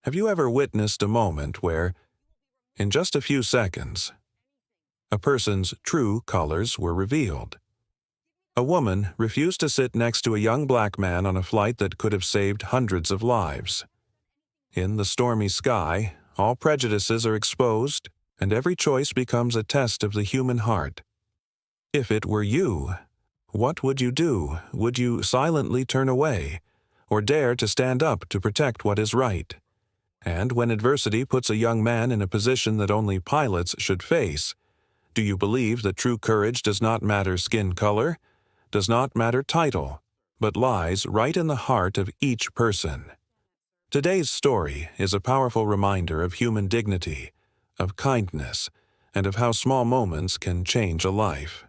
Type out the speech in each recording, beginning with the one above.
Have you ever witnessed a moment where, in just a few seconds, a person's true colors were revealed? A woman refused to sit next to a young black man on a flight that could have saved hundreds of lives. In the stormy sky, all prejudices are exposed, and every choice becomes a test of the human heart. If it were you, what would you do? Would you silently turn away, or dare to stand up to protect what is right? And when adversity puts a young man in a position that only pilots should face, do you believe that true courage does not matter skin color, does not matter title, but lies right in the heart of each person? Today's story is a powerful reminder of human dignity, of kindness, and of how small moments can change a life.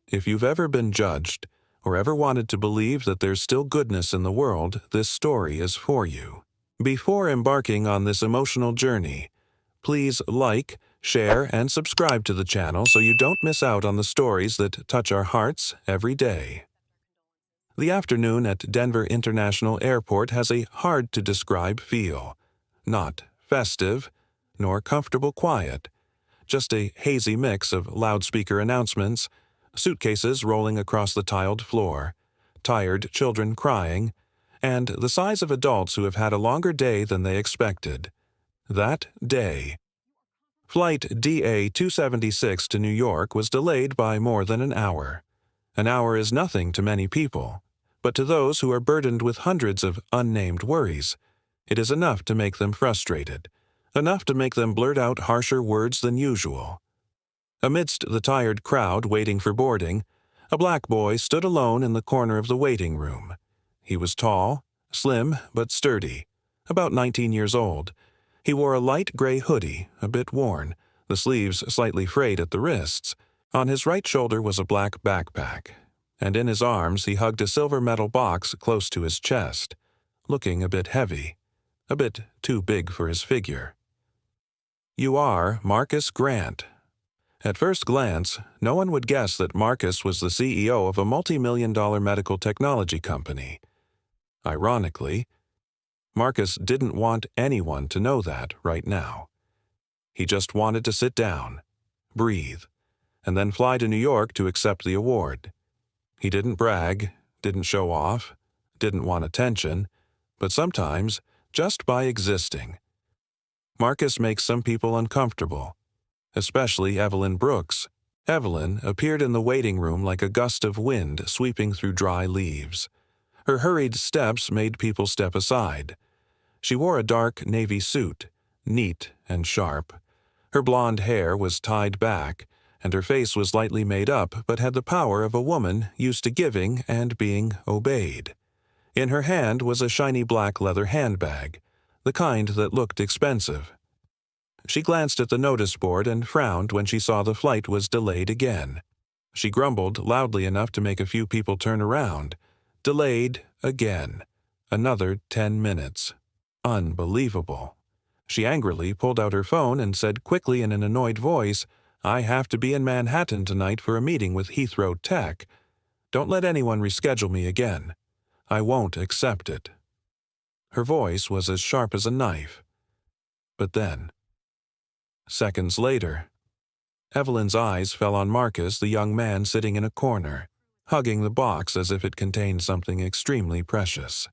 If you've ever been judged, or ever wanted to believe that there's still goodness in the world, this story is for you. Before embarking on this emotional journey, please like, share, and subscribe to the channel so you don't miss out on the stories that touch our hearts every day. The afternoon at Denver International Airport has a hard-to-describe feel. Not festive, nor comfortable quiet, just a hazy mix of loudspeaker announcements, suitcases rolling across the tiled floor, tired children crying, and the sighs of adults who have had a longer day than they expected. That day. Flight DA-276 to New York was delayed by more than an hour. An hour is nothing to many people, but to those who are burdened with hundreds of unnamed worries, it is enough to make them frustrated, enough to make them blurt out harsher words than usual. Amidst the tired crowd waiting for boarding, a black boy stood alone in the corner of the waiting room. He was tall, slim, but sturdy, about 19 years old. He wore a light gray hoodie, a bit worn, the sleeves slightly frayed at the wrists. On his right shoulder was a black backpack, and in his arms he hugged a silver metal box close to his chest, looking a bit heavy, a bit too big for his figure. "You are Marcus Grant." At first glance, no one would guess that Marcus was the CEO of a multi-million-dollar medical technology company. Ironically, Marcus didn't want anyone to know that right now. He just wanted to sit down, breathe, and then fly to New York to accept the award. He didn't brag, didn't show off, didn't want attention, but sometimes, just by existing. Marcus makes some people uncomfortable, especially Evelyn Brooks. Evelyn appeared in the waiting room like a gust of wind sweeping through dry leaves. Her hurried steps made people step aside. She wore a dark navy suit, neat and sharp. Her blonde hair was tied back, and her face was lightly made up but had the power of a woman used to giving and being obeyed. In her hand was a shiny black leather handbag, the kind that looked expensive. She glanced at the notice board and frowned when she saw the flight was delayed again. She grumbled loudly enough to make a few people turn around. Delayed again. Another 10 minutes. Unbelievable. She angrily pulled out her phone and said quickly in an annoyed voice, "I have to be in Manhattan tonight for a meeting with Heathrow Tech. Don't let anyone reschedule me again. I won't accept it." Her voice was as sharp as a knife. But then, seconds later, Evelyn's eyes fell on Marcus, the young man sitting in a corner, hugging the box as if it contained something extremely precious.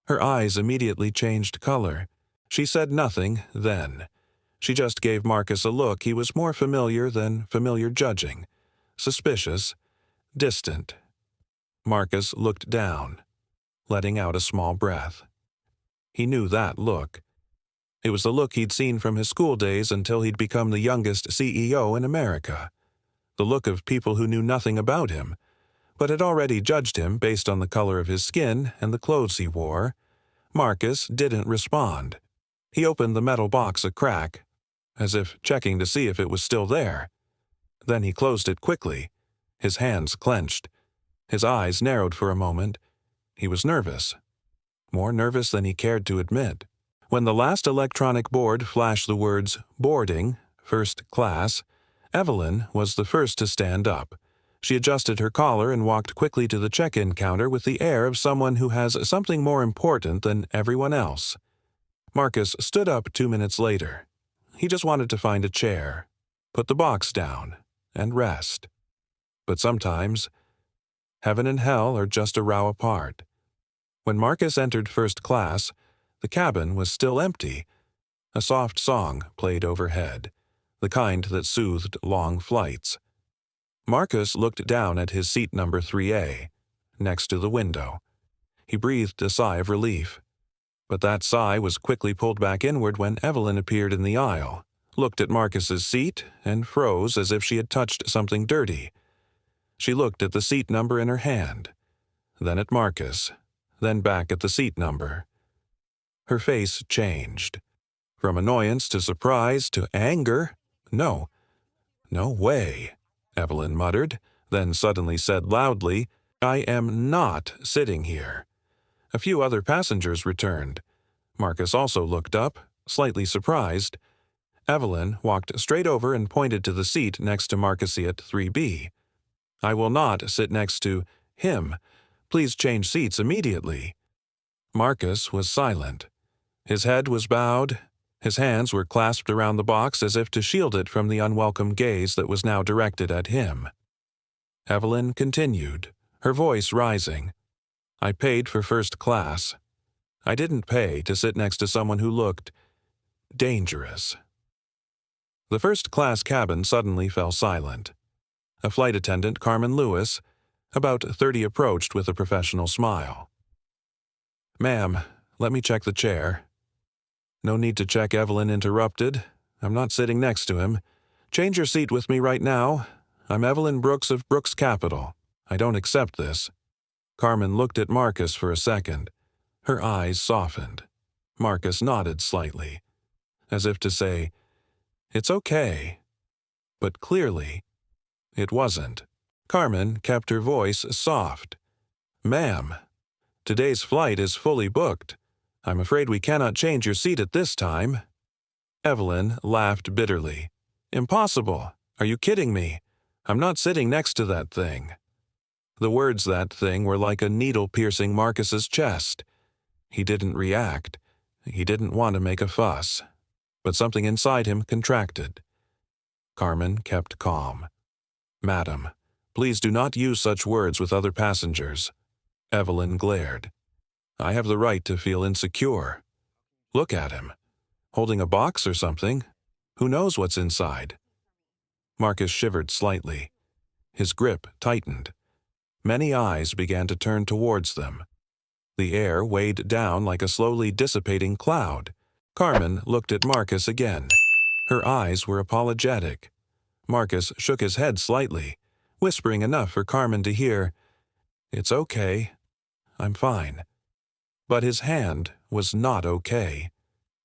Her eyes immediately changed color. She said nothing then. She just gave Marcus a look he was more familiar than familiar judging, suspicious, distant. Marcus looked down, letting out a small breath. He knew that look. It was the look he'd seen from his school days until he'd become the youngest CEO in America. The look of people who knew nothing about him, but had already judged him based on the color of his skin and the clothes he wore. Marcus didn't respond. He opened the metal box a crack, as if checking to see if it was still there. Then he closed it quickly, his hands clenched. His eyes narrowed for a moment. He was nervous, more nervous than he cared to admit. When the last electronic board flashed the words, "Boarding, First Class," Evelyn was the first to stand up. She adjusted her collar and walked quickly to the check-in counter with the air of someone who has something more important than everyone else. Marcus stood up 2 minutes later. He just wanted to find a chair, put the box down, and rest. But sometimes, heaven and hell are just a row apart. When Marcus entered first class, the cabin was still empty. A soft song played overhead, the kind that soothed long flights. Marcus looked down at his seat number 3A, next to the window. He breathed a sigh of relief. But that sigh was quickly pulled back inward when Evelyn appeared in the aisle, looked at Marcus's seat, and froze as if she had touched something dirty. She looked at the seat number in her hand, then at Marcus, then back at the seat number. Her face changed. From annoyance to surprise to anger. No way, Evelyn muttered, then suddenly said loudly, "I am not sitting here." A few other passengers returned. Marcus also looked up, slightly surprised. Evelyn walked straight over and pointed to the seat next to Marcusiat 3B. "I will not sit next to him. Please change seats immediately." Marcus was silent. His head was bowed. His hands were clasped around the box as if to shield it from the unwelcome gaze that was now directed at him. Evelyn continued, her voice rising. "I paid for first class. I didn't pay to sit next to someone who looked dangerous." The first-class cabin suddenly fell silent. A flight attendant, Carmen Lewis, about 30, approached with a professional smile. "Ma'am, let me check the chair." "No need to check," Evelyn interrupted. "I'm not sitting next to him. Change your seat with me right now. I'm Evelyn Brooks of Brooks Capital. I don't accept this." Carmen looked at Marcus for a second. Her eyes softened. Marcus nodded slightly, as if to say, "It's okay." But clearly, it wasn't. Carmen kept her voice soft. "Ma'am, today's flight is fully booked. I'm afraid we cannot change your seat at this time." Evelyn laughed bitterly. "Impossible. Are you kidding me? I'm not sitting next to that thing." The words "that thing" were like a needle piercing Marcus's chest. He didn't react. He didn't want to make a fuss. But something inside him contracted. Carmen kept calm. "Madam, please do not use such words with other passengers." Evelyn glared. "I have the right to feel insecure. Look at him. Holding a box or something. Who knows what's inside?" Marcus shivered slightly. His grip tightened. Many eyes began to turn towards them. The air weighed down like a slowly dissipating cloud. Carmen looked at Marcus again. Her eyes were apologetic. Marcus shook his head slightly, whispering enough for Carmen to hear, "It's okay. I'm fine." But his hand was not okay.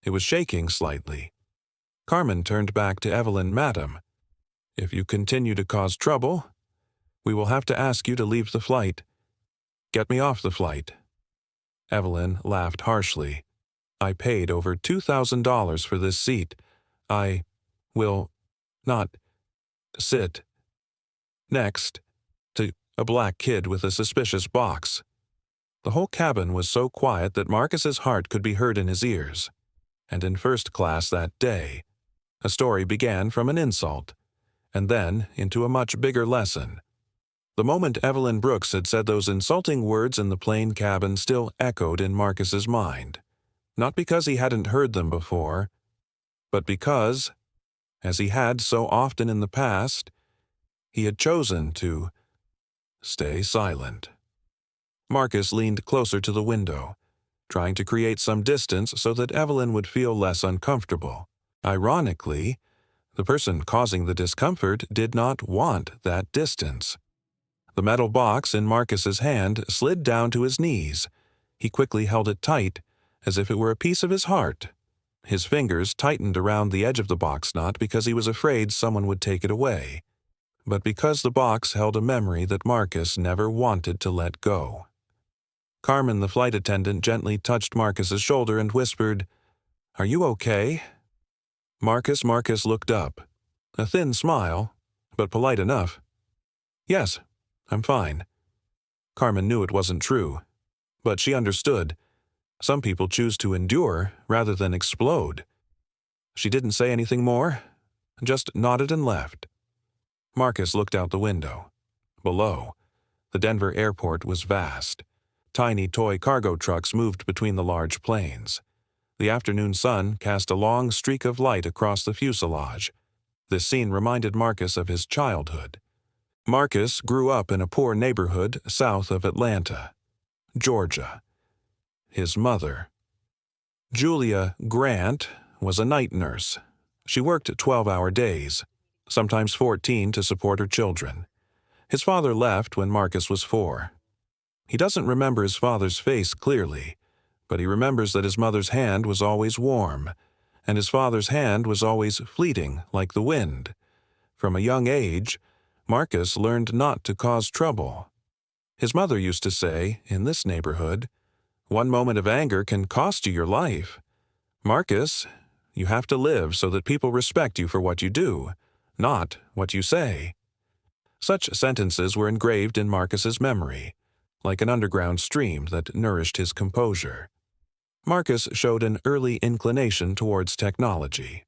It was shaking slightly. Carmen turned back to Evelyn. "Madam, if you continue to cause trouble, we will have to ask you to leave the flight. Get me off the flight." Evelyn laughed harshly. "I paid over $2,000 for this seat. I will not sit next to a black kid with a suspicious box." The whole cabin was so quiet that Marcus's heart could be heard in his ears. And in first class that day, a story began from an insult, and then into a much bigger lesson. The moment Evelyn Brooks had said those insulting words in the plane cabin still echoed in Marcus's mind, not because he hadn't heard them before, but because, as he had so often in the past, he had chosen to stay silent. Marcus leaned closer to the window, trying to create some distance so that Evelyn would feel less uncomfortable. Ironically, the person causing the discomfort did not want that distance. The metal box in Marcus's hand slid down to his knees. He quickly held it tight, as if it were a piece of his heart. His fingers tightened around the edge of the box not because he was afraid someone would take it away, but because the box held a memory that Marcus never wanted to let go. Carmen, the flight attendant, gently touched Marcus's shoulder and whispered, "Are you okay?" Marcus looked up. A thin smile, but polite enough. "Yes, I'm fine." Carmen knew it wasn't true, but she understood. Some people choose to endure rather than explode. She didn't say anything more, just nodded and left. Marcus looked out the window. Below, the Denver airport was vast. Tiny toy cargo trucks moved between the large planes. The afternoon sun cast a long streak of light across the fuselage. This scene reminded Marcus of his childhood. Marcus grew up in a poor neighborhood south of Atlanta, Georgia. His mother, Julia Grant, was a night nurse. She worked 12-hour days, sometimes 14 to support her children. His father left when Marcus was 4. He doesn't remember his father's face clearly, but he remembers that his mother's hand was always warm, and his father's hand was always fleeting like the wind. From a young age, Marcus learned not to cause trouble. His mother used to say, in this neighborhood, "One moment of anger can cost you your life. Marcus, you have to live so that people respect you for what you do, not what you say." Such sentences were engraved in Marcus's memory, like an underground stream that nourished his composure. Marcus showed an early inclination towards technology.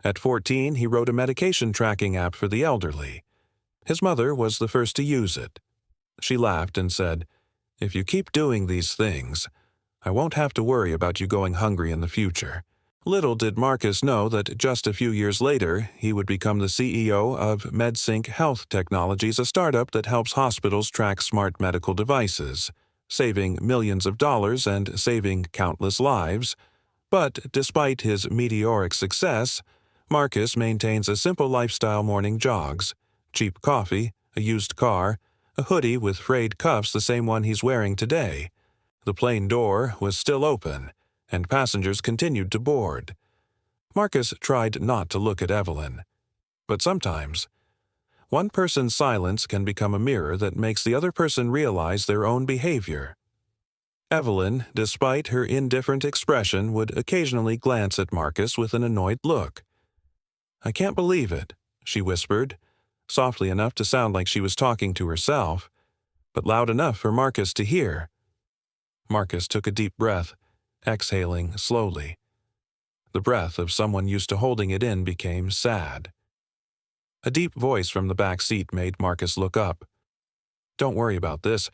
At 14, he wrote a medication tracking app for the elderly. His mother was the first to use it. She laughed and said, "If you keep doing these things, I won't have to worry about you going hungry in the future." Little did Marcus know that just a few years later, he would become the CEO of MedSync Health Technologies, a startup that helps hospitals track smart medical devices, saving millions of dollars and saving countless lives. But despite his meteoric success, Marcus maintains a simple lifestyle: morning jogs, cheap coffee, a used car, a hoodie with frayed cuffs, the same one he's wearing today. The plane door was still open, and passengers continued to board. Marcus tried not to look at Evelyn. But sometimes, one person's silence can become a mirror that makes the other person realize their own behavior. Evelyn, despite her indifferent expression, would occasionally glance at Marcus with an annoyed look. "I can't believe it," she whispered, softly enough to sound like she was talking to herself, but loud enough for Marcus to hear. Marcus took a deep breath, exhaling slowly. The breath of someone used to holding it in became sad. A deep voice from the back seat made Marcus look up. "Don't worry about this,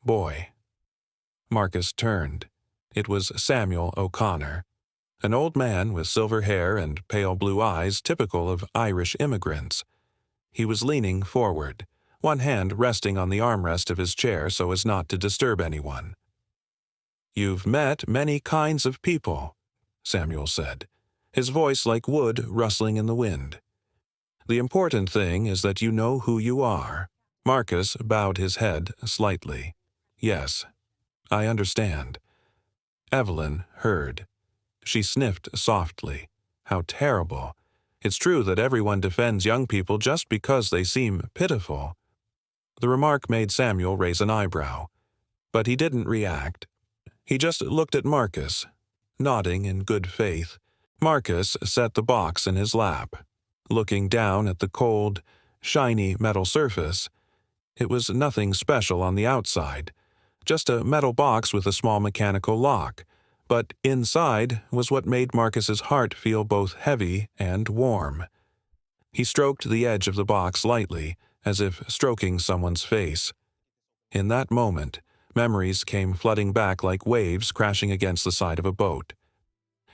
boy." Marcus turned. It was Samuel O'Connor, an old man with silver hair and pale blue eyes typical of Irish immigrants. He was leaning forward, one hand resting on the armrest of his chair so as not to disturb anyone. "You've met many kinds of people," Samuel said, his voice like wood rustling in the wind. "The important thing is that you know who you are." Marcus bowed his head slightly. "Yes, I understand." Evelyn heard. She sniffed softly. How terrible. It's true that everyone defends young people just because they seem pitiful. The remark made Samuel raise an eyebrow, but he didn't react. He just looked at Marcus, nodding in good faith. Marcus set the box in his lap, looking down at the cold, shiny metal surface. It was nothing special on the outside, just a metal box with a small mechanical lock, but inside was what made Marcus's heart feel both heavy and warm. He stroked the edge of the box lightly, as if stroking someone's face. In that moment, memories came flooding back like waves crashing against the side of a boat.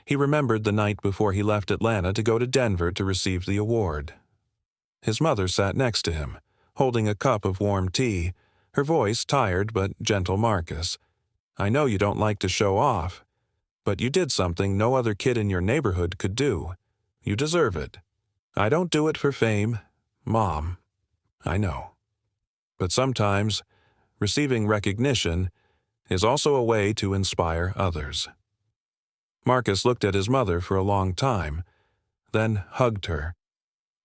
He remembered the night before he left Atlanta to go to Denver to receive the award. His mother sat next to him, holding a cup of warm tea, her voice tired but gentle. "Marcus, I know you don't like to show off, but you did something no other kid in your neighborhood could do. You deserve it. I don't do it for fame, Mom. I know. But sometimes, receiving recognition is also a way to inspire others." Marcus looked at his mother for a long time, then hugged her.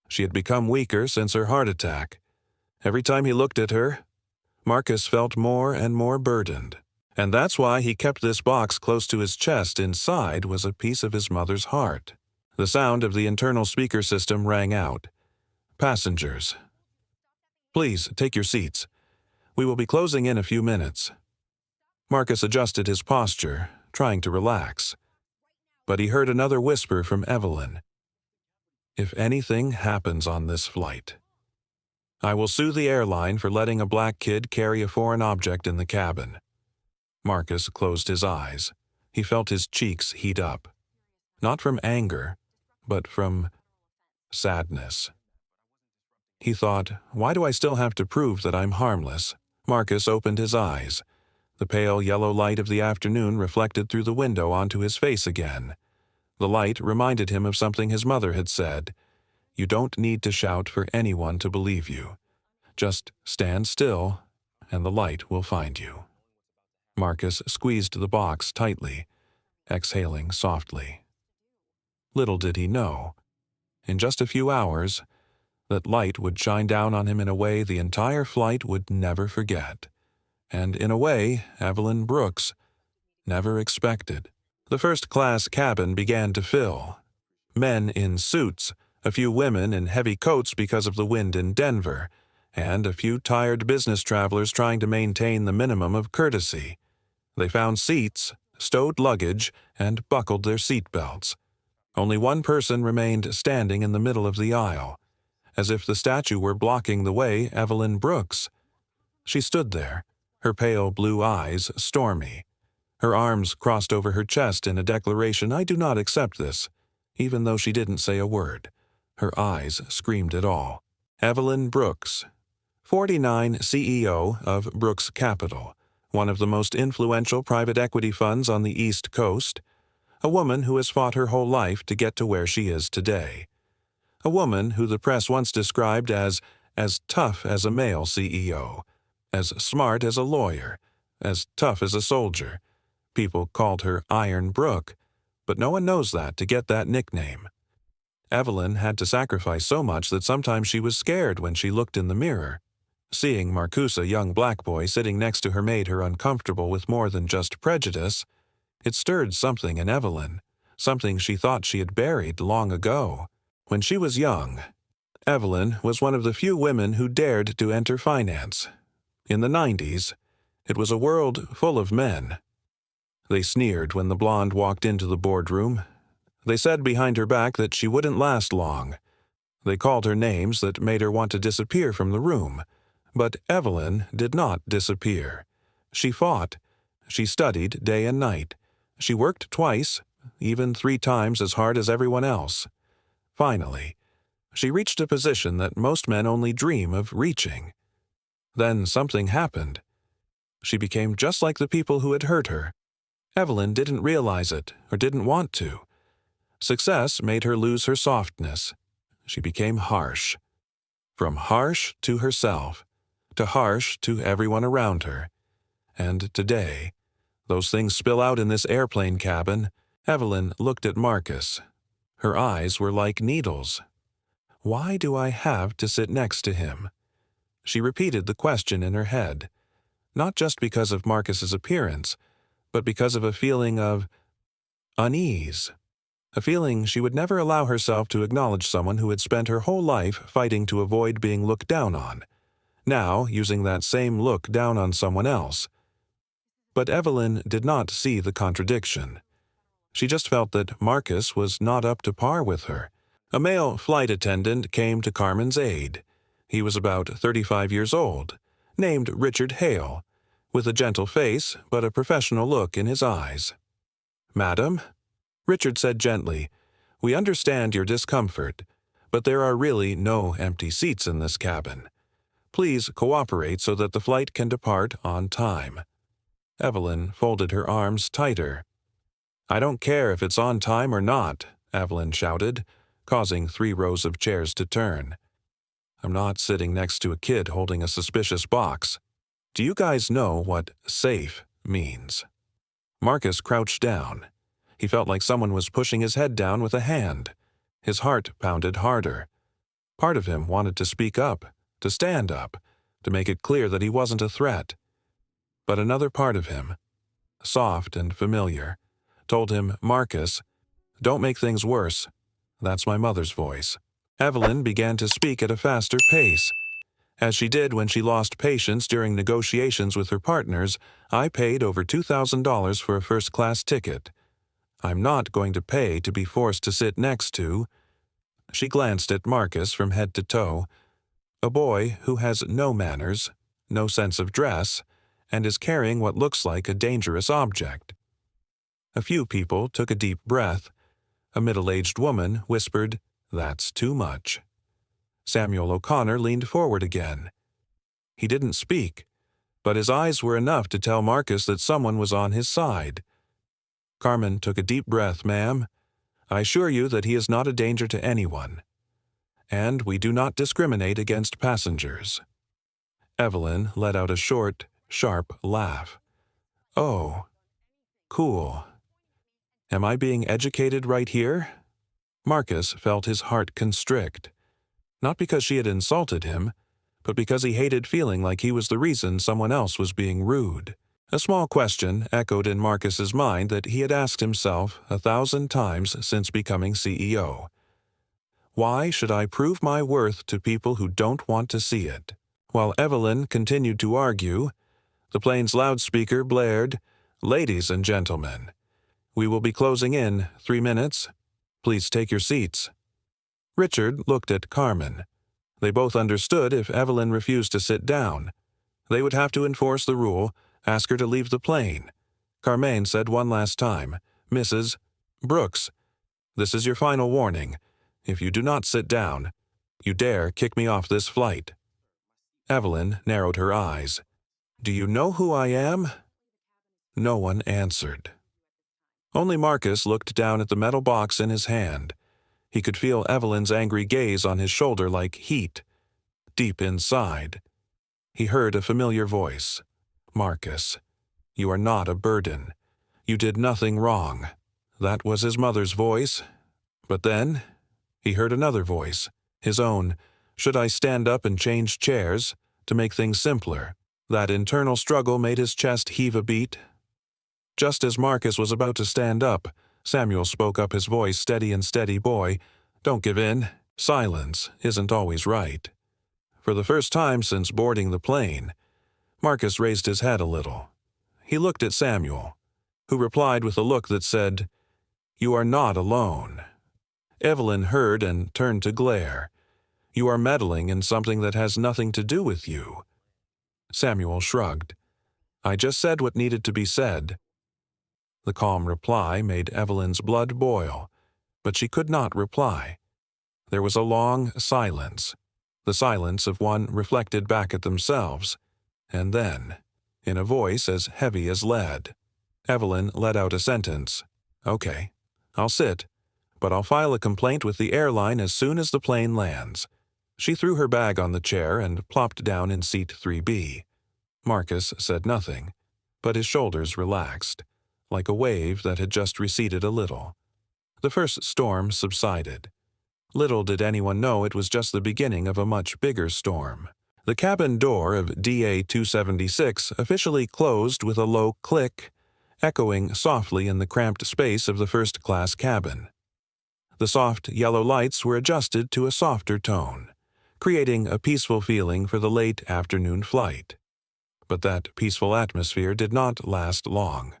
She had become weaker since her heart attack. Every time he looked at her, Marcus felt more and more burdened. And that's why he kept this box close to his chest. Inside was a piece of his mother's heart. The sound of the internal speaker system rang out. "Passengers, please take your seats. We will be closing in a few minutes." Marcus adjusted his posture, trying to relax. But he heard another whisper from Evelyn. "If anything happens on this flight, I will sue the airline for letting a black kid carry a foreign object in the cabin." Marcus closed his eyes. He felt his cheeks heat up. Not from anger, but from sadness. He thought, "Why do I still have to prove that I'm harmless?" Marcus opened his eyes. The pale yellow light of the afternoon reflected through the window onto his face again. The light reminded him of something his mother had said. "You don't need to shout for anyone to believe you. Just stand still, and the light will find you." Marcus squeezed the box tightly, exhaling softly. Little did he know, in just a few hours, that light would shine down on him in a way the entire flight would never forget, and in a way Evelyn Brooks never expected. The first-class cabin began to fill. Men in suits, a few women in heavy coats because of the wind in Denver, and a few tired business travelers trying to maintain the minimum of courtesy. They found seats, stowed luggage, and buckled their seat belts. Only one person remained standing in the middle of the aisle, as if the statue were blocking the way. Evelyn Brooks. She stood there, her pale blue eyes stormy. Her arms crossed over her chest in a declaration, "I do not accept this," even though she didn't say a word. Her eyes screamed it all. Evelyn Brooks, 49, CEO of Brooks Capital, one of the most influential private equity funds on the East Coast, a woman who has fought her whole life to get to where she is today. A woman who the press once described as tough as a male CEO, as smart as a lawyer, as tough as a soldier. People called her Iron Brook, but no one knows that to get that nickname. Evelyn had to sacrifice so much that sometimes she was scared when she looked in the mirror. Seeing Marcus, a young black boy, sitting next to her made her uncomfortable with more than just prejudice. It stirred something in Evelyn, something she thought she had buried long ago. When she was young, Evelyn was one of the few women who dared to enter finance. In the 90s, it was a world full of men. They sneered when the blonde walked into the boardroom. They said behind her back that she wouldn't last long. They called her names that made her want to disappear from the room. But Evelyn did not disappear. She fought. She studied day and night. She worked twice, even 3 times as hard as everyone else. Finally, she reached a position that most men only dream of reaching. Then something happened. She became just like the people who had hurt her. Evelyn didn't realize it, or didn't want to. Success made her lose her softness. She became harsh. From harsh to herself, to harsh to everyone around her. And today, those things spill out in this airplane cabin. Evelyn looked at Marcus. Her eyes were like needles. Why do I have to sit next to him? She repeated the question in her head, not just because of Marcus's appearance, but because of a feeling of unease, a feeling she would never allow herself to acknowledge someone who had spent her whole life fighting to avoid being looked down on, now using that same look down on someone else. But Evelyn did not see the contradiction. She just felt that Marcus was not up to par with her. A male flight attendant came to Carmen's aid. He was about 35 years old, named Richard Hale, with a gentle face but a professional look in his eyes. "Madam," Richard said gently, "we understand your discomfort, but there are really no empty seats in this cabin. Please cooperate so that the flight can depart on time." Evelyn folded her arms tighter. "I don't care if it's on time or not," Evelyn shouted, causing 3 rows of chairs to turn. "I'm not sitting next to a kid holding a suspicious box. Do you guys know what safe means?" Marcus crouched down. He felt like someone was pushing his head down with a hand. His heart pounded harder. Part of him wanted to speak up, to stand up, to make it clear that he wasn't a threat. But another part of him, soft and familiar, told him, "Marcus, don't make things worse." That's my mother's voice. Evelyn began to speak at a faster pace. As she did when she lost patience during negotiations with her partners, I paid over $2,000 for a first-class ticket. I'm not going to pay to be forced to sit next to—" She glanced at Marcus from head to toe, a boy who has no manners, no sense of dress, and is carrying what looks like a dangerous object. A few people took a deep breath. A middle-aged woman whispered, "That's too much." Samuel O'Connor leaned forward again. He didn't speak, but his eyes were enough to tell Marcus that someone was on his side. Carmen took a deep breath, "Ma'am. I assure you that he is not a danger to anyone. And we do not discriminate against passengers." Evelyn let out a short, sharp laugh. "Oh, cool. Am I being educated right here?" Marcus felt his heart constrict, not because she had insulted him, but because he hated feeling like he was the reason someone else was being rude. A small question echoed in Marcus's mind that he had asked himself 1,000 times since becoming CEO. Why should I prove my worth to people who don't want to see it? While Evelyn continued to argue, the plane's loudspeaker blared, "Ladies and gentlemen, we will be closing in 3 minutes. Please take your seats." Richard looked at Carmen. They both understood if Evelyn refused to sit down, they would have to enforce the rule, ask her to leave the plane. Carmen said one last time, "Mrs. Brooks, this is your final warning. If you do not sit down, you dare kick me off this flight." Evelyn narrowed her eyes. "Do you know who I am?" No one answered. Only Marcus looked down at the metal box in his hand. He could feel Evelyn's angry gaze on his shoulder like heat. Deep inside, he heard a familiar voice. "Marcus, you are not a burden. You did nothing wrong." That was his mother's voice. But then, he heard another voice, his own. Should I stand up and change chairs to make things simpler? That internal struggle made his chest heave a beat. Just as Marcus was about to stand up, Samuel spoke up, his voice steady and steady. "Boy, don't give in. Silence isn't always right." For the first time since boarding the plane, Marcus raised his head a little. He looked at Samuel, who replied with a look that said, "You are not alone." Evelyn heard and turned to glare. "You are meddling in something that has nothing to do with you." Samuel shrugged. "I just said what needed to be said." The calm reply made Evelyn's blood boil, but she could not reply. There was a long silence, the silence of one reflected back at themselves, and then, in a voice as heavy as lead, Evelyn let out a sentence. "Okay, I'll sit, but I'll file a complaint with the airline as soon as the plane lands." She threw her bag on the chair and plopped down in seat 3B. Marcus said nothing, but his shoulders relaxed, like a wave that had just receded a little. The first storm subsided. Little did anyone know it was just the beginning of a much bigger storm. The cabin door of DA-276 officially closed with a low click, echoing softly in the cramped space of the first-class cabin. The soft yellow lights were adjusted to a softer tone, creating a peaceful feeling for the late afternoon flight. But that peaceful atmosphere did not last long.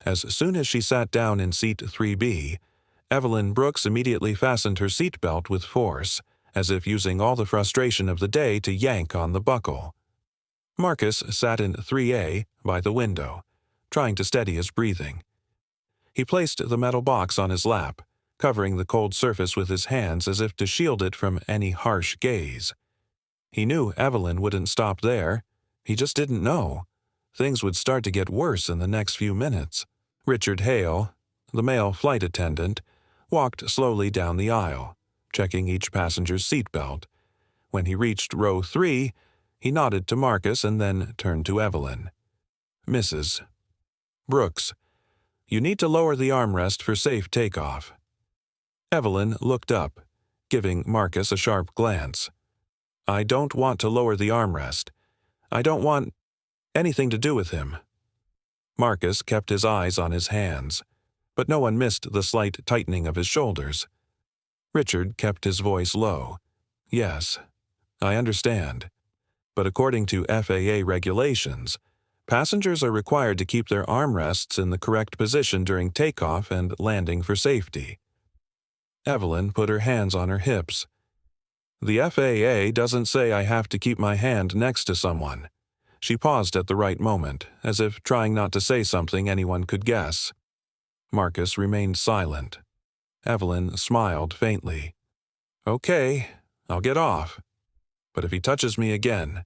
As soon as she sat down in seat 3B, Evelyn Brooks immediately fastened her seatbelt with force, as if using all the frustration of the day to yank on the buckle. Marcus sat in 3A by the window, trying to steady his breathing. He placed the metal box on his lap, covering the cold surface with his hands as if to shield it from any harsh gaze. He knew Evelyn wouldn't stop there. He just didn't know. Things would start to get worse in the next few minutes. Richard Hale, the male flight attendant, walked slowly down the aisle, checking each passenger's seatbelt. When he reached row 3, he nodded to Marcus and then turned to Evelyn. "Mrs. Brooks, you need to lower the armrest for safe takeoff." Evelyn looked up, giving Marcus a sharp glance. "I don't want to lower the armrest. I don't want anything to do with him." Marcus kept his eyes on his hands, but no one missed the slight tightening of his shoulders. Richard kept his voice low. "Yes, I understand. but according to FAA regulations, passengers are required to keep their armrests in the correct position during takeoff and landing for safety. Evelyn put her hands on her hips. The FAA doesn't say I have to keep my hand next to someone. She paused at the right moment, as if trying not to say something anyone could guess. Marcus remained silent. Evelyn smiled faintly. Okay, I'll get off. But if he touches me again,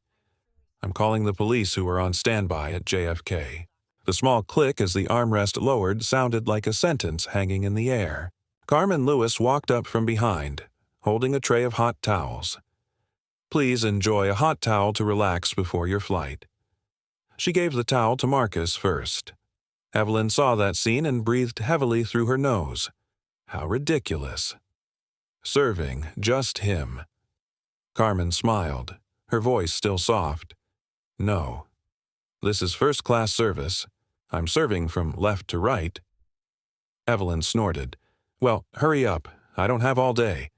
I'm calling the police who are on standby at JFK. The small click as the armrest lowered sounded like a sentence hanging in the air. Carmen Lewis walked up from behind, holding a tray of hot towels. Please enjoy a hot towel to relax before your flight. She gave the towel to Marcus first. Evelyn saw that scene and breathed heavily through her nose. How ridiculous. Serving just him. Carmen smiled, her voice still soft. No. This is first-class service. I'm serving from left to right. Evelyn snorted. Well, hurry up. I don't have all day.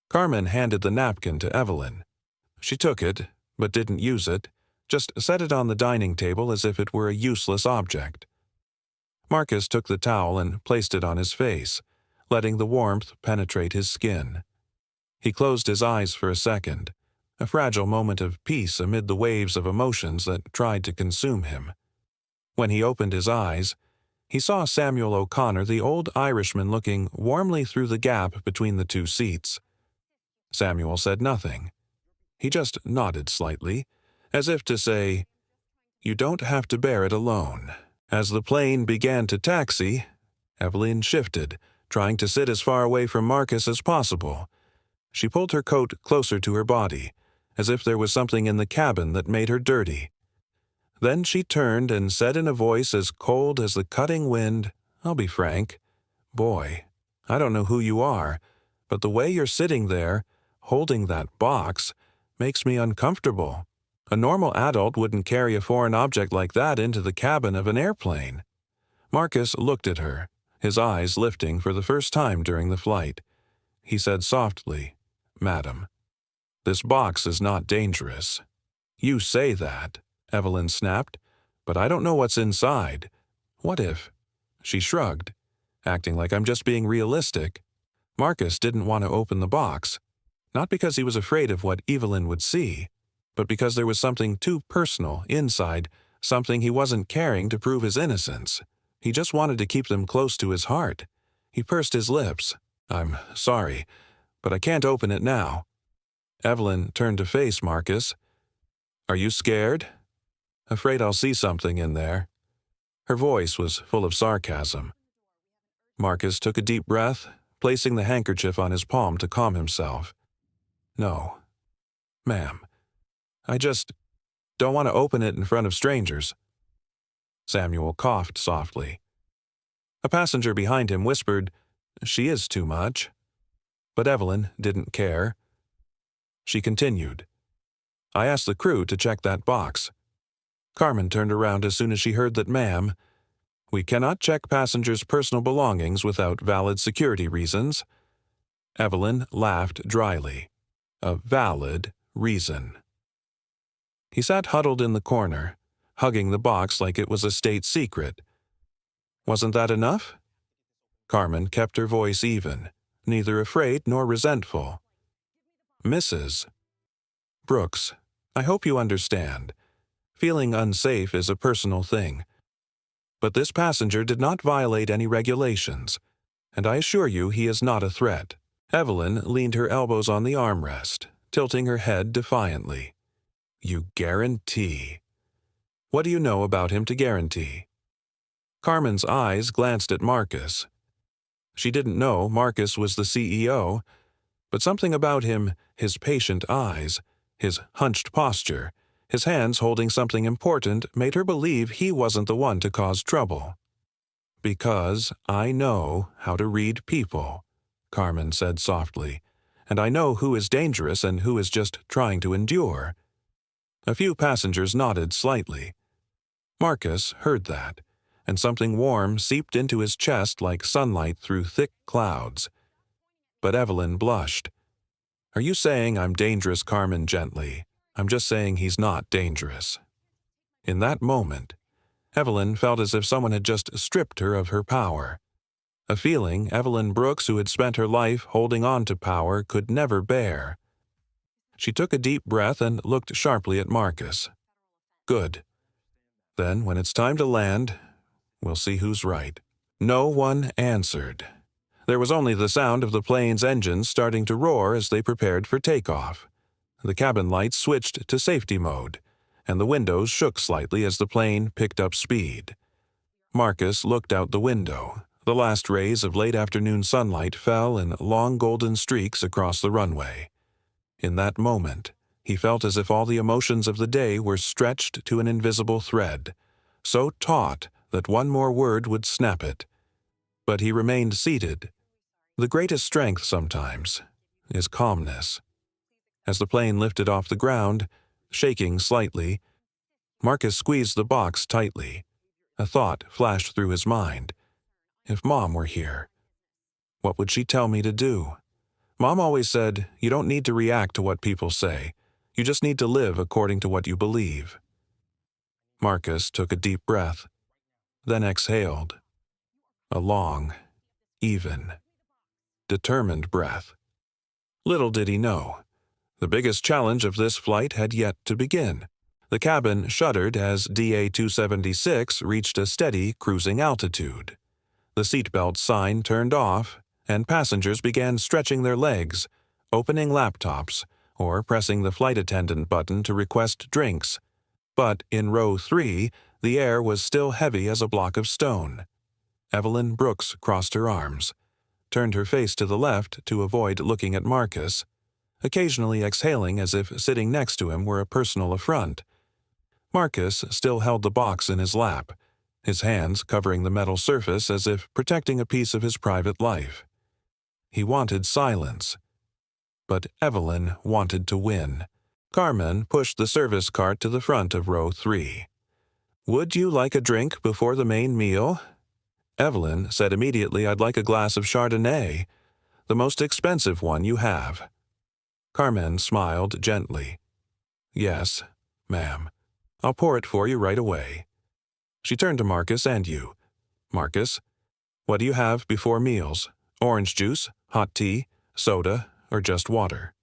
Carmen handed the napkin to Evelyn. She took it, but didn't use it, just set it on the dining table as if it were a useless object. Marcus took the towel and placed it on his face, letting the warmth penetrate his skin. He closed his eyes for a second, a fragile moment of peace amid the waves of emotions that tried to consume him. When he opened his eyes, he saw Samuel O'Connor, the old Irishman, looking warmly through the gap between the two seats. Samuel said nothing. He just nodded slightly, as if to say, "You don't have to bear it alone." As the plane began to taxi, Evelyn shifted, trying to sit as far away from Marcus as possible. She pulled her coat closer to her body, as if there was something in the cabin that made her dirty. Then she turned and said in a voice as cold as the cutting wind, "I'll be frank. Boy, I don't know who you are, but the way you're sitting there, holding that box, makes me uncomfortable. A normal adult wouldn't carry a foreign object like that into the cabin of an airplane." Marcus looked at her, his eyes lifting for the first time during the flight. He said softly, "Madam, this box is not dangerous." "You say that," Evelyn snapped, "but I don't know what's inside. What if?" She shrugged, acting like I'm just being realistic. Marcus didn't want to open the box, not because he was afraid of what Evelyn would see, but because there was something too personal inside, something he wasn't carrying to prove his innocence. He just wanted to keep them close to his heart. He pursed his lips. "I'm sorry, but I can't open it now." Evelyn turned to face Marcus. "Are you scared?" "Afraid I'll see something in there." Her voice was full of sarcasm. Marcus took a deep breath, placing the handkerchief on his palm to calm himself. "No, ma'am. I just don't want to open it in front of strangers." Samuel coughed softly. A passenger behind him whispered, "She is too much." But Evelyn didn't care. She continued, "I asked the crew to check that box." Carmen turned around as soon as she heard that, "Ma'am, we cannot check passengers' personal belongings without valid security reasons." Evelyn laughed dryly. A valid reason. He sat huddled in the corner, hugging the box like it was a state secret. "Wasn't that enough?" Carmen kept her voice even, neither afraid nor resentful. "Mrs. Brooks, I hope you understand. Feeling unsafe is a personal thing. But this passenger did not violate any regulations, and I assure you he is not a threat." Evelyn leaned her elbows on the armrest, tilting her head defiantly. "You guarantee? What do you know about him to guarantee?" Carmen's eyes glanced at Marcus. She didn't know Marcus was the CEO, but something about him, his patient eyes, his hunched posture, his hands holding something important, made her believe he wasn't the one to cause trouble. "Because I know how to read people," Carmen said softly, "and I know who is dangerous and who is just trying to endure." A few passengers nodded slightly. Marcus heard that, and something warm seeped into his chest like sunlight through thick clouds. But Evelyn blushed. "Are you saying I'm dangerous?" Carmen gently. I'm just saying he's not dangerous." In that moment, Evelyn felt as if someone had just stripped her of her power. A feeling Evelyn Brooks, who had spent her life holding on to power, could never bear. She took a deep breath and looked sharply at Marcus. "Good. Then, when it's time to land, we'll see who's right." No one answered. There was only the sound of the plane's engines starting to roar as they prepared for takeoff. The cabin lights switched to safety mode, and the windows shook slightly as the plane picked up speed. Marcus looked out the window. The last rays of late afternoon sunlight fell in long golden streaks across the runway. In that moment, he felt as if all the emotions of the day were stretched to an invisible thread, so taut that one more word would snap it. But he remained seated. The greatest strength, sometimes, is calmness. As the plane lifted off the ground, shaking slightly, Marcus squeezed the box tightly. A thought flashed through his mind. If Mom were here, what would she tell me to do? Mom always said, you don't need to react to what people say. You just need to live according to what you believe. Marcus took a deep breath, then exhaled. A long, even, determined breath. Little did he know, the biggest challenge of this flight had yet to begin. The cabin shuddered as DA-276 reached a steady cruising altitude. The seatbelt sign turned off, and passengers began stretching their legs, opening laptops, or pressing the flight attendant button to request drinks. But in row 3, the air was still heavy as a block of stone. Evelyn Brooks crossed her arms, turned her face to the left to avoid looking at Marcus, occasionally exhaling as if sitting next to him were a personal affront. Marcus still held the box in his lap, his hands covering the metal surface as if protecting a piece of his private life. He wanted silence. But Evelyn wanted to win. Carmen pushed the service cart to the front of row 3. "Would you like a drink before the main meal?" Evelyn said immediately, "I'd like a glass of Chardonnay, the most expensive one you have." Carmen smiled gently. "Yes, ma'am. I'll pour it for you right away." She turned to Marcus and you. "Marcus, what do you have before meals? Orange juice, hot tea, soda, or just water?"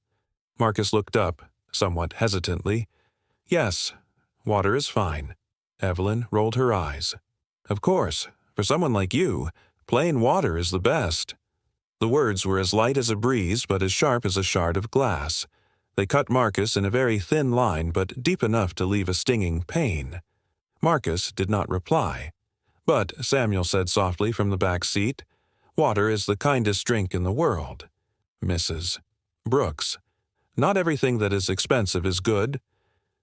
Marcus looked up, somewhat hesitantly. "Yes, water is fine." Evelyn rolled her eyes. "Of course, for someone like you, plain water is the best." The words were as light as a breeze but as sharp as a shard of glass. They cut Marcus in a very thin line but deep enough to leave a stinging pain. Marcus did not reply. But Samuel said softly from the back seat, "Water is the kindest drink in the world. Mrs. Brooks, not everything that is expensive is good."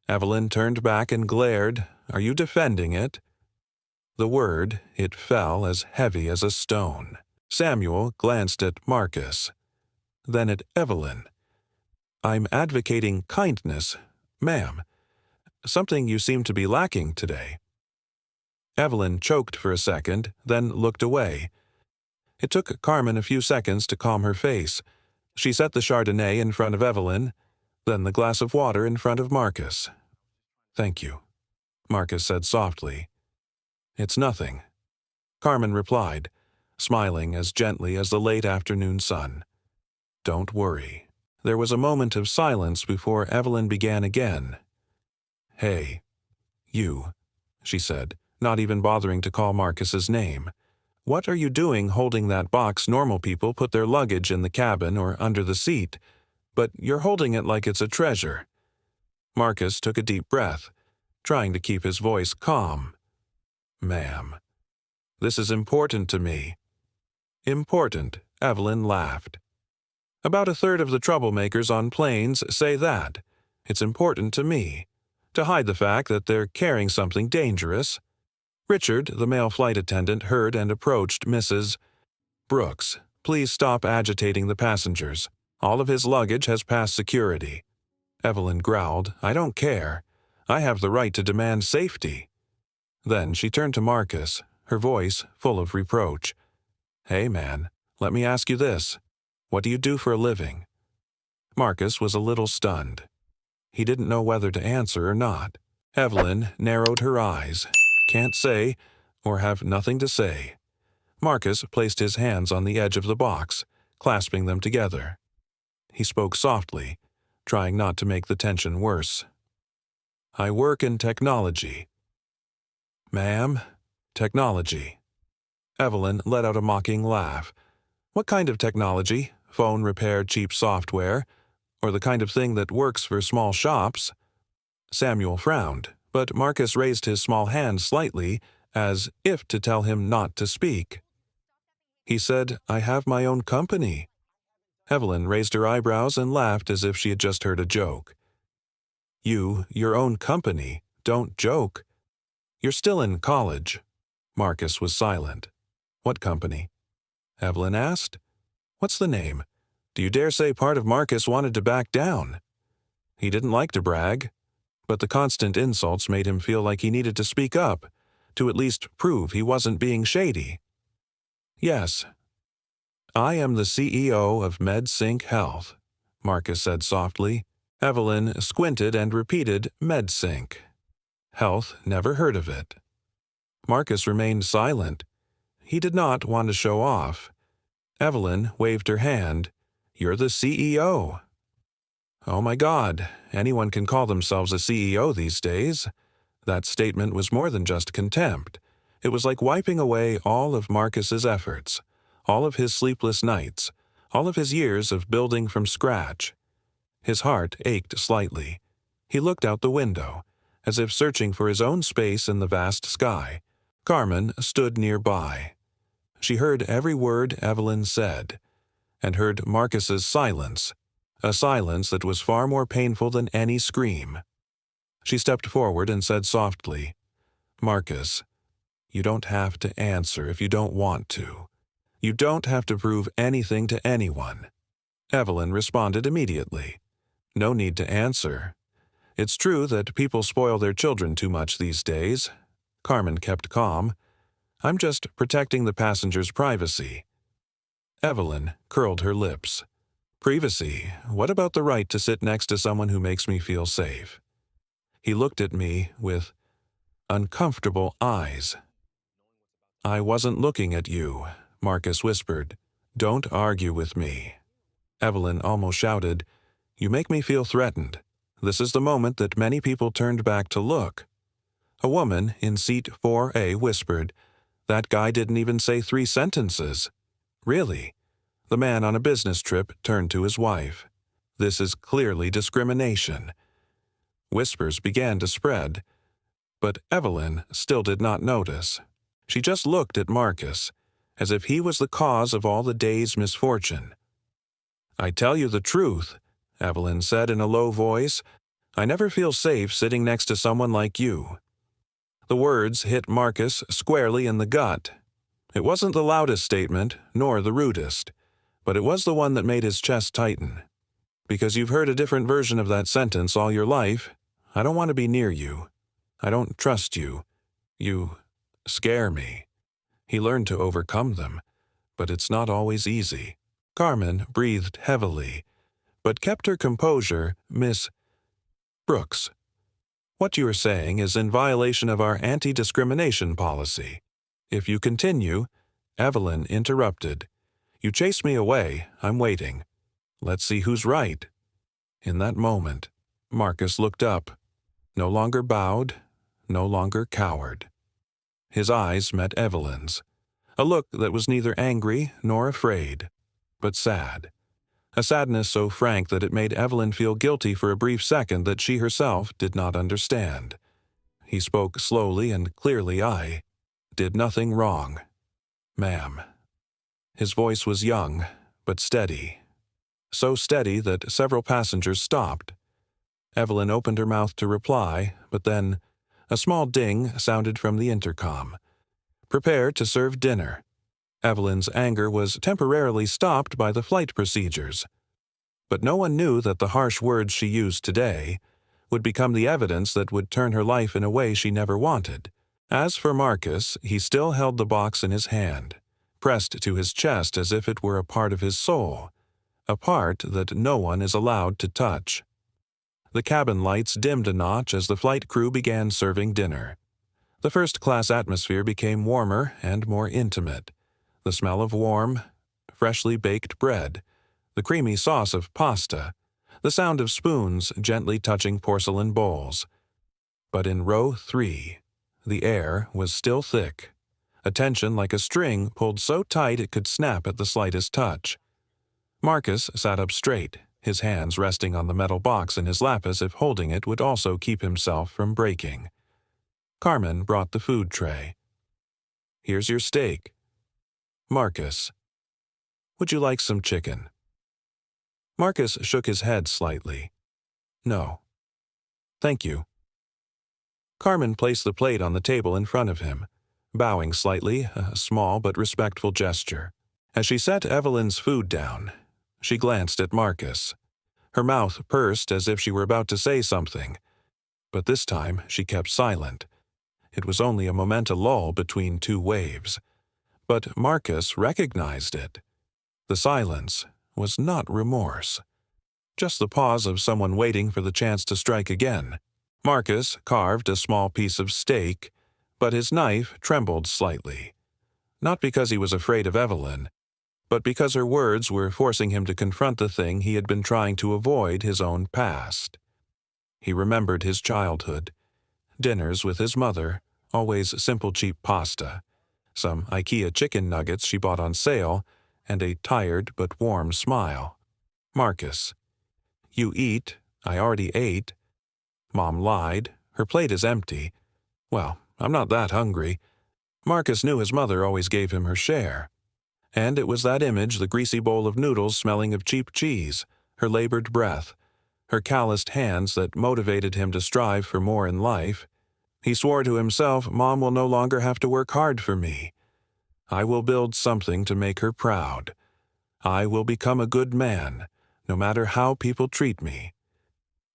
Evelyn turned back and glared. "Are you defending it?" The word, it fell as heavy as a stone. Samuel glanced at Marcus, then at Evelyn. "I'm advocating kindness, ma'am. Something you seem to be lacking today." Evelyn choked for a second, then looked away. It took Carmen a few seconds to calm her face. She set the Chardonnay in front of Evelyn, then the glass of water in front of Marcus. "Thank you," Marcus said softly. "It's nothing," Carmen replied, smiling as gently as the late afternoon sun. "Don't worry." There was a moment of silence before Evelyn began again. "Hey, you," she said, not even bothering to call Marcus's name. "What are you doing holding that box normal people put their luggage in the cabin or under the seat, but you're holding it like it's a treasure?" Marcus took a deep breath, trying to keep his voice calm. "Ma'am, this is important to me." "Important," Evelyn laughed. "About a third of the troublemakers on planes say that. It's important to me, to hide the fact that they're carrying something dangerous." Richard, the male flight attendant, heard and approached Mrs. Brooks. "Please stop agitating the passengers. All of his luggage has passed security." Evelyn growled, "I don't care. I have the right to demand safety." Then she turned to Marcus, her voice full of reproach. "Hey, man, let me ask you this. What do you do for a living?" Marcus was a little stunned. He didn't know whether to answer or not. Evelyn narrowed her eyes. Can't say, or have nothing to say. Marcus placed his hands on the edge of the box, clasping them together. He spoke softly, trying not to make the tension worse. I work in technology. Ma'am, technology. Evelyn let out a mocking laugh. What kind of technology? Phone repair cheap software? Or the kind of thing that works for small shops? Samuel frowned, but Marcus raised his small hand slightly, as if to tell him not to speak. He said, I have my own company. Evelyn raised her eyebrows and laughed as if she had just heard a joke. Your own company, don't joke. You're still in college. Marcus was silent. What company? Evelyn asked. What's the name? Do you dare say part of Marcus wanted to back down? He didn't like to brag, but the constant insults made him feel like he needed to speak up, to at least prove he wasn't being shady. Yes. I am the CEO of MedSync Health, Marcus said softly. Evelyn squinted and repeated MedSync. Health never heard of it. Marcus remained silent. He did not want to show off. Evelyn waved her hand. You're the CEO. Oh my God, anyone can call themselves a CEO these days. That statement was more than just contempt. It was like wiping away all of Marcus's efforts, all of his sleepless nights, all of his years of building from scratch. His heart ached slightly. He looked out the window, as if searching for his own space in the vast sky. Carmen stood nearby. She heard every word Evelyn said, and heard Marcus's silence, a silence that was far more painful than any scream. She stepped forward and said softly, Marcus, you don't have to answer if you don't want to. You don't have to prove anything to anyone. Evelyn responded immediately. No need to answer. It's true that people spoil their children too much these days. Carmen kept calm. I'm just protecting the passenger's privacy. Evelyn curled her lips. Privacy? What about the right to sit next to someone who makes me feel safe? He looked at me with uncomfortable eyes. I wasn't looking at you, Marcus whispered. Don't argue with me. Evelyn almost shouted, You make me feel threatened. This is the moment that many people turned back to look. A woman in seat 4A whispered, That guy didn't even say 3 sentences. Really? The man on a business trip turned to his wife. This is clearly discrimination. Whispers began to spread, but Evelyn still did not notice. She just looked at Marcus, as if he was the cause of all the day's misfortune. I tell you the truth, Evelyn said in a low voice. I never feel safe sitting next to someone like you. The words hit Marcus squarely in the gut. It wasn't the loudest statement, nor the rudest, but it was the one that made his chest tighten. Because you've heard a different version of that sentence all your life, I don't want to be near you. I don't trust you. You scare me. He learned to overcome them, but it's not always easy. Carmen breathed heavily, but kept her composure. Miss Brooks, what you are saying is in violation of our anti-discrimination policy. If you continue, Evelyn interrupted. You chased me away. I'm waiting. Let's see who's right. In that moment, Marcus looked up, no longer bowed, no longer cowered. His eyes met Evelyn's, a look that was neither angry nor afraid, but sad. A sadness so frank that it made Evelyn feel guilty for a brief second that she herself did not understand. He spoke slowly and clearly. I did nothing wrong, ma'am. His voice was young, but steady. So steady that several passengers stopped. Evelyn opened her mouth to reply, but then a small ding sounded from the intercom. Prepare to serve dinner. Evelyn's anger was temporarily stopped by the flight procedures. But no one knew that the harsh words she used today would become the evidence that would turn her life in a way she never wanted. As for Marcus, he still held the box in his hand, pressed to his chest as if it were a part of his soul, a part that no one is allowed to touch. The cabin lights dimmed a notch as the flight crew began serving dinner. The first-class atmosphere became warmer and more intimate. The smell of warm, freshly baked bread, the creamy sauce of pasta, the sound of spoons gently touching porcelain bowls. But in row 3, the air was still thick, a tension like a string pulled so tight it could snap at the slightest touch. Marcus sat up straight, his hands resting on the metal box in his lap as if holding it would also keep himself from breaking. Carmen brought the food tray. "Here's your steak." "Marcus, would you like some chicken?" Marcus shook his head slightly. "No. Thank you." Carmen placed the plate on the table in front of him, bowing slightly, a small but respectful gesture. As she set Evelyn's food down, she glanced at Marcus. Her mouth pursed as if she were about to say something, but this time she kept silent. It was only a momentous lull between two waves. But Marcus recognized it. The silence was not remorse, just the pause of someone waiting for the chance to strike again. Marcus carved a small piece of steak, but his knife trembled slightly. Not because he was afraid of Evelyn, but because her words were forcing him to confront the thing he had been trying to avoid, his own past. He remembered his childhood. Dinners with his mother, always simple cheap pasta, some IKEA chicken nuggets she bought on sale, and a tired but warm smile. "Marcus, you eat, I already ate." Mom lied, her plate is empty. Well, I'm not that hungry. Marcus knew his mother always gave him her share. And it was that image, the greasy bowl of noodles smelling of cheap cheese, her labored breath, her calloused hands that motivated him to strive for more in life. He swore to himself, Mom will no longer have to work hard for me. I will build something to make her proud. I will become a good man, no matter how people treat me.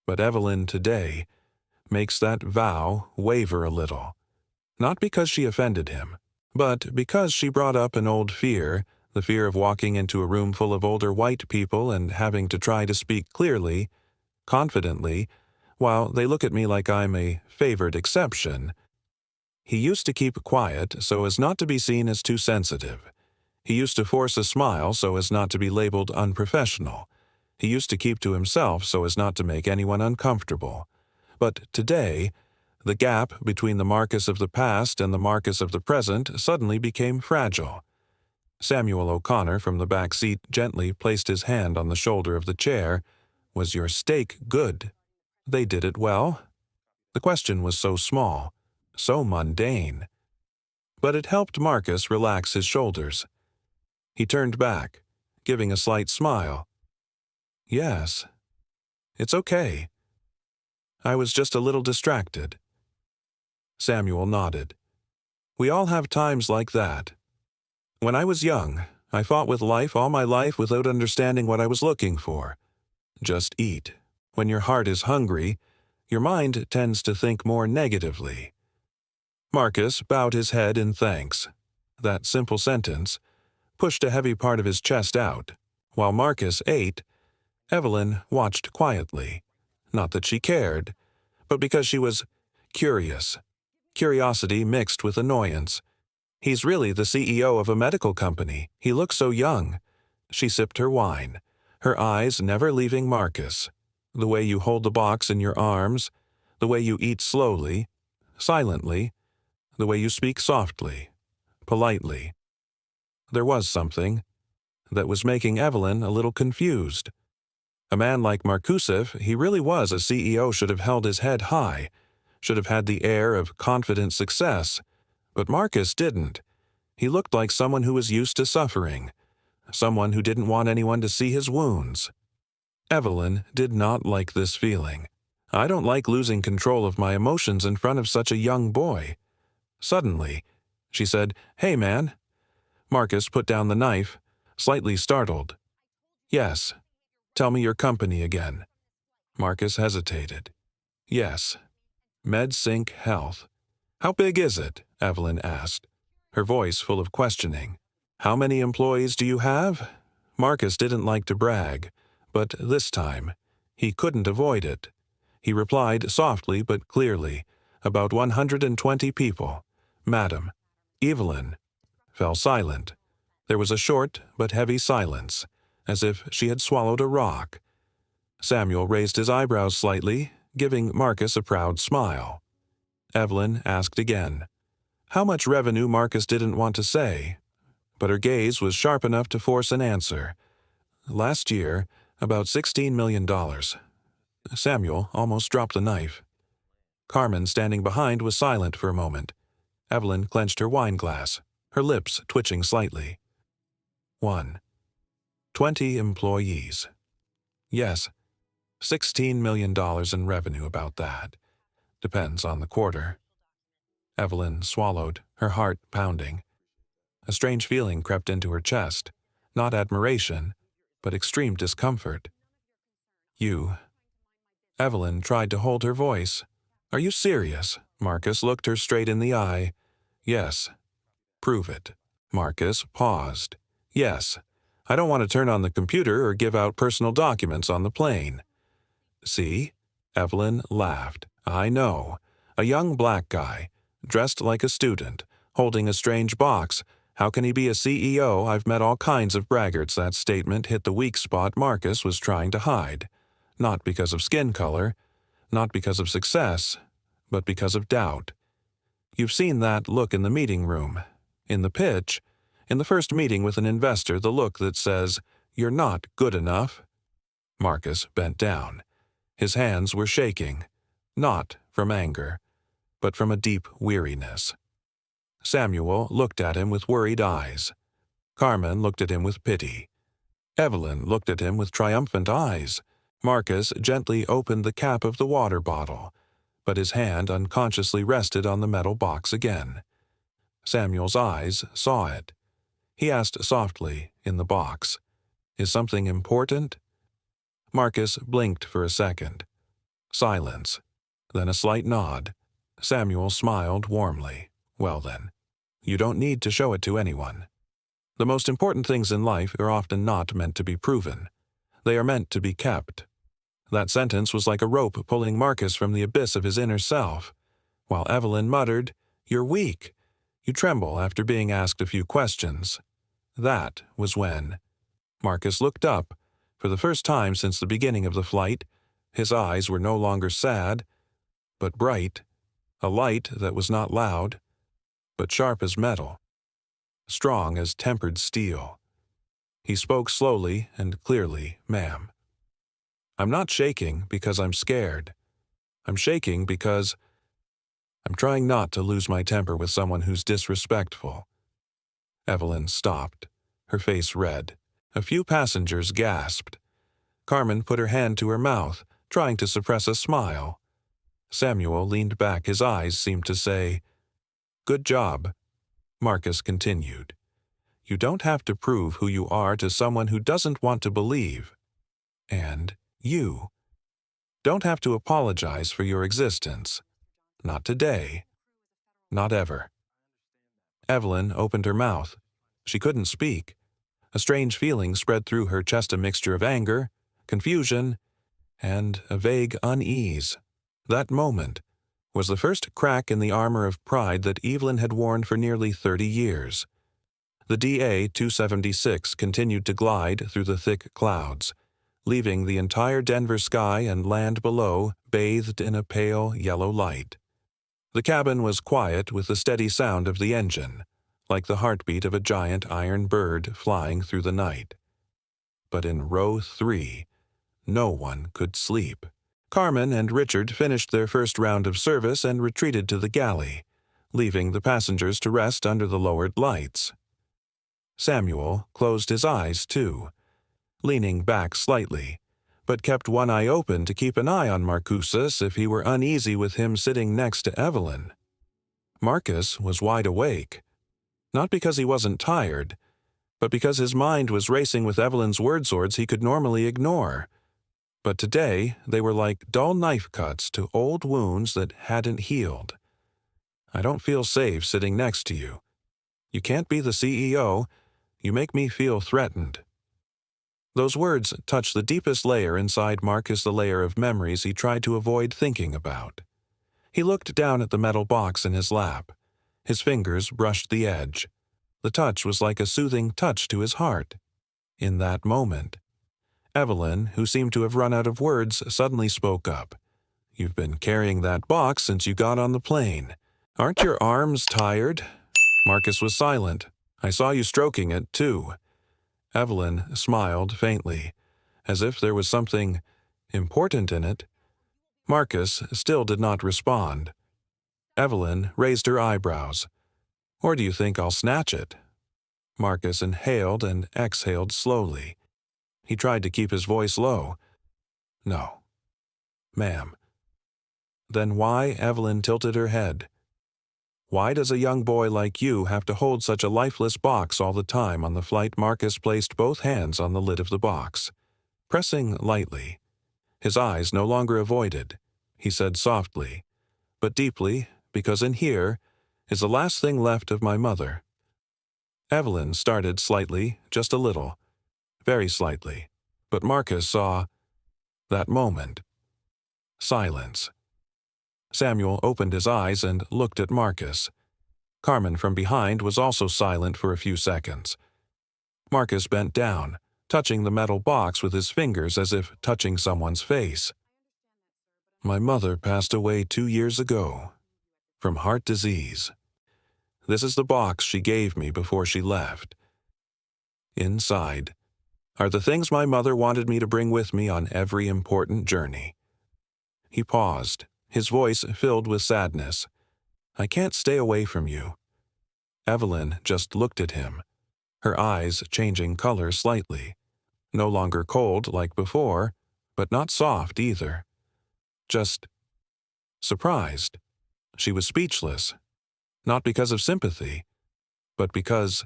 But Evelyn today makes that vow waver a little. Not because she offended him, but because she brought up an old fear, the fear of walking into a room full of older white people and having to try to speak clearly, confidently, while they look at me like I'm a favored exception. He used to keep quiet so as not to be seen as too sensitive. He used to force a smile so as not to be labeled unprofessional. He used to keep to himself so as not to make anyone uncomfortable. But today, the gap between the Marcus of the past and the Marcus of the present suddenly became fragile. Samuel O'Connor from the back seat gently placed his hand on the shoulder of the chair. "Was your steak good?" "They did it well." The question was so small, so mundane. But it helped Marcus relax his shoulders. He turned back, giving a slight smile. "Yes. It's okay. I was just a little distracted." Samuel nodded. "We all have times like that. When I was young, I fought with life all my life without understanding what I was looking for. Just eat. When your heart is hungry, your mind tends to think more negatively." Marcus bowed his head in thanks. That simple sentence pushed a heavy part of his chest out. While Marcus ate, Evelyn watched quietly. Not that she cared, but because she was curious. Curiosity mixed with annoyance. "He's really the CEO of a medical company. He looks so young." She sipped her wine, her eyes never leaving Marcus. The way you hold the box in your arms, the way you eat slowly, silently, the way you speak softly, politely. There was something that was making Evelyn a little confused. A man like Markusev, he really was a CEO, should have held his head high, should have had the air of confident success. But Marcus didn't. He looked like someone who was used to suffering, someone who didn't want anyone to see his wounds. Evelyn did not like this feeling. "I don't like losing control of my emotions in front of such a young boy." Suddenly, she said, "Hey, man." Marcus put down the knife, slightly startled. "Yes. Tell me your company again." Marcus hesitated. "Yes. MedSync Health." "How big is it?" Evelyn asked, her voice full of questioning. "How many employees do you have?" Marcus didn't like to brag, but this time, he couldn't avoid it. He replied softly but clearly, "About 120 people. Madam." Evelyn fell silent. There was a short but heavy silence, as if she had swallowed a rock. Samuel raised his eyebrows slightly, giving Marcus a proud smile. Evelyn asked again. How much revenue Marcus didn't want to say, but her gaze was sharp enough to force an answer. Last year, about $16 million. Samuel almost dropped the knife. Carmen, standing behind, was silent for a moment. Evelyn clenched her wine glass, her lips twitching slightly. 20 employees. Yes, $16 million in revenue, about that. Depends on the quarter. Evelyn swallowed, her heart pounding. A strange feeling crept into her chest, not admiration, but extreme discomfort. You. Evelyn tried to hold her voice. Are you serious? Marcus looked her straight in the eye. Yes. Prove it. Marcus paused. Yes. I don't want to turn on the computer or give out personal documents on the plane. See? Evelyn laughed. I know. A young black guy, dressed like a student, holding a strange box. How can he be a CEO? I've met all kinds of braggarts. That statement hit the weak spot Marcus was trying to hide. Not because of skin color, not because of success, but because of doubt. You've seen that look in the meeting room, in the pitch, in the first meeting with an investor, the look that says, "You're not good enough." Marcus bent down. His hands were shaking, not from anger, but from a deep weariness. Samuel looked at him with worried eyes. Carmen looked at him with pity. Evelyn looked at him with triumphant eyes. Marcus gently opened the cap of the water bottle, but his hand unconsciously rested on the metal box again. Samuel's eyes saw it. He asked softly, in the box, "Is something important?" Marcus blinked for a second. Silence, then a slight nod. Samuel smiled warmly. Well then, you don't need to show it to anyone. The most important things in life are often not meant to be proven. They are meant to be kept. That sentence was like a rope pulling Marcus from the abyss of his inner self. While Evelyn muttered, "You're weak. You tremble after being asked a few questions." That was when Marcus looked up. For the first time since the beginning of the flight, his eyes were no longer sad, but bright, a light that was not loud, but sharp as metal, strong as tempered steel. He spoke slowly and clearly, "Ma'am, I'm not shaking because I'm scared. I'm shaking because I'm trying not to lose my temper with someone who's disrespectful." Evelyn stopped, her face red. A few passengers gasped. Carmen put her hand to her mouth, trying to suppress a smile. Samuel leaned back. His eyes seemed to say, "Good job." Marcus continued, "You don't have to prove who you are to someone who doesn't want to believe. And you don't have to apologize for your existence. Not today. Not ever." Evelyn opened her mouth. She couldn't speak. A strange feeling spread through her chest, a mixture of anger, confusion, and a vague unease. That moment was the first crack in the armor of pride that Evelyn had worn for nearly 30 years. The DA-276 continued to glide through the thick clouds, leaving the entire Denver sky and land below bathed in a pale yellow light. The cabin was quiet with the steady sound of the engine, like the heartbeat of a giant iron bird flying through the night. But in row 3, no one could sleep. Carmen and Richard finished their first round of service and retreated to the galley, leaving the passengers to rest under the lowered lights. Samuel closed his eyes, too, leaning back slightly, but kept one eye open to keep an eye on Marcus if he were uneasy with him sitting next to Evelyn. Marcus was wide awake, not because he wasn't tired, but because his mind was racing with Evelyn's word swords he could normally ignore. But today they were like dull knife cuts to old wounds that hadn't healed. "I don't feel safe sitting next to you. You can't be the CEO. You make me feel threatened." Those words touched the deepest layer inside Marcus, the layer of memories he tried to avoid thinking about. He looked down at the metal box in his lap. His fingers brushed the edge. The touch was like a soothing touch to his heart. In that moment, Evelyn, who seemed to have run out of words, suddenly spoke up. "You've been carrying that box since you got on the plane. Aren't your arms tired?" Marcus was silent. "I saw you stroking it, too." Evelyn smiled faintly, as if there was something important in it. Marcus still did not respond. Evelyn raised her eyebrows. "Or do you think I'll snatch it?" Marcus inhaled and exhaled slowly. He tried to keep his voice low. "No, ma'am." "Then why?" Evelyn tilted her head. "Why does a young boy like you have to hold such a lifeless box all the time on the flight?" Marcus placed both hands on the lid of the box, pressing lightly. His eyes no longer avoided. He said softly, but deeply, "Because in here is the last thing left of my mother." Evelyn started slightly, just a little, very slightly, but Marcus saw that moment. Silence. Samuel opened his eyes and looked at Marcus. Carmen from behind was also silent for a few seconds. Marcus bent down, touching the metal box with his fingers as if touching someone's face. "My mother passed away 2 years ago, from heart disease. This is the box she gave me before she left. Inside are the things my mother wanted me to bring with me on every important journey." He paused, his voice filled with sadness. "I can't stay away from you." Evelyn just looked at him, her eyes changing color slightly. No longer cold like before, but not soft either. Just surprised. She was speechless, not because of sympathy, but because,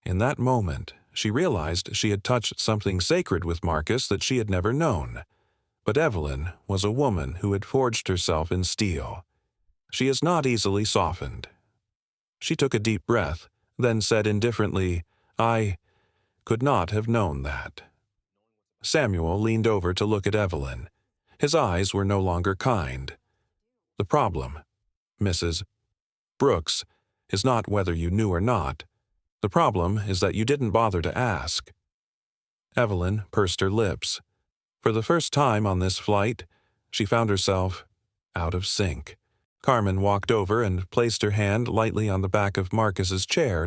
in that moment, she realized she had touched something sacred with Marcus that she had never known. But Evelyn was a woman who had forged herself in steel. She is not easily softened. She took a deep breath, then said indifferently, "I could not have known that." Samuel leaned over to look at Evelyn. His eyes were no longer kind. "The problem, Mrs. Brooks, is not whether you knew or not. The problem is that you didn't bother to ask." Evelyn pursed her lips. For the first time on this flight, she found herself out of sync. Carmen walked over and placed her hand lightly on the back of Marcus's chair.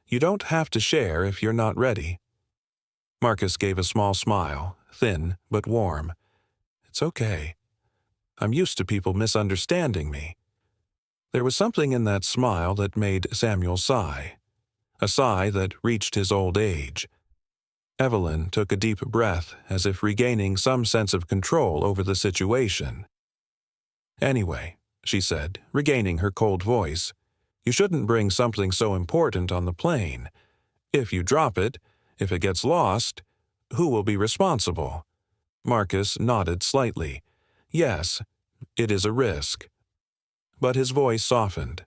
"You don't have to share if you're not ready." Marcus gave a small smile, thin but warm. "It's okay. I'm used to people misunderstanding me." There was something in that smile that made Samuel sigh, a sigh that reached his old age. Evelyn took a deep breath as if regaining some sense of control over the situation. "Anyway," she said, regaining her cold voice, "you shouldn't bring something so important on the plane. If you drop it, if it gets lost, who will be responsible?" Marcus nodded slightly. "Yes, it is a risk." But his voice softened.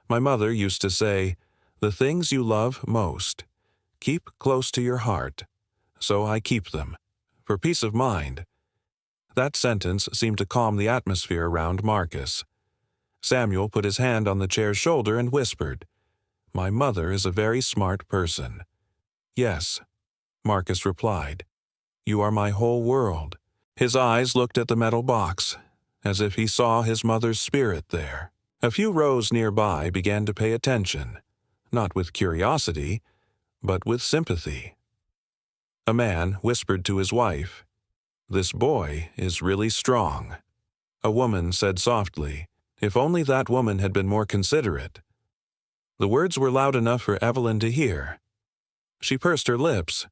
"My mother used to say, 'The things you love most, keep close to your heart.' So I keep them, for peace of mind." That sentence seemed to calm the atmosphere around Marcus. Samuel put his hand on the chair's shoulder and whispered, "My mother is a very smart person." "Yes," Marcus replied. "You are my whole world." His eyes looked at the metal box, as if he saw his mother's spirit there. A few rows nearby began to pay attention, not with curiosity, but with sympathy. A man whispered to his wife, "This boy is really strong." A woman said softly, "If only that woman had been more considerate." The words were loud enough for Evelyn to hear. She pursed her lips.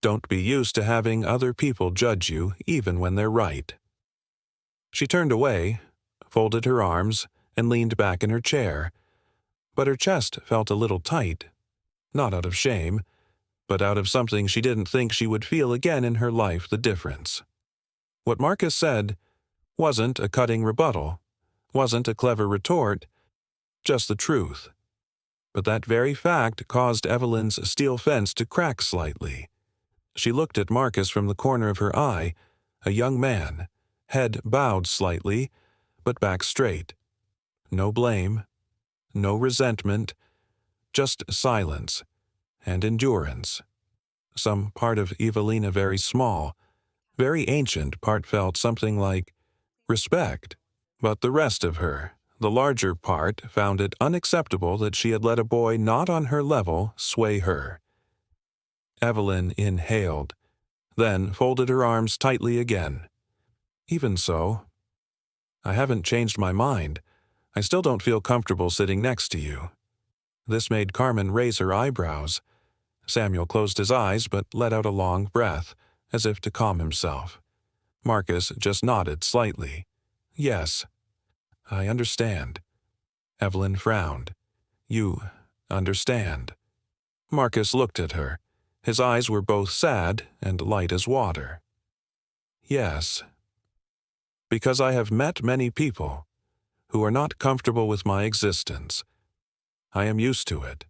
"Don't be used to having other people judge you even when they're right." She turned away, folded her arms, and leaned back in her chair. But her chest felt a little tight, not out of shame, but out of something she didn't think she would feel again in her life, the difference. What Marcus said wasn't a cutting rebuttal, wasn't a clever retort, just the truth. But that very fact caused Evelyn's steel fence to crack slightly. She looked at Marcus from the corner of her eye, a young man, head bowed slightly, but back straight. No blame, no resentment, just silence and endurance. Some part of Evelina very small, very ancient part felt something like respect. But the rest of her, the larger part, found it unacceptable that she had let a boy not on her level sway her. Evelyn inhaled, then folded her arms tightly again. Even so, I haven't changed my mind. I still don't feel comfortable sitting next to you. This made Carmen raise her eyebrows. Samuel closed his eyes but let out a long breath, as if to calm himself. Marcus just nodded slightly. Yes, I understand. Evelyn frowned. You understand. Marcus looked at her. His eyes were both sad and light as water. Yes. Because I have met many people who are not comfortable with my existence. I am used to it.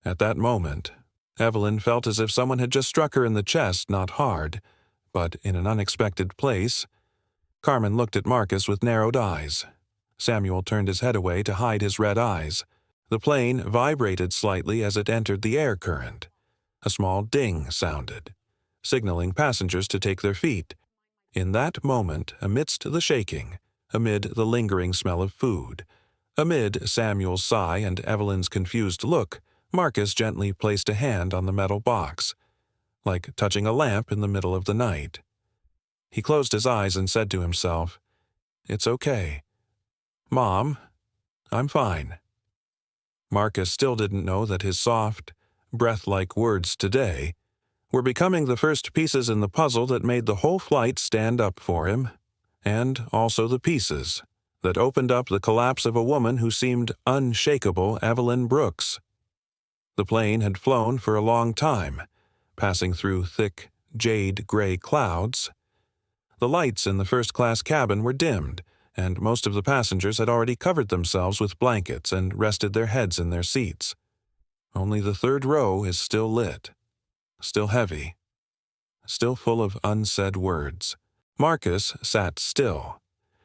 At that moment, Evelyn felt as if someone had just struck her in the chest, not hard, but in an unexpected place. Carmen looked at Marcus with narrowed eyes. Samuel turned his head away to hide his red eyes. The plane vibrated slightly as it entered the air current. A small ding sounded, signaling passengers to take their feet. In that moment, amidst the shaking, amid the lingering smell of food, amid Samuel's sigh and Evelyn's confused look, Marcus gently placed a hand on the metal box, like touching a lamp in the middle of the night. He closed his eyes and said to himself, "It's okay. Mom, I'm fine." Marcus still didn't know that his soft, breath-like words today were becoming the first pieces in the puzzle that made the whole flight stand up for him, and also the pieces that opened up the collapse of a woman who seemed unshakable, Evelyn Brooks. The plane had flown for a long time, passing through thick, jade-gray clouds. The lights in the first-class cabin were dimmed, and most of the passengers had already covered themselves with blankets and rested their heads in their seats. Only the third row is still lit, still heavy, still full of unsaid words. Marcus sat still,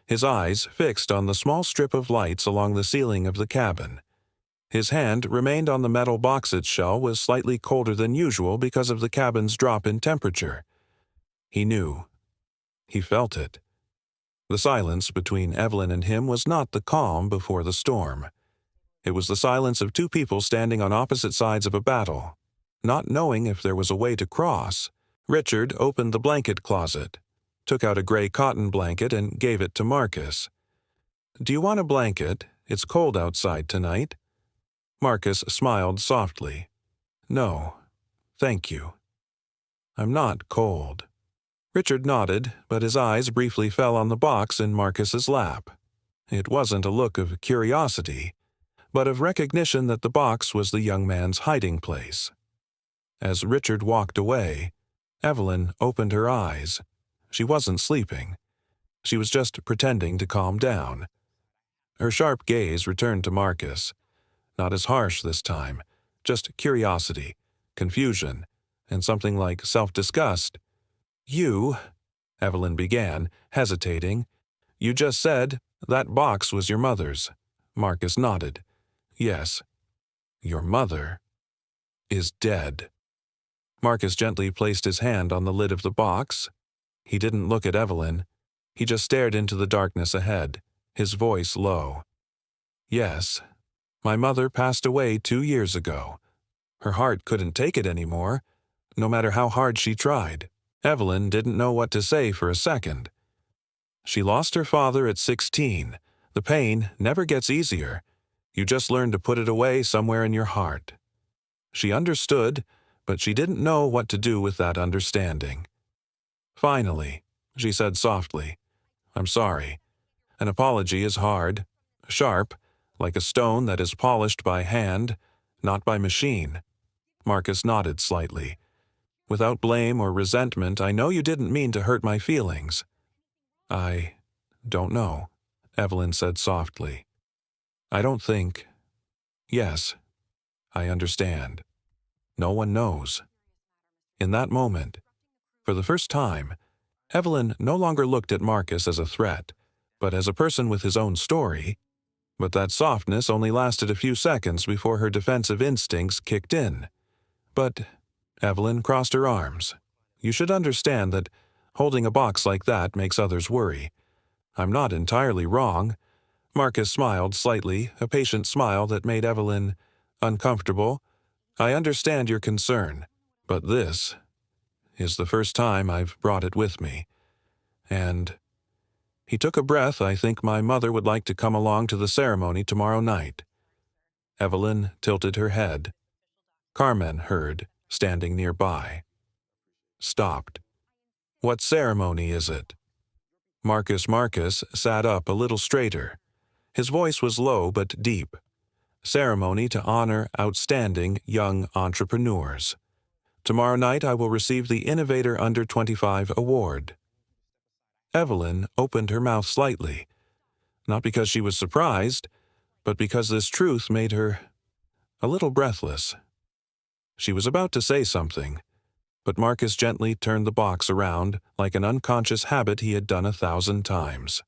his eyes fixed on the small strip of lights along the ceiling of the cabin. His hand remained on the metal box. Its shell was slightly colder than usual because of the cabin's drop in temperature. He knew. He felt it. The silence between Evelyn and him was not the calm before the storm. It was the silence of two people standing on opposite sides of a battle. Not knowing if there was a way to cross, Richard opened the blanket closet, took out a gray cotton blanket and gave it to Marcus. "Do you want a blanket? It's cold outside tonight." Marcus smiled softly. "No, thank you. I'm not cold." Richard nodded, but his eyes briefly fell on the box in Marcus's lap. It wasn't a look of curiosity, but of recognition that the box was the young man's hiding place. As Richard walked away, Evelyn opened her eyes. She wasn't sleeping. She was just pretending to calm down. Her sharp gaze returned to Marcus. Not as harsh this time, just curiosity, confusion, and something like self-disgust. "You," Evelyn began, hesitating. "You just said that box was your mother's." Marcus nodded. "Yes. Your mother is dead." Marcus gently placed his hand on the lid of the box. He didn't look at Evelyn. He just stared into the darkness ahead, his voice low. "Yes. My mother passed away 2 years ago. Her heart couldn't take it anymore, no matter how hard she tried." Evelyn didn't know what to say for a second. She lost her father at 16. The pain never gets easier. You just learn to put it away somewhere in your heart. She understood, but she didn't know what to do with that understanding. Finally, she said softly, "I'm sorry. An apology is hard, sharp, like a stone that is polished by hand, not by machine." Marcus nodded slightly. "Without blame or resentment, I know you didn't mean to hurt my feelings." "I don't know," Evelyn said softly. "I don't think. Yes, I understand. No one knows. In that moment, for the first time, Evelyn no longer looked at Marcus as a threat, but as a person with his own story. But that softness only lasted a few seconds before her defensive instincts kicked in. But Evelyn crossed her arms. You should understand that holding a box like that makes others worry. I'm not entirely wrong. Marcus smiled slightly, a patient smile that made Evelyn uncomfortable. I understand your concern, but this is the first time I've brought it with me. And he took a breath. I think my mother would like to come along to the ceremony tomorrow night. Evelyn tilted her head. Carmen heard, standing nearby. Stopped. What ceremony is it? Marcus sat up a little straighter. His voice was low but deep. Ceremony to honor outstanding young entrepreneurs. Tomorrow night I will receive the Innovator Under 25 award. Evelyn opened her mouth slightly, not because she was surprised, but because this truth made her a little breathless. She was about to say something, but Marcus gently turned the box around like an unconscious habit he had done 1,000 times.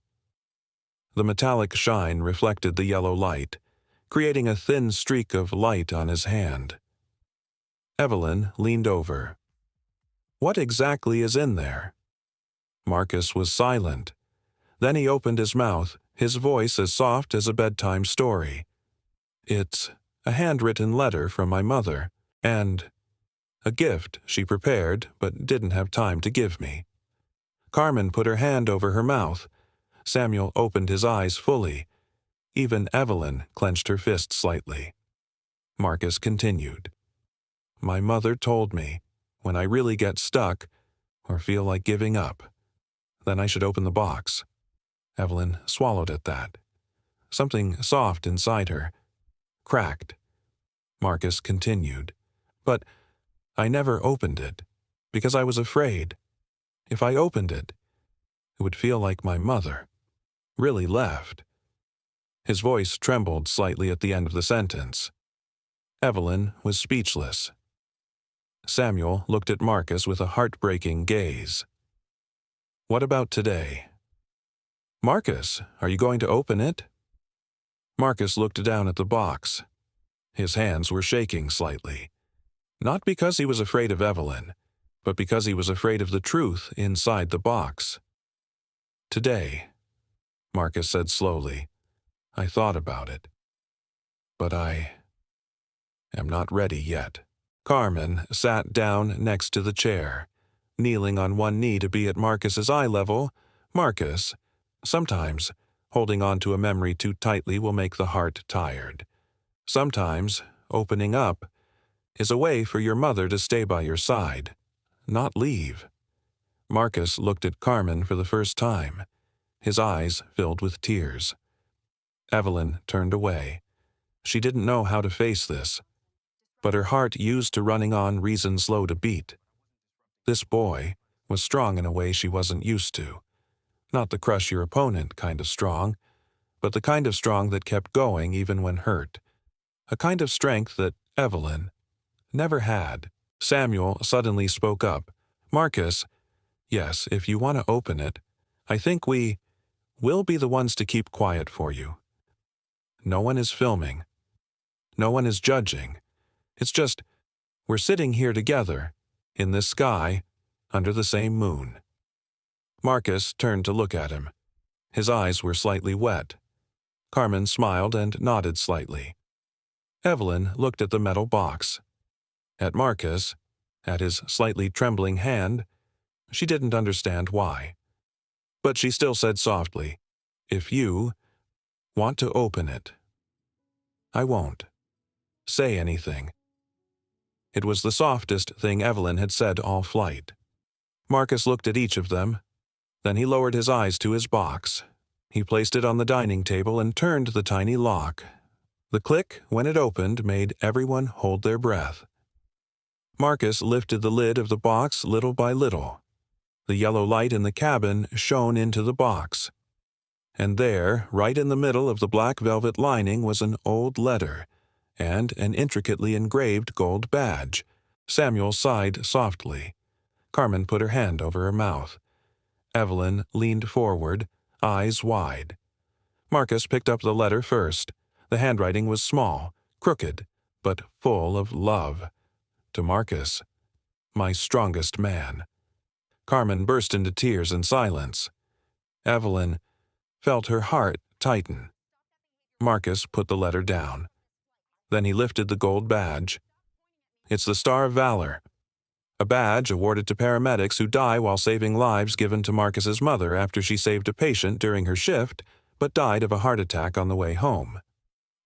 The metallic shine reflected the yellow light, creating a thin streak of light on his hand. Evelyn leaned over. What exactly is in there? Marcus was silent. Then he opened his mouth, his voice as soft as a bedtime story. It's a handwritten letter from my mother, and a gift she prepared but didn't have time to give me. Carmen put her hand over her mouth. Samuel opened his eyes fully. Even Evelyn clenched her fist slightly. Marcus continued. My mother told me, when I really get stuck or feel like giving up, then I should open the box. Evelyn swallowed at that. Something soft inside her cracked. Marcus continued. But I never opened it, because I was afraid. If I opened it, it would feel like my mother really left. His voice trembled slightly at the end of the sentence. Evelyn was speechless. Samuel looked at Marcus with a heartbreaking gaze. What about today? Marcus, are you going to open it? Marcus looked down at the box. His hands were shaking slightly. Not because he was afraid of Evelyn, but because he was afraid of the truth inside the box. Today, Marcus said slowly, I thought about it. But I am not ready yet. Carmen sat down next to the chair, kneeling on one knee to be at Marcus's eye level. Marcus, sometimes holding on to a memory too tightly will make the heart tired. Sometimes opening up is a way for your mother to stay by your side, not leave. Marcus looked at Carmen for the first time. His eyes filled with tears. Evelyn turned away. She didn't know how to face this, but her heart used to running on reason slow to beat. This boy was strong in a way she wasn't used to. Not the crush your opponent kind of strong, but the kind of strong that kept going even when hurt. A kind of strength that Evelyn never had. Samuel suddenly spoke up. Marcus, yes, if you want to open it, I think we will be the ones to keep quiet for you. No one is filming. No one is judging. It's just, we're sitting here together, in this sky, under the same moon. Marcus turned to look at him. His eyes were slightly wet. Carmen smiled and nodded slightly. Evelyn looked at the metal box. At Marcus, at his slightly trembling hand. She didn't understand why. But she still said softly, if you want to open it, I won't say anything. It was the softest thing Evelyn had said all flight. Marcus looked at each of them. Then he lowered his eyes to his box. He placed it on the dining table and turned the tiny lock. The click, when it opened, made everyone hold their breath. Marcus lifted the lid of the box little by little. The yellow light in the cabin shone into the box. And there, right in the middle of the black velvet lining, was an old letter, and an intricately engraved gold badge. Samuel sighed softly. Carmen put her hand over her mouth. Evelyn leaned forward, eyes wide. Marcus picked up the letter first. The handwriting was small, crooked, but full of love. To Marcus, my strongest man. Carmen burst into tears in silence. Evelyn felt her heart tighten. Marcus put the letter down. Then he lifted the gold badge. It's the Star of Valor, a badge awarded to paramedics who die while saving lives, given to Marcus's mother after she saved a patient during her shift, but died of a heart attack on the way home.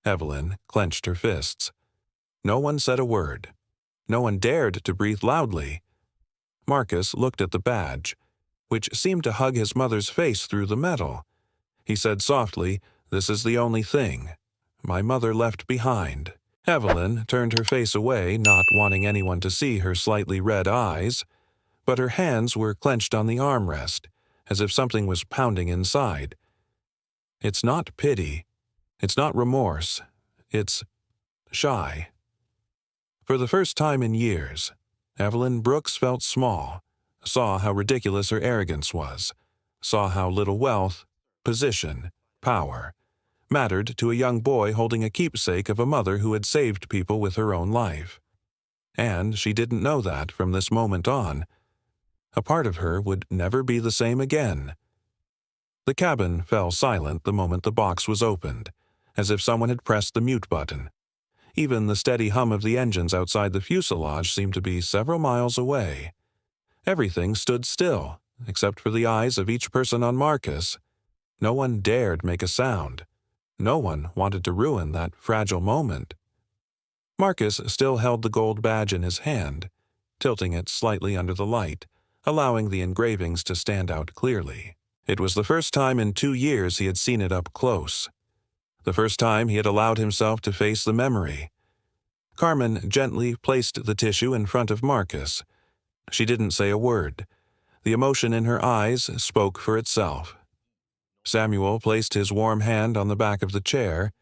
Evelyn clenched her fists. No one said a word. No one dared to breathe loudly. Marcus looked at the badge, which seemed to hug his mother's face through the metal. He said softly, "This is the only thing my mother left behind." Evelyn turned her face away, not wanting anyone to see her slightly red eyes, but her hands were clenched on the armrest, as if something was pounding inside. It's not pity. It's not remorse. It's shy. For the first time in years, Evelyn Brooks felt small, saw how ridiculous her arrogance was, saw how little wealth, position, power mattered to a young boy holding a keepsake of a mother who had saved people with her own life. And she didn't know that from this moment on. A part of her would never be the same again. The cabin fell silent the moment the box was opened, as if someone had pressed the mute button. Even the steady hum of the engines outside the fuselage seemed to be several miles away. Everything stood still, except for the eyes of each person on Marcus. No one dared make a sound. No one wanted to ruin that fragile moment. Marcus still held the gold badge in his hand, tilting it slightly under the light, allowing the engravings to stand out clearly. It was the first time in 2 years he had seen it up close. The first time he had allowed himself to face the memory. Carmen gently placed the tissue in front of Marcus. She didn't say a word. The emotion in her eyes spoke for itself. Samuel placed his warm hand on the back of the chair,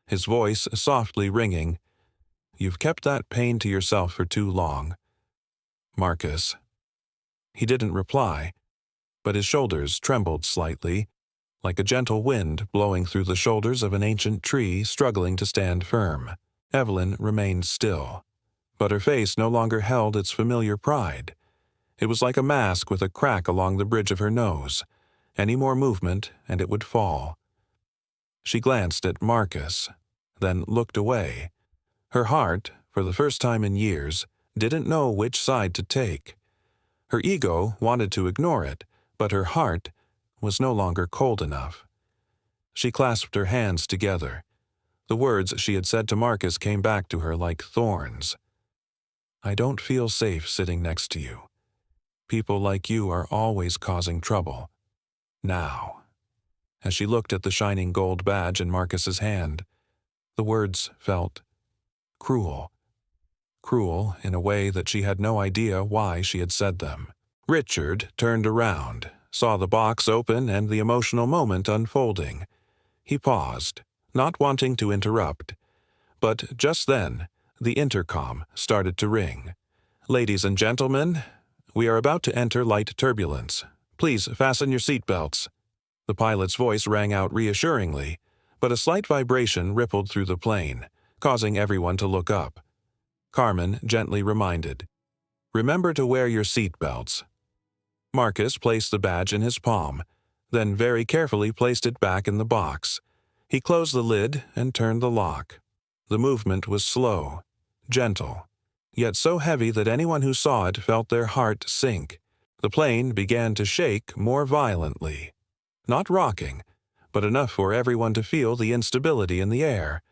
his voice softly ringing. "You've kept that pain to yourself for too long, Marcus." He didn't reply, but his shoulders trembled slightly, like a gentle wind blowing through the shoulders of an ancient tree struggling to stand firm. Evelyn remained still, but her face no longer held its familiar pride. It was like a mask with a crack along the bridge of her nose. Any more movement, and it would fall. She glanced at Marcus, then looked away. Her heart, for the first time in years, didn't know which side to take. Her ego wanted to ignore it, but her heart was no longer cold enough. She clasped her hands together. The words she had said to Marcus came back to her like thorns. "I don't feel safe sitting next to you. People like you are always causing trouble. Now." As she looked at the shining gold badge in Marcus's hand, the words felt cruel. Cruel in a way that she had no idea why she had said them. Richard turned around, saw the box open and the emotional moment unfolding. He paused, not wanting to interrupt. But just then, the intercom started to ring. "Ladies and gentlemen, we are about to enter light turbulence. Please fasten your seatbelts." The pilot's voice rang out reassuringly, but a slight vibration rippled through the plane, causing everyone to look up. Carmen gently reminded, "Remember to wear your seatbelts." Marcus placed the badge in his palm, then very carefully placed it back in the box. He closed the lid and turned the lock. The movement was slow, gentle, yet so heavy that anyone who saw it felt their heart sink. The plane began to shake more violently. Not rocking, but enough for everyone to feel the instability in the air.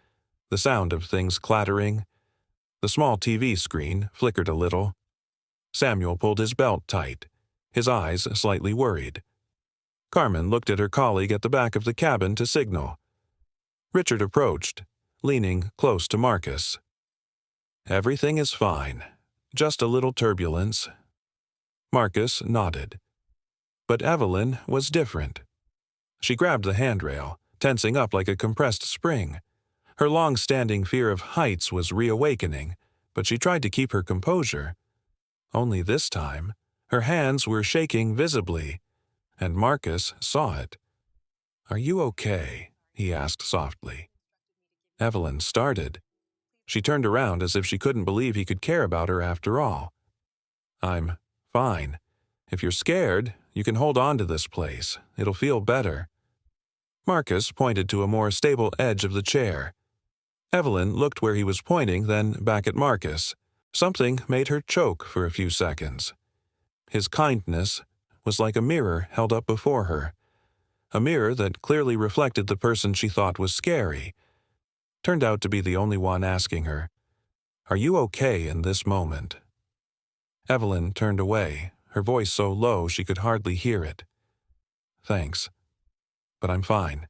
The sound of things clattering. The small TV screen flickered a little. Samuel pulled his belt tight, his eyes slightly worried. Carmen looked at her colleague at the back of the cabin to signal. Richard approached, leaning close to Marcus. "Everything is fine. Just a little turbulence." Marcus nodded. But Evelyn was different. She grabbed the handrail, tensing up like a compressed spring. Her long-standing fear of heights was reawakening, but she tried to keep her composure. Only this time, her hands were shaking visibly, and Marcus saw it. "Are you okay?" he asked softly. Evelyn started. She turned around as if she couldn't believe he could care about her after all. "I'm fine. If you're scared, you can hold on to this place. It'll feel better." Marcus pointed to a more stable edge of the chair. Evelyn looked where he was pointing, then back at Marcus. Something made her choke for a few seconds. His kindness was like a mirror held up before her. A mirror that clearly reflected the person she thought was scary. Turned out to be the only one asking her, "Are you okay in this moment?" Evelyn turned away, her voice so low she could hardly hear it. "Thanks, but I'm fine."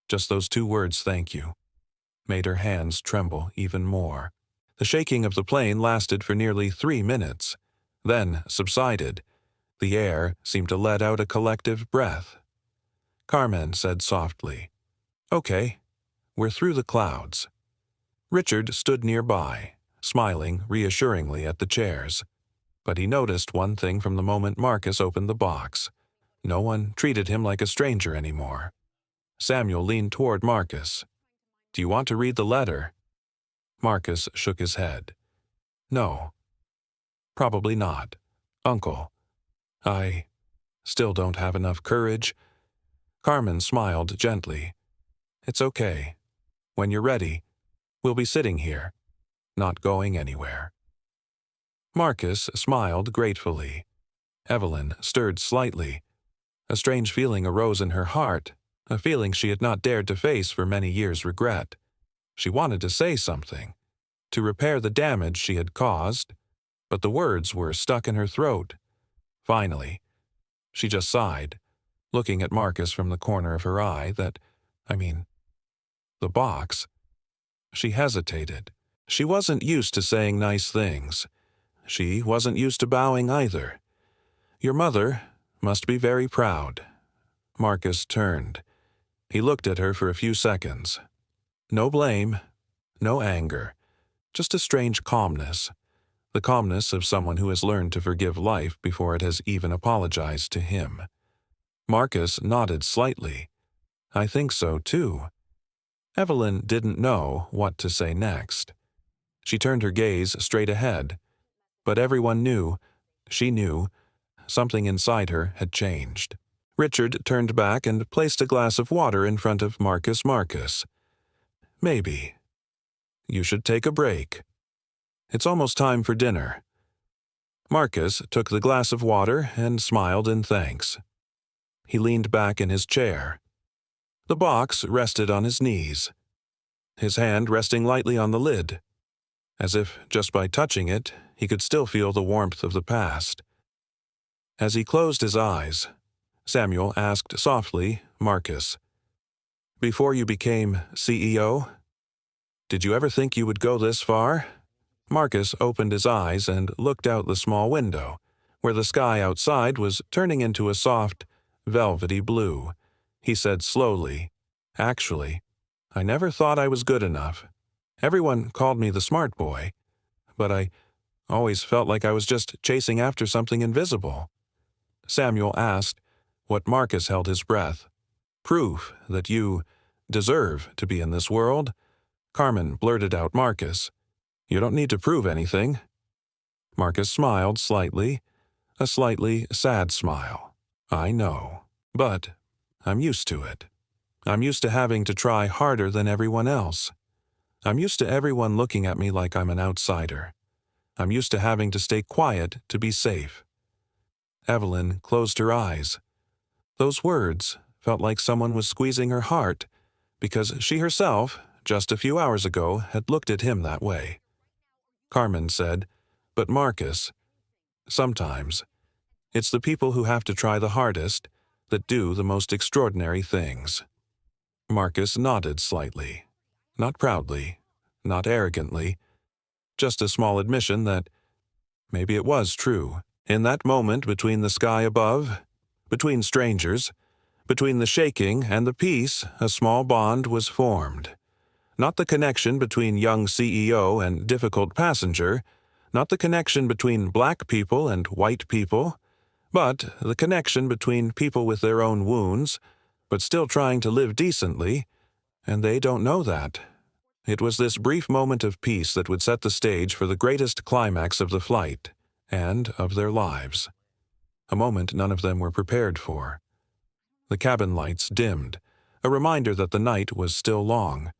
Just those two words, "thank you," made her hands tremble even more. The shaking of the plane lasted for nearly 3 minutes, then subsided. The air seemed to let out a collective breath. Carmen said softly, "Okay, we're through the clouds." Richard stood nearby, smiling reassuringly at the chairs. But he noticed one thing from the moment Marcus opened the box. No one treated him like a stranger anymore. Samuel leaned toward Marcus. "Do you want to read the letter?" Marcus shook his head. "No. Probably not. Uncle, I still don't have enough courage." Carmen smiled gently. "It's okay. When you're ready, we'll be sitting here, not going anywhere." Marcus smiled gratefully. Evelyn stirred slightly. A strange feeling arose in her heart, a feeling she had not dared to face for many years' regret. She wanted to say something, to repair the damage she had caused, but the words were stuck in her throat. Finally, she just sighed, looking at Marcus from the corner of her eye the box. She hesitated. She wasn't used to saying nice things. She wasn't used to bowing either. "Your mother must be very proud." Marcus turned. He looked at her for a few seconds. No blame, no anger, just a strange calmness. The calmness of someone who has learned to forgive life before it has even apologized to him. Marcus nodded slightly. "I think so, too." Evelyn didn't know what to say next. She turned her gaze straight ahead. But everyone knew, she knew, something inside her had changed. Richard turned back and placed a glass of water in front of Marcus. "Marcus, maybe you should take a break. It's almost time for dinner." Marcus took the glass of water and smiled in thanks. He leaned back in his chair. The box rested on his knees, his hand resting lightly on the lid, as if just by touching it, he could still feel the warmth of the past. As he closed his eyes, Samuel asked softly, "Marcus, before you became CEO, did you ever think you would go this far?" Marcus opened his eyes and looked out the small window, where the sky outside was turning into a soft, velvety blue. He said slowly, "Actually, I never thought I was good enough. Everyone called me the smart boy, but I always felt like I was just chasing after something invisible." Samuel asked what Marcus held his breath. "Proof that you deserve to be in this world?" Carmen blurted out, "Marcus, you don't need to prove anything." Marcus smiled slightly, a slightly sad smile. "I know, but I'm used to it. I'm used to having to try harder than everyone else. I'm used to everyone looking at me like I'm an outsider. I'm used to having to stay quiet to be safe." Evelyn closed her eyes. Those words felt like someone was squeezing her heart, because she herself, just a few hours ago, had looked at him that way. Carmen said, "But Marcus, sometimes it's the people who have to try the hardest that do the most extraordinary things." Marcus nodded slightly, not proudly, not arrogantly, just a small admission that maybe it was true. In that moment between the sky above, between strangers, between the shaking and the peace, a small bond was formed. Not the connection between young CEO and difficult passenger, not the connection between black people and white people, but the connection between people with their own wounds, but still trying to live decently, and they don't know that. It was this brief moment of peace that would set the stage for the greatest climax of the flight, and of their lives. A moment none of them were prepared for. The cabin lights dimmed, a reminder that the night was still long.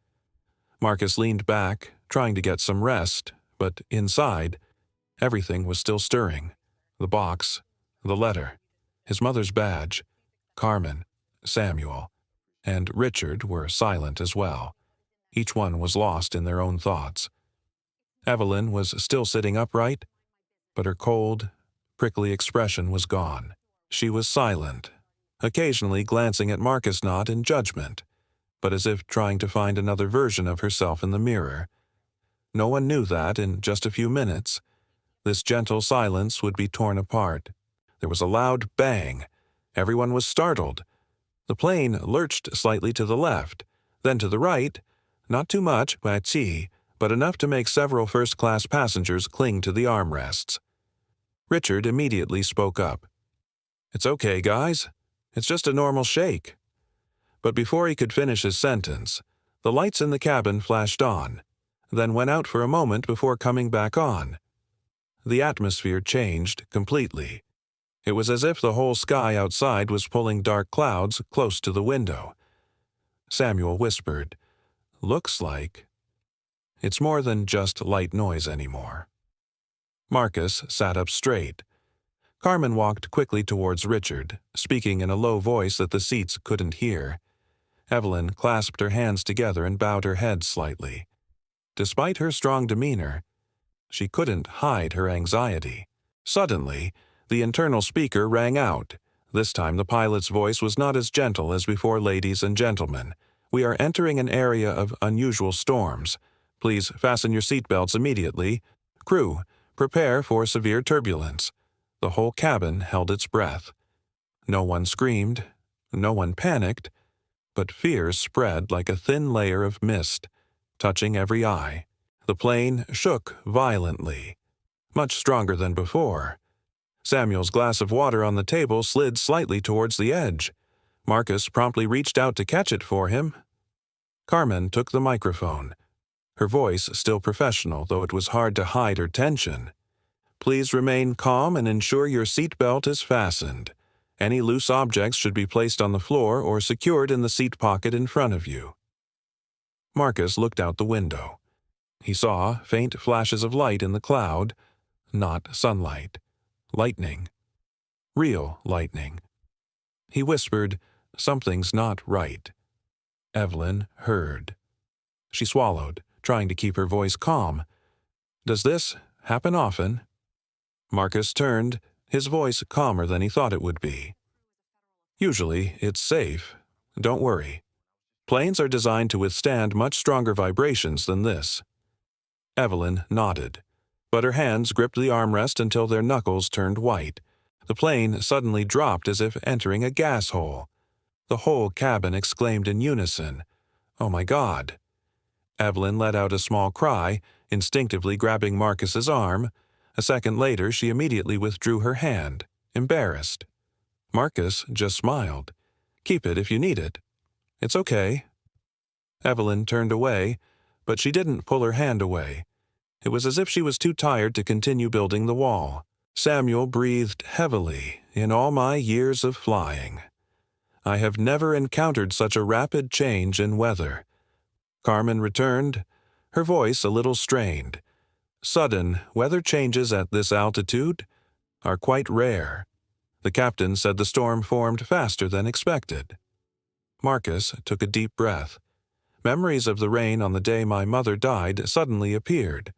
Marcus leaned back, trying to get some rest, but inside, everything was still stirring. The box, the letter, his mother's badge, Carmen, Samuel, and Richard were silent as well. Each one was lost in their own thoughts. Evelyn was still sitting upright, but her cold, prickly expression was gone. She was silent, occasionally glancing at Marcus not in judgment, but as if trying to find another version of herself in the mirror. No one knew that, in just a few minutes, this gentle silence would be torn apart. There was a loud bang. Everyone was startled. The plane lurched slightly to the left, then to the right, not too much, but enough to make several first-class passengers cling to the armrests. Richard immediately spoke up. "It's okay, guys. It's just a normal shake." But before he could finish his sentence, the lights in the cabin flashed on, then went out for a moment before coming back on. The atmosphere changed completely. It was as if the whole sky outside was pulling dark clouds close to the window. Samuel whispered, "Looks like..." It's more than just light noise anymore. Marcus sat up straight. Carmen walked quickly towards Richard, speaking in a low voice that the seats couldn't hear. Evelyn clasped her hands together and bowed her head slightly. Despite her strong demeanor, she couldn't hide her anxiety. Suddenly, the internal speaker rang out. This time the pilot's voice was not as gentle as before. "Ladies and gentlemen, we are entering an area of unusual storms. Please fasten your seatbelts immediately. Crew, prepare for severe turbulence." The whole cabin held its breath. No one screamed, no one panicked, but fear spread like a thin layer of mist, touching every eye. The plane shook violently, much stronger than before. Samuel's glass of water on the table slid slightly towards the edge. Marcus promptly reached out to catch it for him. Carmen took the microphone, her voice still professional, though it was hard to hide her tension. "Please remain calm and ensure your seatbelt is fastened. Any loose objects should be placed on the floor or secured in the seat pocket in front of you." Marcus looked out the window. He saw faint flashes of light in the cloud, not sunlight. Lightning. Real lightning. He whispered, "Something's not right." Evelyn heard. She swallowed, trying to keep her voice calm. "Does this happen often?" Marcus turned, his voice calmer than he thought it would be. "Usually, it's safe. Don't worry. Planes are designed to withstand much stronger vibrations than this." Evelyn nodded, but her hands gripped the armrest until their knuckles turned white. The plane suddenly dropped as if entering a gas hole. The whole cabin exclaimed in unison, "Oh my God!" Evelyn let out a small cry, instinctively grabbing Marcus's arm. A second later, she immediately withdrew her hand, embarrassed. Marcus just smiled. "Keep it if you need it. It's okay." Evelyn turned away, but she didn't pull her hand away. It was as if she was too tired to continue building the wall. Samuel breathed heavily. "In all my years of flying, I have never encountered such a rapid change in weather." Carmen returned, her voice a little strained. "Sudden weather changes at this altitude are quite rare. The captain said the storm formed faster than expected." Marcus took a deep breath. Memories of the rain on the day my mother died suddenly appeared.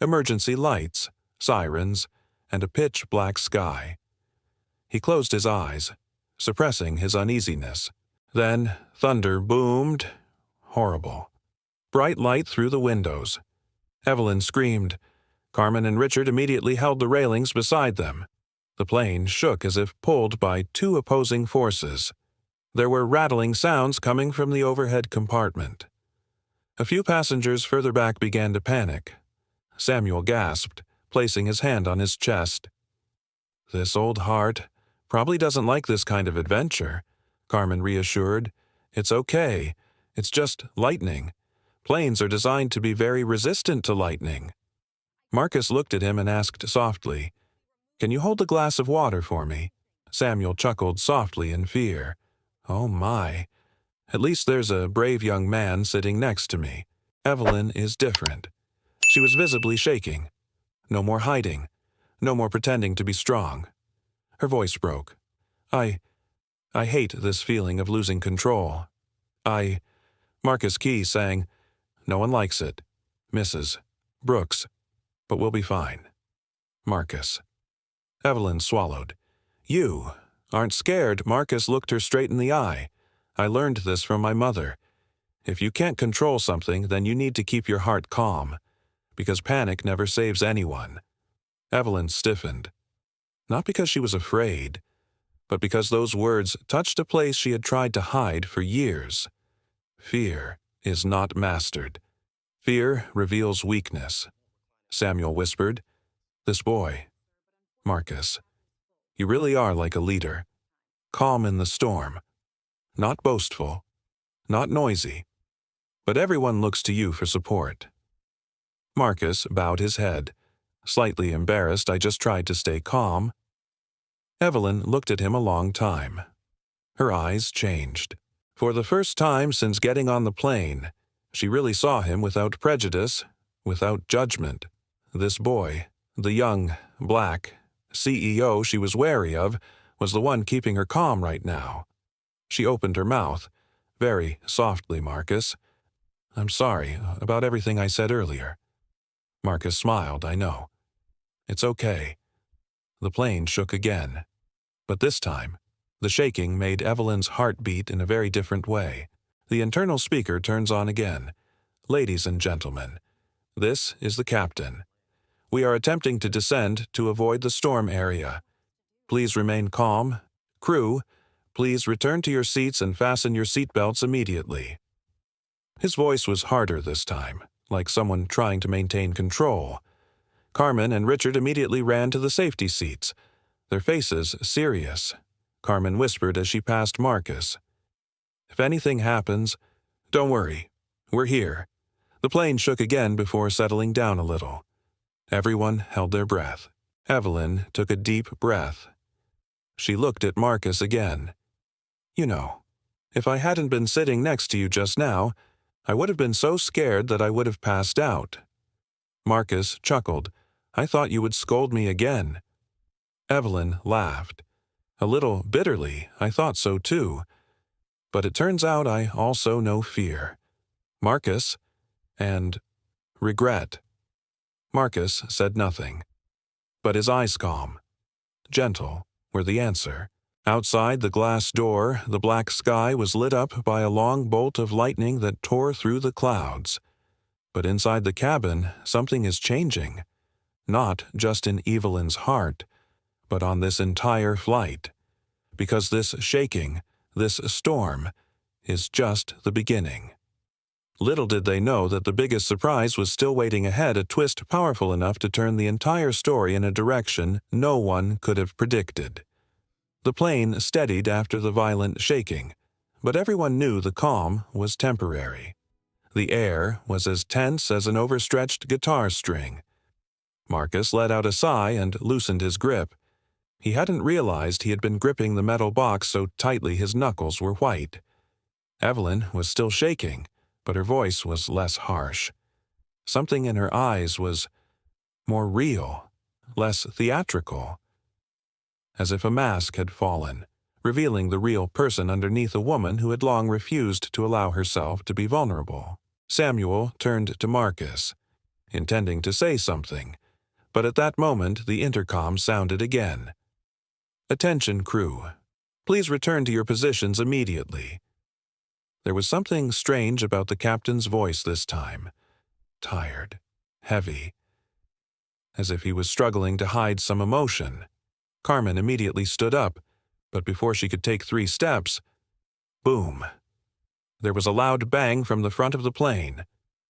Emergency lights, sirens, and a pitch-black sky. He closed his eyes, suppressing his uneasiness. Then thunder boomed. Horrible. Bright light through the windows. Evelyn screamed. Carmen and Richard immediately held the railings beside them. The plane shook as if pulled by two opposing forces. There were rattling sounds coming from the overhead compartment. A few passengers further back began to panic. Samuel gasped, placing his hand on his chest. "This old heart probably doesn't like this kind of adventure," Carmen reassured. "It's okay. It's just lightning. Planes are designed to be very resistant to lightning." Marcus looked at him and asked softly, "Can you hold a glass of water for me?" Samuel chuckled softly in fear. "Oh my. At least there's a brave young man sitting next to me. Evelyn is different." She was visibly shaking. No more hiding. No more pretending to be strong. Her voice broke. I hate this feeling of losing control. Marcus Key sang, "No one likes it. Mrs. Brooks. But we'll be fine." Marcus. Evelyn swallowed. "You aren't scared." Marcus looked her straight in the eye. "I learned this from my mother. If you can't control something, then you need to keep your heart calm, because panic never saves anyone." Evelyn stiffened. Not because she was afraid, but because those words touched a place she had tried to hide for years. Fear is not mastered. Fear reveals weakness. Samuel whispered, "This boy, Marcus, you really are like a leader. Calm in the storm. Not boastful. Not noisy. But everyone looks to you for support." Marcus bowed his head. Slightly embarrassed, "I just tried to stay calm." Evelyn looked at him a long time. Her eyes changed. For the first time since getting on the plane, she really saw him without prejudice, without judgment. This boy, the young, black CEO she was wary of, was the one keeping her calm right now. She opened her mouth, very softly. "Marcus, I'm sorry about everything I said earlier." Marcus smiled. "I know. It's okay." The plane shook again. But this time, the shaking made Evelyn's heart beat in a very different way. The internal speaker turns on again. "Ladies and gentlemen, this is the captain. We are attempting to descend to avoid the storm area. Please remain calm. Crew, please return to your seats and fasten your seatbelts immediately." His voice was harder this time, like someone trying to maintain control. Carmen and Richard immediately ran to the safety seats, their faces serious. Carmen whispered as she passed Marcus, "If anything happens, don't worry. We're here." The plane shook again before settling down a little. Everyone held their breath. Evelyn took a deep breath. She looked at Marcus again. "You know, if I hadn't been sitting next to you just now, I would have been so scared that I would have passed out." Marcus chuckled. "I thought you would scold me again." Evelyn laughed. "A little bitterly, I thought so too. But it turns out I also know fear. Marcus, and regret." Marcus said nothing, but his eyes calm, gentle, were the answer. Outside the glass door, the black sky was lit up by a long bolt of lightning that tore through the clouds. But inside the cabin, something is changing. Not just in Evelyn's heart, but on this entire flight. Because this shaking, this storm, is just the beginning. Little did they know that the biggest surprise was still waiting ahead, a twist powerful enough to turn the entire story in a direction no one could have predicted. The plane steadied after the violent shaking, but everyone knew the calm was temporary. The air was as tense as an overstretched guitar string. Marcus let out a sigh and loosened his grip. He hadn't realized he had been gripping the metal box so tightly his knuckles were white. Evelyn was still shaking, but her voice was less harsh. Something in her eyes was more real, less theatrical. As if a mask had fallen, revealing the real person underneath a woman who had long refused to allow herself to be vulnerable. Samuel turned to Marcus, intending to say something, but at that moment the intercom sounded again. "Attention, crew. Please return to your positions immediately." There was something strange about the captain's voice this time. Tired, heavy, as if he was struggling to hide some emotion. Carmen immediately stood up, but before she could take 3 steps, boom. There was a loud bang from the front of the plane.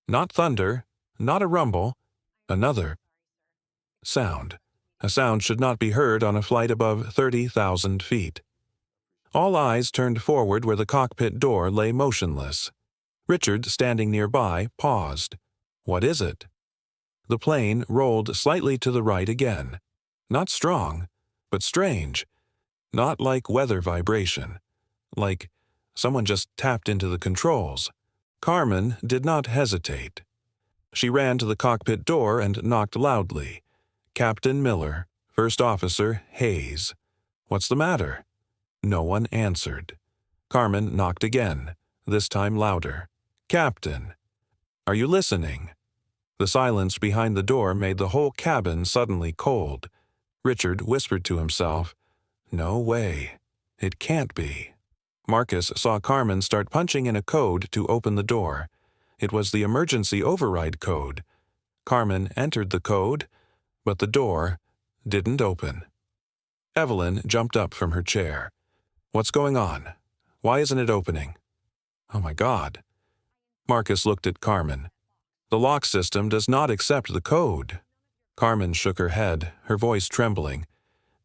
Not thunder, not a rumble, another sound. A sound should not be heard on a flight above 30,000 feet. All eyes turned forward where the cockpit door lay motionless. Richard, standing nearby, paused. What is it? The plane rolled slightly to the right again. Not strong, but strange. Not like weather vibration. Like someone just tapped into the controls. Carmen did not hesitate. She ran to the cockpit door and knocked loudly. Captain Miller, First Officer Hayes. What's the matter? No one answered. Carmen knocked again, this time louder. Captain, are you listening? The silence behind the door made the whole cabin suddenly cold. Richard whispered to himself, "No way. It can't be." Marcus saw Carmen start punching in a code to open the door. It was the emergency override code. Carmen entered the code, but the door didn't open. Evelyn jumped up from her chair. What's going on? Why isn't it opening? Oh my God. Marcus looked at Carmen. The lock system does not accept the code. Carmen shook her head, her voice trembling.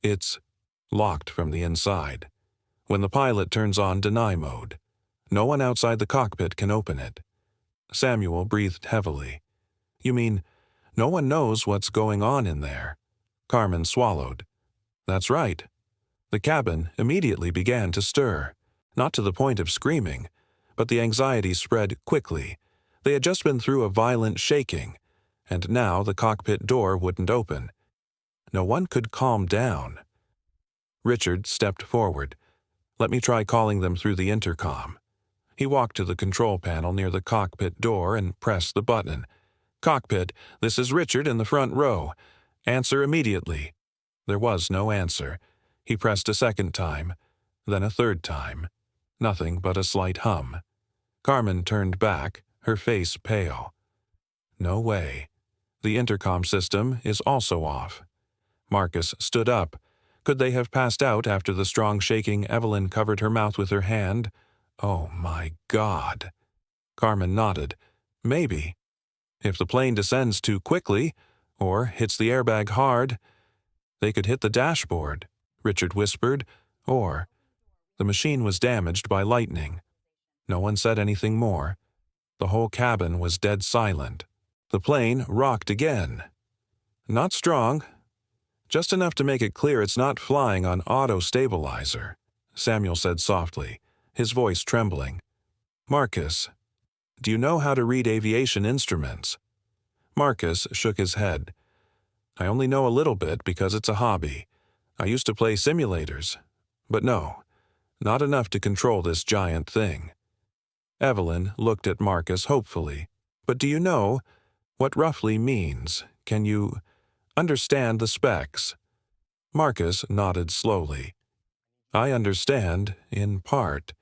It's locked from the inside. When the pilot turns on deny mode, no one outside the cockpit can open it. Samuel breathed heavily. You mean, no one knows what's going on in there? Carmen swallowed. That's right. The cabin immediately began to stir, not to the point of screaming, but the anxiety spread quickly. They had just been through a violent shaking, and now the cockpit door wouldn't open. No one could calm down. Richard stepped forward. Let me try calling them through the intercom. He walked to the control panel near the cockpit door and pressed the button. Cockpit, this is Richard in the front row. Answer immediately. There was no answer. He pressed a second time, then a third time. Nothing but a slight hum. Carmen turned back, her face pale. No way. The intercom system is also off. Marcus stood up. Could they have passed out after the strong shaking? Evelyn covered her mouth with her hand. Oh my God. Carmen nodded. Maybe. If the plane descends too quickly, or hits the airbag hard, they could hit the dashboard, Richard whispered, or the machine was damaged by lightning. No one said anything more. The whole cabin was dead silent. The plane rocked again. Not strong. Just enough to make it clear it's not flying on auto-stabilizer, Samuel said softly, his voice trembling. Marcus, do you know how to read aviation instruments? Marcus shook his head. I only know a little bit because it's a hobby. I used to play simulators. But no, not enough to control this giant thing. Evelyn looked at Marcus hopefully. But do you know what roughly means? Can you understand the specs? Marcus nodded slowly. I understand, in part.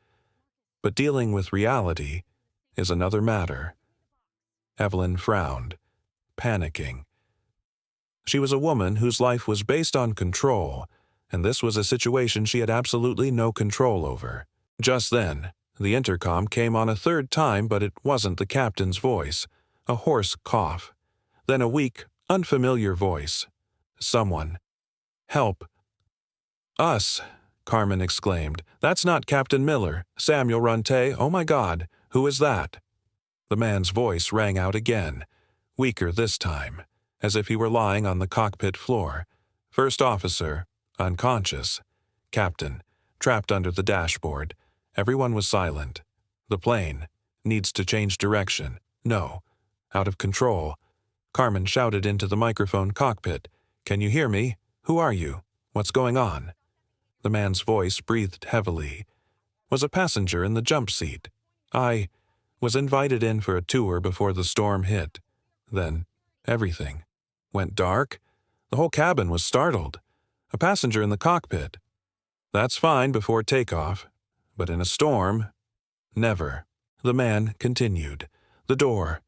But dealing with reality is another matter. Evelyn frowned, panicking. She was a woman whose life was based on control, and this was a situation she had absolutely no control over. Just then, the intercom came on a third time, but it wasn't the captain's voice. A hoarse cough. Then a weak, unfamiliar voice. Someone. Help. Us, Carmen exclaimed. That's not Captain Miller. Samuel Runte. Oh my God, who is that? The man's voice rang out again, weaker this time, as if he were lying on the cockpit floor. First officer, unconscious. Captain, trapped under the dashboard. Everyone was silent. The plane needs to change direction. No. Out of control. Carmen shouted into the microphone cockpit. Can you hear me? Who are you? What's going on? The man's voice breathed heavily. Was a passenger in the jump seat. I was invited in for a tour before the storm hit. Then everything went dark. The whole cabin was startled. A passenger in the cockpit. That's fine before takeoff. But in a storm, never. The man continued. The door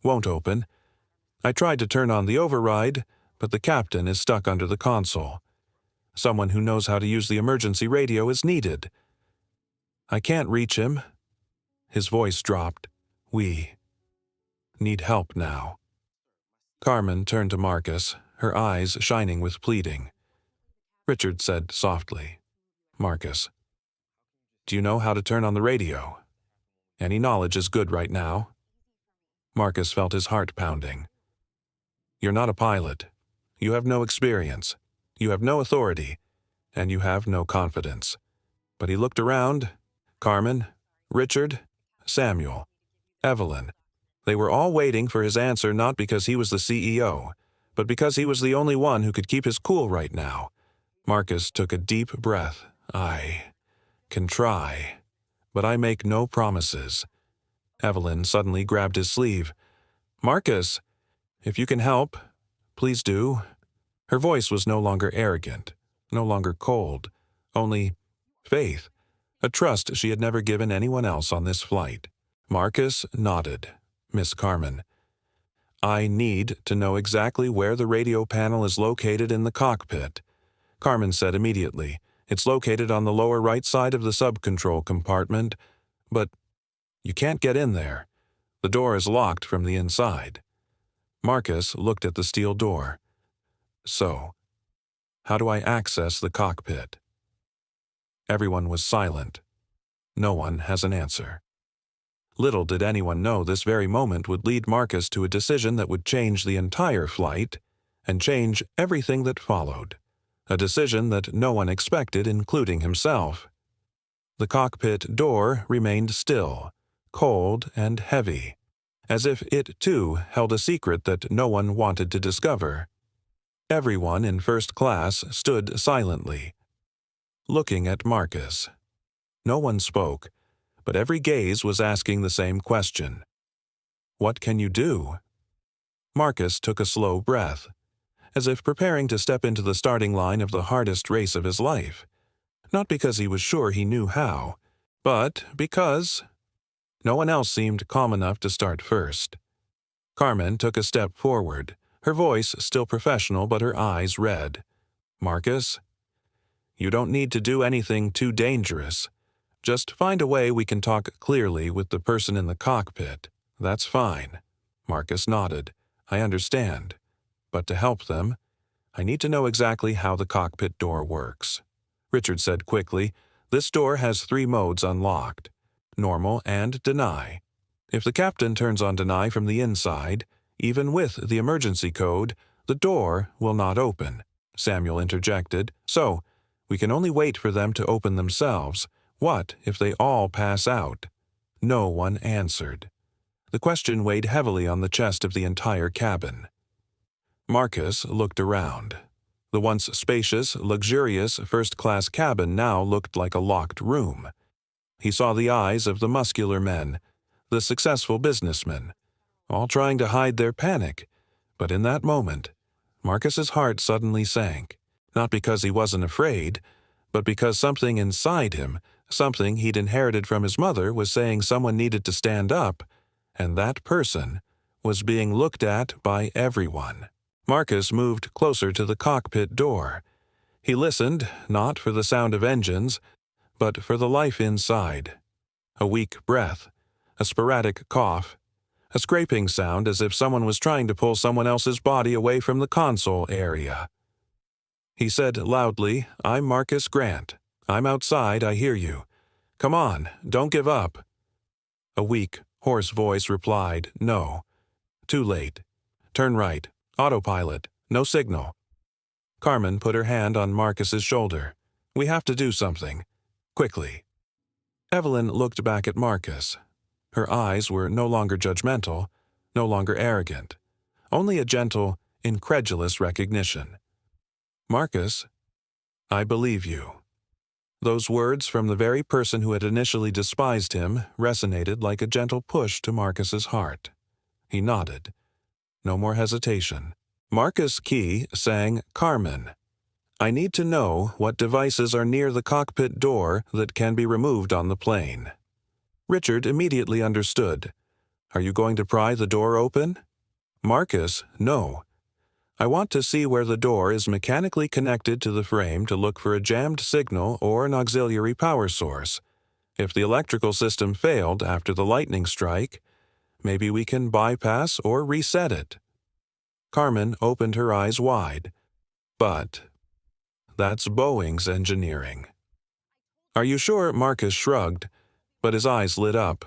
won't open. I tried to turn on the override, but the captain is stuck under the console. Someone who knows how to use the emergency radio is needed. I can't reach him. His voice dropped. We. need help now." Carmen turned to Marcus, her eyes shining with pleading. Richard said softly, "Marcus, do you know how to turn on the radio? Any knowledge is good right now." Marcus felt his heart pounding. "You're not a pilot. You have no experience. You have no authority. And you have no confidence." But he looked around. Carmen, Richard, Samuel, Evelyn. They were all waiting for his answer, not because he was the CEO, but because he was the only one who could keep his cool right now. Marcus took a deep breath. "I can try, but I make no promises." Evelyn suddenly grabbed his sleeve. "Marcus, if you can help, please do." Her voice was no longer arrogant, no longer cold, only faith, a trust she had never given anyone else on this flight. Marcus nodded. "Miss Carmen, I need to know exactly where the radio panel is located in the cockpit." Carmen said immediately, "It's located on the lower right side of the sub-control compartment, but you can't get in there. The door is locked from the inside." Marcus looked at the steel door. "So, how do I access the cockpit?" Everyone was silent. No one has an answer. Little did anyone know this very moment would lead Marcus to a decision that would change the entire flight and change everything that followed. A decision that no one expected, including himself. The cockpit door remained still, cold and heavy, as if it too held a secret that no one wanted to discover. Everyone in first class stood silently, looking at Marcus. No one spoke, but every gaze was asking the same question. "What can you do?" Marcus took a slow breath, as if preparing to step into the starting line of the hardest race of his life. Not because he was sure he knew how, but because no one else seemed calm enough to start first. Carmen took a step forward, her voice still professional but her eyes red. "Marcus, you don't need to do anything too dangerous. Just find a way we can talk clearly with the person in the cockpit. That's fine." Marcus nodded. "I understand. But to help them, I need to know exactly how the cockpit door works." Richard said quickly, "This door has 3 modes unlocked: normal and deny. If the captain turns on deny from the inside, even with the emergency code, the door will not open." Samuel interjected, "So, we can only wait for them to open themselves. What if they all pass out?" No one answered. The question weighed heavily on the chest of the entire cabin. Marcus looked around. The once spacious, luxurious first-class cabin now looked like a locked room. He saw the eyes of the muscular men, the successful businessmen, all trying to hide their panic. But in that moment, Marcus's heart suddenly sank, not because he wasn't afraid, but because something inside him, something he'd inherited from his mother, was saying someone needed to stand up, and that person was being looked at by everyone. Marcus moved closer to the cockpit door. He listened, not for the sound of engines, but for the life inside. A weak breath, a sporadic cough, a scraping sound as if someone was trying to pull someone else's body away from the console area. He said loudly, "I'm Marcus Grant. I'm outside, I hear you. Come on, don't give up." A weak, hoarse voice replied, "No. Too late. Turn right. Autopilot. No signal." Carmen put her hand on Marcus's shoulder. "We have to do something. Quickly." Evelyn looked back at Marcus. Her eyes were no longer judgmental, no longer arrogant, only a gentle, incredulous recognition. "Marcus, I believe you." Those words from the very person who had initially despised him resonated like a gentle push to Marcus's heart. He nodded. No more hesitation. Marcus Key sang Carmen. "I need to know what devices are near the cockpit door that can be removed on the plane." Richard immediately understood. "Are you going to pry the door open?" "Marcus, no. I want to see where the door is mechanically connected to the frame to look for a jammed signal or an auxiliary power source. If the electrical system failed after the lightning strike, Maybe we can bypass or reset it." Carmen opened her eyes wide. "But that's Boeing's engineering." "Are you sure?" Marcus shrugged, but his eyes lit up.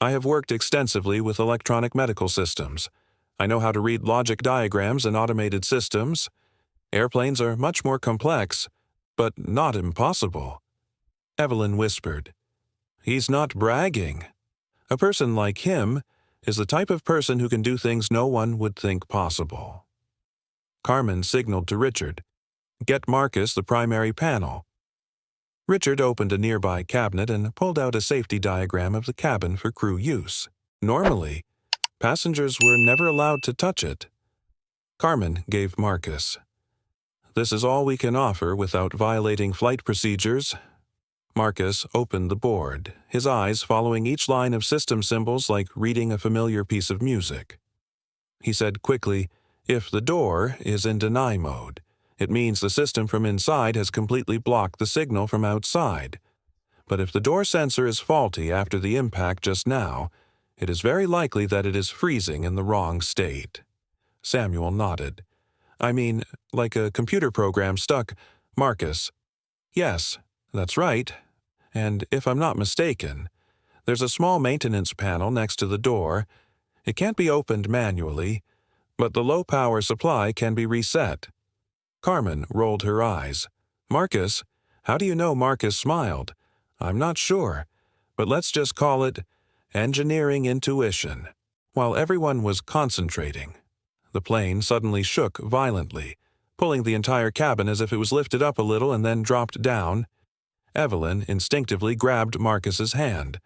"I have worked extensively with electronic medical systems. I know how to read logic diagrams and automated systems. Airplanes are much more complex, but not impossible." Evelyn whispered, "He's not bragging. A person like him is the type of person who can do things no one would think possible." Carmen signaled to Richard, "Get Marcus the primary panel." Richard opened a nearby cabinet and pulled out a safety diagram of the cabin for crew use. Normally, passengers were never allowed to touch it. Carmen gave Marcus, "This is all we can offer without violating flight procedures." Marcus opened the board, his eyes following each line of system symbols like reading a familiar piece of music. He said quickly, "If the door is in deny mode, it means the system from inside has completely blocked the signal from outside. But if the door sensor is faulty after the impact just now, it is very likely that it is freezing in the wrong state." Samuel nodded. "I mean, like a computer program stuck." Marcus, "Yes, that's right. And if I'm not mistaken, there's a small maintenance panel next to the door. It can't be opened manually, but the low power supply can be reset." Carmen rolled her eyes. "Marcus, how do you know?" Marcus smiled. "I'm not sure, but let's just call it engineering intuition." While everyone was concentrating, the plane suddenly shook violently, pulling the entire cabin as if it was lifted up a little and then dropped down. Evelyn instinctively grabbed Marcus's hand.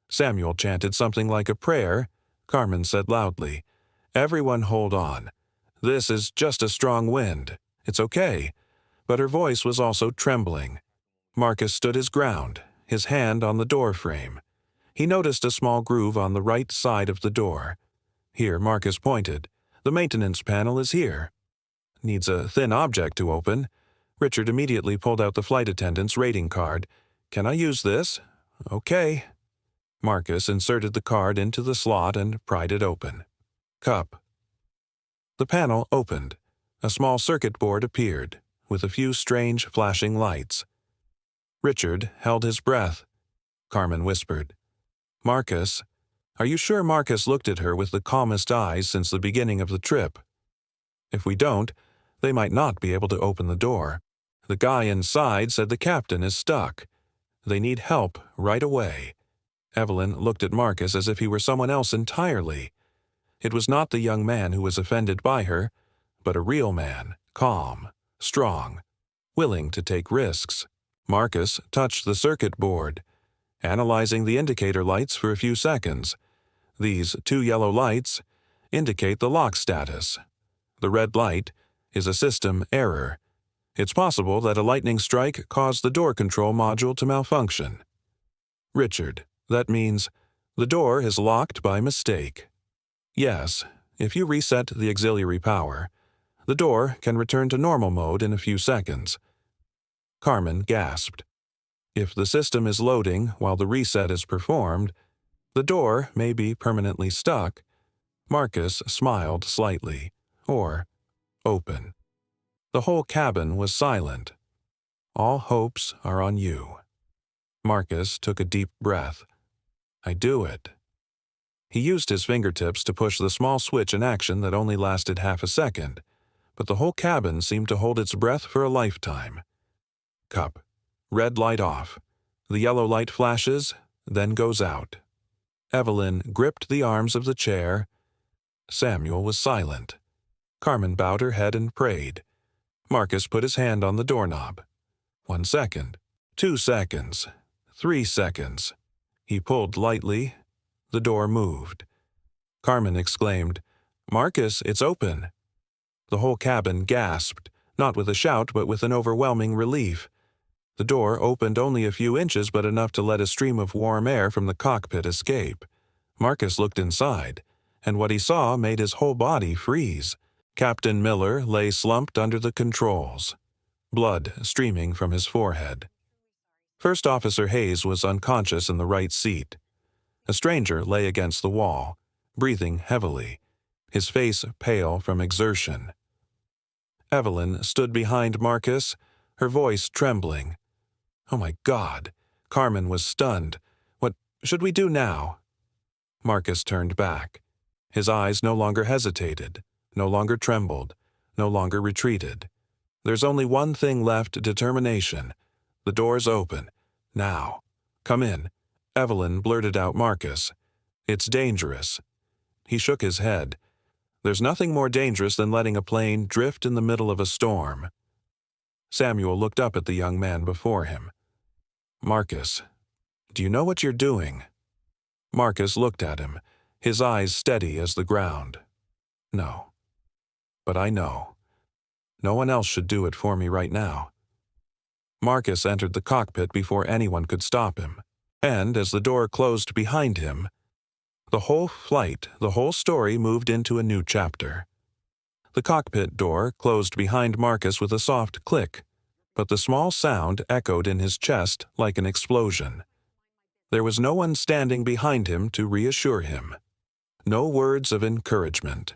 Samuel chanted something like a prayer. Carmen said loudly, "Everyone hold on. This is just a strong wind. It's okay." But her voice was also trembling. Marcus stood his ground, his hand on the door frame. He noticed a small groove on the right side of the door. "Here," Marcus pointed. "The maintenance panel is here." "Needs a thin object to open." Richard immediately pulled out the flight attendant's rating card. "Can I use this?" "Okay." Marcus inserted the card into the slot and pried it open. "Cup." The panel opened. A small circuit board appeared, with a few strange flashing lights. Richard held his breath. Carmen whispered, "Marcus, are you sure?" Marcus looked at her with the calmest eyes since the beginning of the trip. "If we don't, they might not be able to open the door. The guy inside said the captain is stuck. They need help right away." Evelyn looked at Marcus as if he were someone else entirely. It was not the young man who was offended by her, but a real man, calm, strong, willing to take risks. Marcus touched the circuit board, analyzing the indicator lights for a few seconds. These 2 yellow lights indicate the lock status. The red light is a system error. It's possible that a lightning strike caused the door control module to malfunction. "Richard, that means the door is locked by mistake." "Yes, if you reset the auxiliary power, the door can return to normal mode in a few seconds." Carmen gasped. If the system is loading while the reset is performed, the door may be permanently stuck. Marcus smiled slightly. Or open. The whole cabin was silent. "All hopes are on you." Marcus took a deep breath. "I do it." He used his fingertips to push the small switch in action that only lasted half a second, but the whole cabin seemed to hold its breath for a lifetime. Cup. Red light off. The yellow light flashes, then goes out. Evelyn gripped the arms of the chair. Samuel was silent. Carmen bowed her head and prayed. Marcus put his hand on the doorknob. 1 second. 2 seconds. 3 seconds. He pulled lightly. The door moved. Carmen exclaimed, "Marcus, it's open." The whole cabin gasped, not with a shout but with an overwhelming relief. The door opened only a few inches but enough to let a stream of warm air from the cockpit escape. Marcus looked inside, and what he saw made his whole body freeze. Captain Miller lay slumped under the controls, blood streaming from his forehead. First Officer Hayes was unconscious in the right seat. A stranger lay against the wall. breathing heavily, his face pale from exertion. Evelyn stood behind Marcus, her voice trembling. "Oh my God!" Carmen was stunned. "What should we do now?" Marcus turned back. His eyes no longer hesitated, no longer trembled, no longer retreated. "There's only one thing left, determination. The door's open. Now. Come in." Evelyn blurted out Marcus. "It's dangerous." He shook his head. "There's nothing more dangerous than letting a plane drift in the middle of a storm." Samuel looked up at the young man before him. "Marcus, do you know what you're doing?" Marcus looked at him, his eyes steady as the ground. "No. But I know. No one else should do it for me right now." Marcus entered the cockpit before anyone could stop him, and as the door closed behind him, the whole flight, the whole story moved into a new chapter. The cockpit door closed behind Marcus with a soft click, but the small sound echoed in his chest like an explosion. There was no one standing behind him to reassure him. No words of encouragement.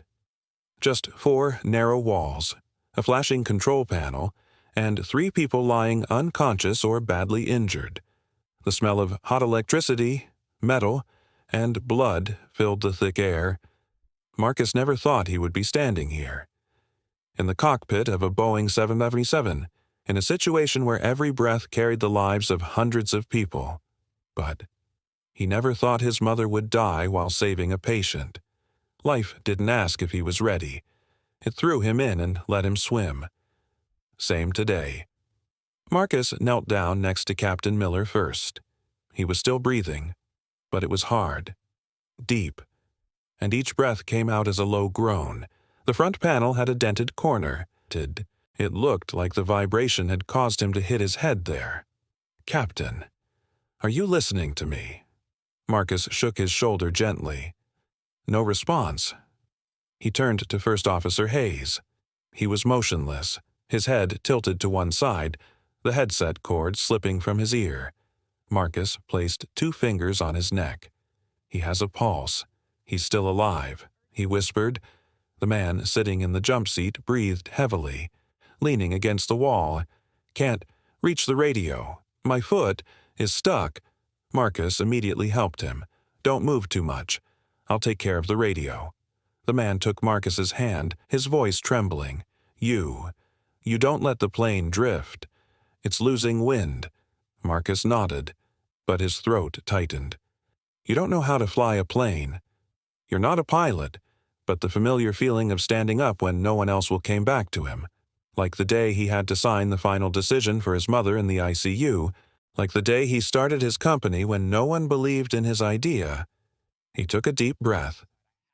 Just 4 narrow walls, a flashing control panel, and 3 people lying unconscious or badly injured. The smell of hot electricity, metal, and blood filled the thick air. Marcus never thought he would be standing here, in the cockpit of a Boeing 777, in a situation where every breath carried the lives of hundreds of people. But he never thought his mother would die while saving a patient. Life didn't ask if he was ready. It threw him in and let him swim. Same today. Marcus knelt down next to Captain Miller first. He was still breathing, but it was hard, deep, and each breath came out as a low groan. The front panel had a dented corner. It looked like the vibration had caused him to hit his head there. "Captain, are you listening to me?" Marcus shook his shoulder gently. No response. He turned to First Officer Hayes. He was motionless, his head tilted to one side, the headset cord slipping from his ear. Marcus placed 2 fingers on his neck. "He has a pulse. He's still alive," he whispered. The man sitting in the jump seat breathed heavily, leaning against the wall. "Can't reach the radio. My foot is stuck." Marcus immediately helped him. "Don't move too much. I'll take care of the radio." The man took Marcus's hand, his voice trembling. You don't let the plane drift. It's losing wind." Marcus nodded, but his throat tightened. "You don't know how to fly a plane. You're not a pilot, but the familiar feeling of standing up when no one else will came back to him. Like the day he had to sign the final decision for his mother in the ICU, like the day he started his company when no one believed in his idea." He took a deep breath.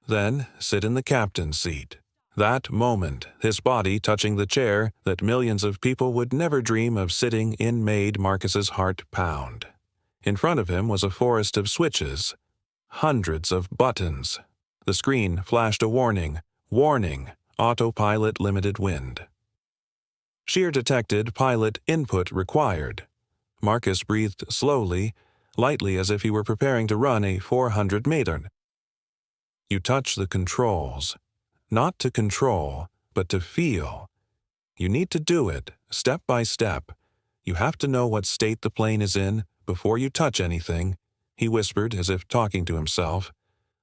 Then sit in the captain's seat. That moment, his body touching the chair that millions of people would never dream of sitting in, made Marcus's heart pound. In front of him was a forest of switches, hundreds of buttons. The screen flashed a warning. "Warning, autopilot limited wind. Shear detected, pilot input required." Marcus breathed slowly, lightly as if he were preparing to run a 400-meter. You touch the controls. Not to control, but to feel. You need to do it, step by step. You have to know what state the plane is in before you touch anything, he whispered as if talking to himself.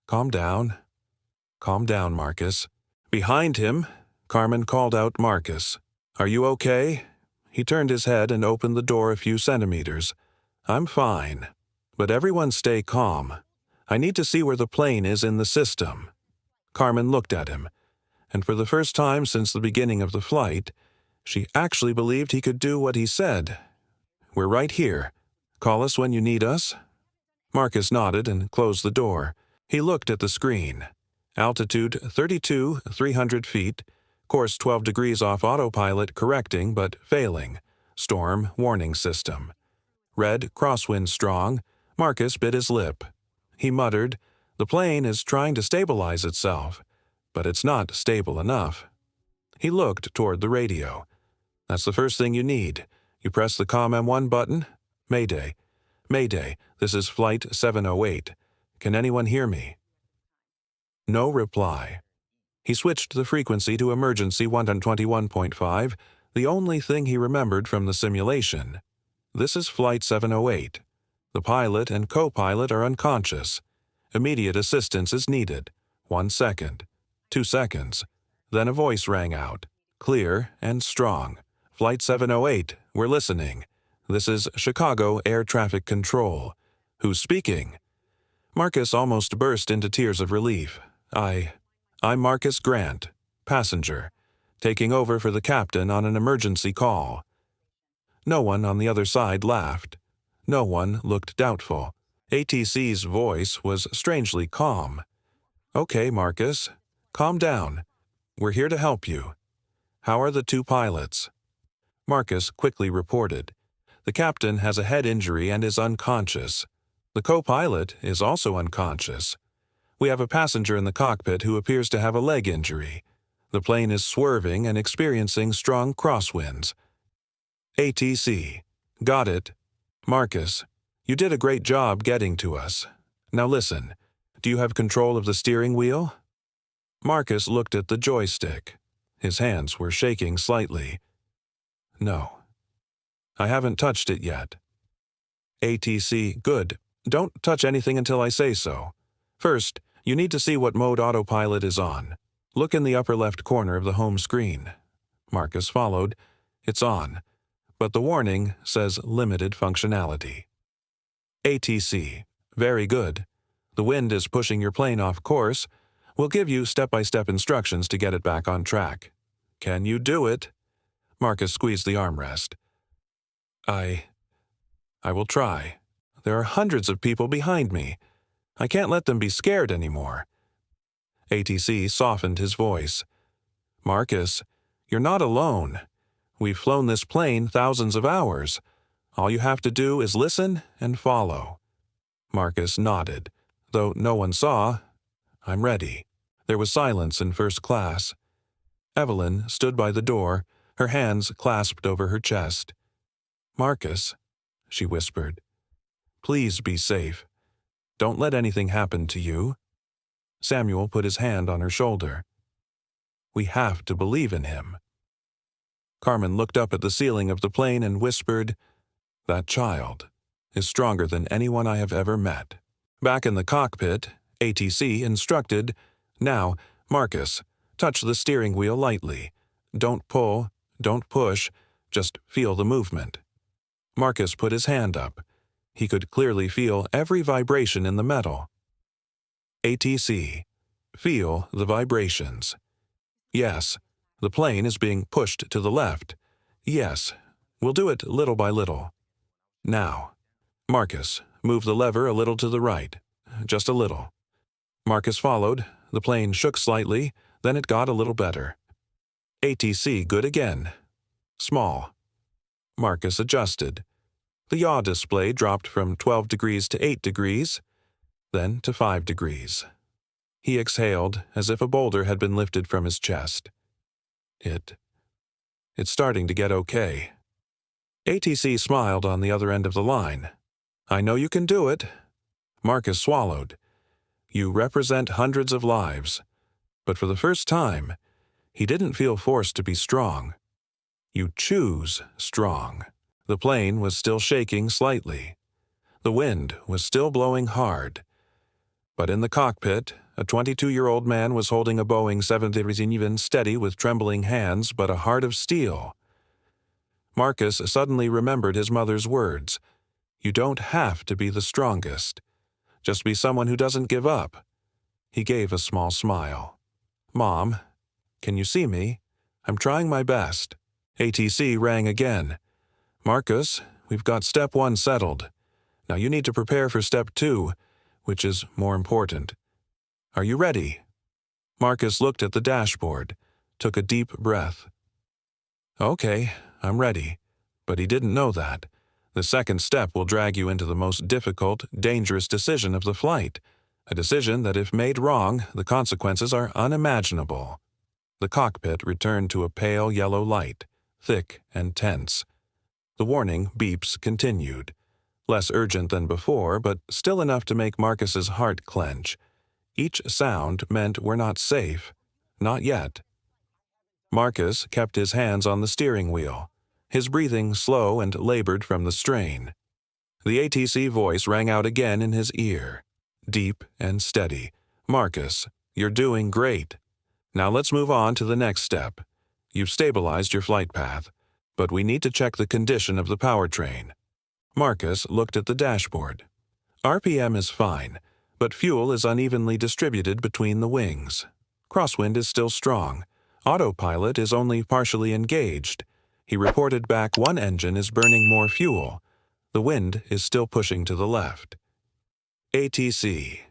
Calm down, Marcus." Behind him, Carmen called out Marcus. "Are you okay?" He turned his head and opened the door a few centimeters. "I'm fine. But everyone stay calm. I need to see where the plane is in the system." Carmen looked at him, and for the first time since the beginning of the flight, she actually believed he could do what he said. "We're right here. Call us when you need us." Marcus nodded and closed the door. He looked at the screen. Altitude 32,300 feet. Course 12 degrees off autopilot, correcting but failing. Storm warning system. Red crosswind strong. Marcus bit his lip. He muttered, "The plane is trying to stabilize itself, but it's not stable enough." He looked toward the radio. "That's the first thing you need. You press the COM M1 button. Mayday. Mayday, this is Flight 708. Can anyone hear me?" No reply. He switched the frequency to emergency 121.5, the only thing he remembered from the simulation. This is Flight 708. The pilot and co-pilot are unconscious. Immediate assistance is needed. 1 second. 2 seconds. Then a voice rang out, clear and strong. Flight 708, we're listening. This is Chicago Air Traffic Control. Who's speaking? Marcus almost burst into tears of relief. I'm Marcus Grant, passenger, taking over for the captain on an emergency call. No one on the other side laughed. No one looked doubtful. ATC's voice was strangely calm. Okay, Marcus, calm down. We're here to help you. How are the 2 pilots? Marcus quickly reported. The captain has a head injury and is unconscious. The co-pilot is also unconscious. We have a passenger in the cockpit who appears to have a leg injury. The plane is swerving and experiencing strong crosswinds. ATC. Got it. Marcus, you did a great job getting to us. Now listen, do you have control of the steering wheel? Marcus looked at the joystick. His hands were shaking slightly. No. I haven't touched it yet. ATC. Good. Don't touch anything until I say so. First, you need to see what mode autopilot is on. Look in the upper left corner of the home screen. Marcus followed. It's on, but the warning says limited functionality. ATC. Very good. The wind is pushing your plane off course. We'll give you step-by-step instructions to get it back on track. Can you do it? Marcus squeezed the armrest. I will try. There are hundreds of people behind me. I can't let them be scared anymore. ATC softened his voice. Marcus, you're not alone. We've flown this plane thousands of hours. All you have to do is listen and follow. Marcus nodded. Though no one saw, I'm ready. There was silence in first class. Evelyn stood by the door, her hands clasped over her chest. Marcus, she whispered, please be safe. Don't let anything happen to you. Samuel put his hand on her shoulder. We have to believe in him. Carmen looked up at the ceiling of the plane and whispered, that child is stronger than anyone I have ever met. Back in the cockpit, ATC instructed, now, Marcus, touch the steering wheel lightly. Don't pull, don't push, just feel the movement. Marcus put his hand up. He could clearly feel every vibration in the metal. ATC. Feel the vibrations. Yes, the plane is being pushed to the left. Yes, we'll do it little by little. Now, Marcus, move the lever a little to the right. Just a little. Marcus followed. The plane shook slightly, then it got a little better. ATC good again. Small. Marcus adjusted. The yaw display dropped from 12 degrees to 8 degrees, then to 5 degrees. He exhaled as if a boulder had been lifted from his chest. It's starting to get okay. ATC smiled on the other end of the line. I know you can do it. Marcus swallowed. You represent hundreds of lives. But for the first time, he didn't feel forced to be strong. You choose strong. The plane was still shaking slightly. The wind was still blowing hard. But in the cockpit, a 22-year-old man was holding a Boeing 737 steady with trembling hands but a heart of steel. Marcus suddenly remembered his mother's words. You don't have to be the strongest. Just be someone who doesn't give up. He gave a small smile. Mom, can you see me? I'm trying my best. ATC rang again. Marcus, we've got step 1 settled. Now you need to prepare for step 2, which is more important. Are you ready? Marcus looked at the dashboard, took a deep breath. Okay, I'm ready. But he didn't know that. The second step will drag you into the most difficult, dangerous decision of the flight. A decision that if made wrong, the consequences are unimaginable. The cockpit returned to a pale yellow light, thick and tense. The warning beeps continued. Less urgent than before, but still enough to make Marcus's heart clench. Each sound meant we're not safe. Not yet. Marcus kept his hands on the steering wheel, his breathing slow and labored from the strain. The ATC voice rang out again in his ear, deep and steady. "Marcus, you're doing great. Now let's move on to the next step. You've stabilized your flight path, but we need to check the condition of the powertrain." Marcus looked at the dashboard. RPM is fine, but fuel is unevenly distributed between the wings. Crosswind is still strong. Autopilot is only partially engaged. He reported back one engine is burning more fuel. The wind is still pushing to the left. ATC.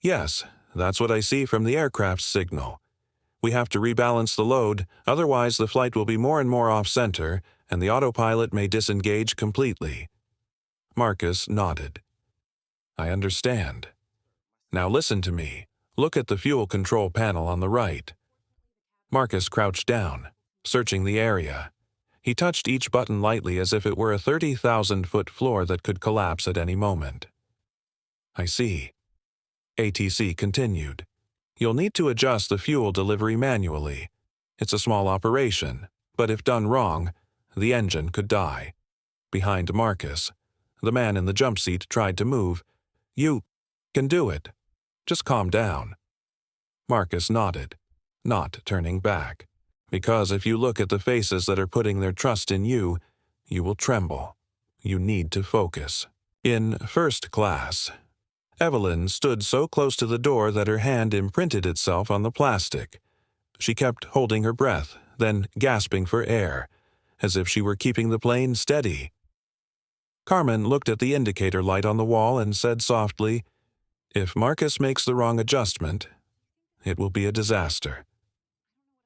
"Yes, that's what I see from the aircraft's signal. We have to rebalance the load, otherwise the flight will be more and more off-center, and the autopilot may disengage completely." Marcus nodded. "I understand. Now listen to me. Look at the fuel control panel on the right." Marcus crouched down, searching the area. He touched each button lightly as if it were a 30,000-foot floor that could collapse at any moment. "I see." ATC continued. "You'll need to adjust the fuel delivery manually. It's a small operation, but if done wrong, the engine could die." Behind Marcus, the man in the jump seat tried to move. "You can do it. Just calm down." Marcus nodded, not turning back. "Because if you look at the faces that are putting their trust in you, you will tremble. You need to focus." In first class, Evelyn stood so close to the door that her hand imprinted itself on the plastic. She kept holding her breath, then gasping for air, as if she were keeping the plane steady. Carmen looked at the indicator light on the wall and said softly, "If Marcus makes the wrong adjustment, it will be a disaster."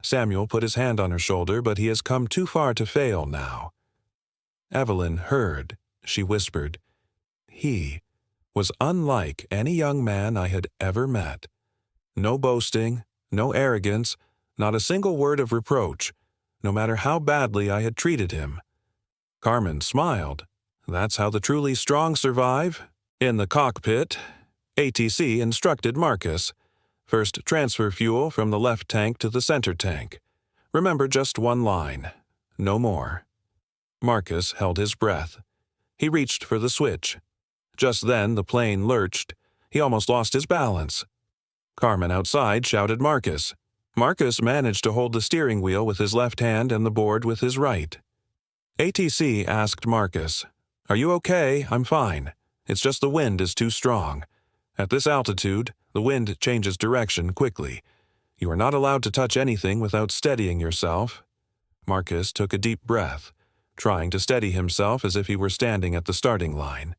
Samuel put his hand on her shoulder, but he has come too far to fail now. Evelyn heard. She whispered, "He was unlike any young man I had ever met. No boasting, no arrogance, not a single word of reproach, no matter how badly I had treated him." Carmen smiled. "That's how the truly strong survive." In the cockpit, ATC instructed Marcus, "First, transfer fuel from the left tank to the center tank. Remember just one line. No more." Marcus held his breath. He reached for the switch. Just then the plane lurched. He almost lost his balance. Carmen outside shouted Marcus. Marcus managed to hold the steering wheel with his left hand and the board with his right. ATC asked Marcus, "Are you okay? I'm fine. It's just the wind is too strong. At this altitude, the wind changes direction quickly. You are not allowed to touch anything without steadying yourself." Marcus took a deep breath, trying to steady himself as if he were standing at the starting line.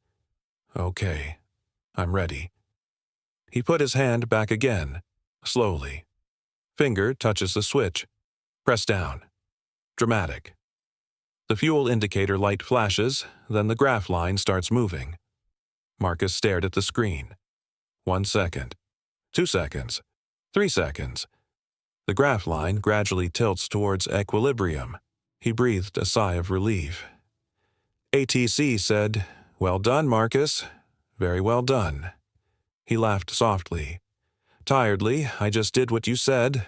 "Okay, I'm ready." He put his hand back again, slowly. Finger touches the switch. Press down. Dramatic. The fuel indicator light flashes, then the graph line starts moving. Marcus stared at the screen. 1 second. 2 seconds. 3 seconds. The graph line gradually tilts towards equilibrium. He breathed a sigh of relief. ATC said, "Well done, Marcus. Very well done." He laughed softly. "Tiredly, I just did what you said.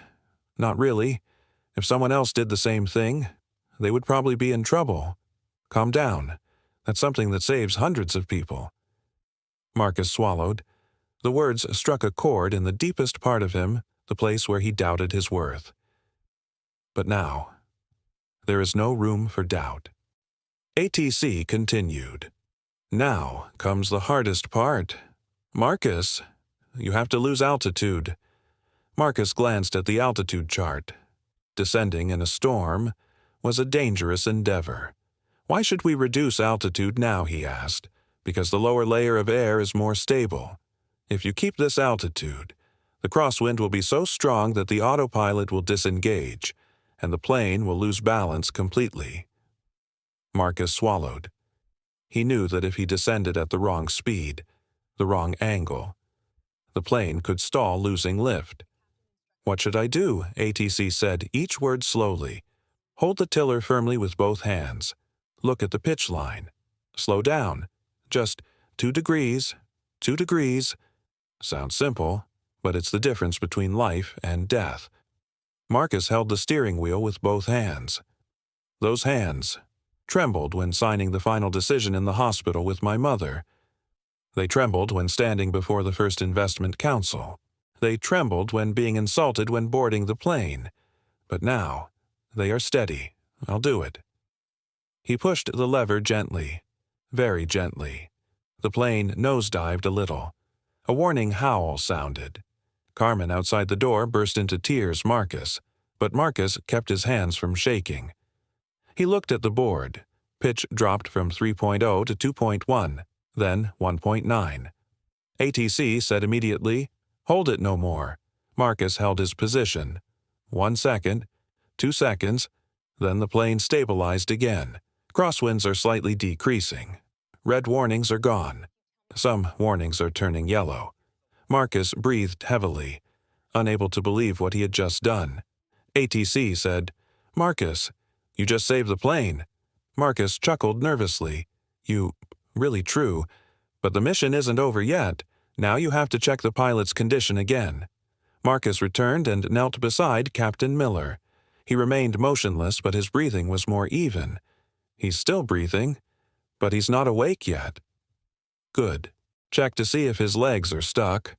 Not really. If someone else did the same thing, they would probably be in trouble. Calm down. That's something that saves hundreds of people." Marcus swallowed. The words struck a chord in the deepest part of him, the place where he doubted his worth. But now, there is no room for doubt. ATC continued. "Now comes the hardest part. Marcus, you have to lose altitude." Marcus glanced at the altitude chart. Descending in a storm was a dangerous endeavor. "Why should we reduce altitude now?" he asked. "Because the lower layer of air is more stable. If you keep this altitude, the crosswind will be so strong that the autopilot will disengage, and the plane will lose balance completely." Marcus swallowed. He knew that if he descended at the wrong speed, the wrong angle, the plane could stall, losing lift. "What should I do?" ATC said, each word slowly. "Hold the tiller firmly with both hands. Look at the pitch line. Slow down. Just 2 degrees, 2 degrees. Sounds simple, but it's the difference between life and death. Marcus held the steering wheel with both hands. Those hands trembled when signing the final decision in the hospital with my mother. They trembled when standing before the First Investment Council. They trembled when being insulted when boarding the plane. But now, they are steady. I'll do it. He pushed the lever gently, very gently. The plane nosedived a little. A warning howl sounded. Carmen outside the door burst into tears but Marcus kept his hands from shaking. He looked at the board. Pitch dropped from 3.0 to 2.1, then 1.9. ATC said immediately, "Hold it no more." Marcus held his position. 1 second, 2 seconds, then the plane stabilized again. Crosswinds are slightly decreasing. Red warnings are gone. Some warnings are turning yellow. Marcus breathed heavily, unable to believe what he had just done. ATC said, "Marcus, you just saved the plane." Marcus chuckled nervously. Really true. But the mission isn't over yet. Now you have to check the pilot's condition again." Marcus returned and knelt beside Captain Miller. He remained motionless, but his breathing was more even. He's still breathing, but he's not awake yet. Good. Check to see if his legs are stuck.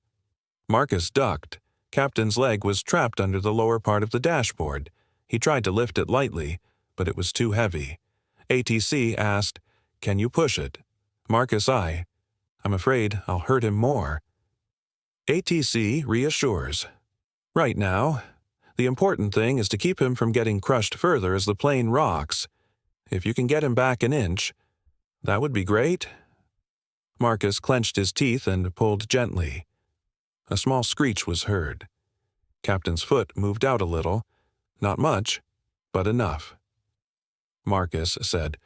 Marcus ducked. Captain's leg was trapped under the lower part of the dashboard. He tried to lift it lightly, but it was too heavy. ATC asked, "Can you push it?" Marcus, I'm afraid I'll hurt him more." ATC reassures. "Right now, the important thing is to keep him from getting crushed further as the plane rocks. If you can get him back an inch, that would be great." Marcus clenched his teeth and pulled gently. A small screech was heard. Captain's foot moved out a little. Not much, but enough. Marcus said,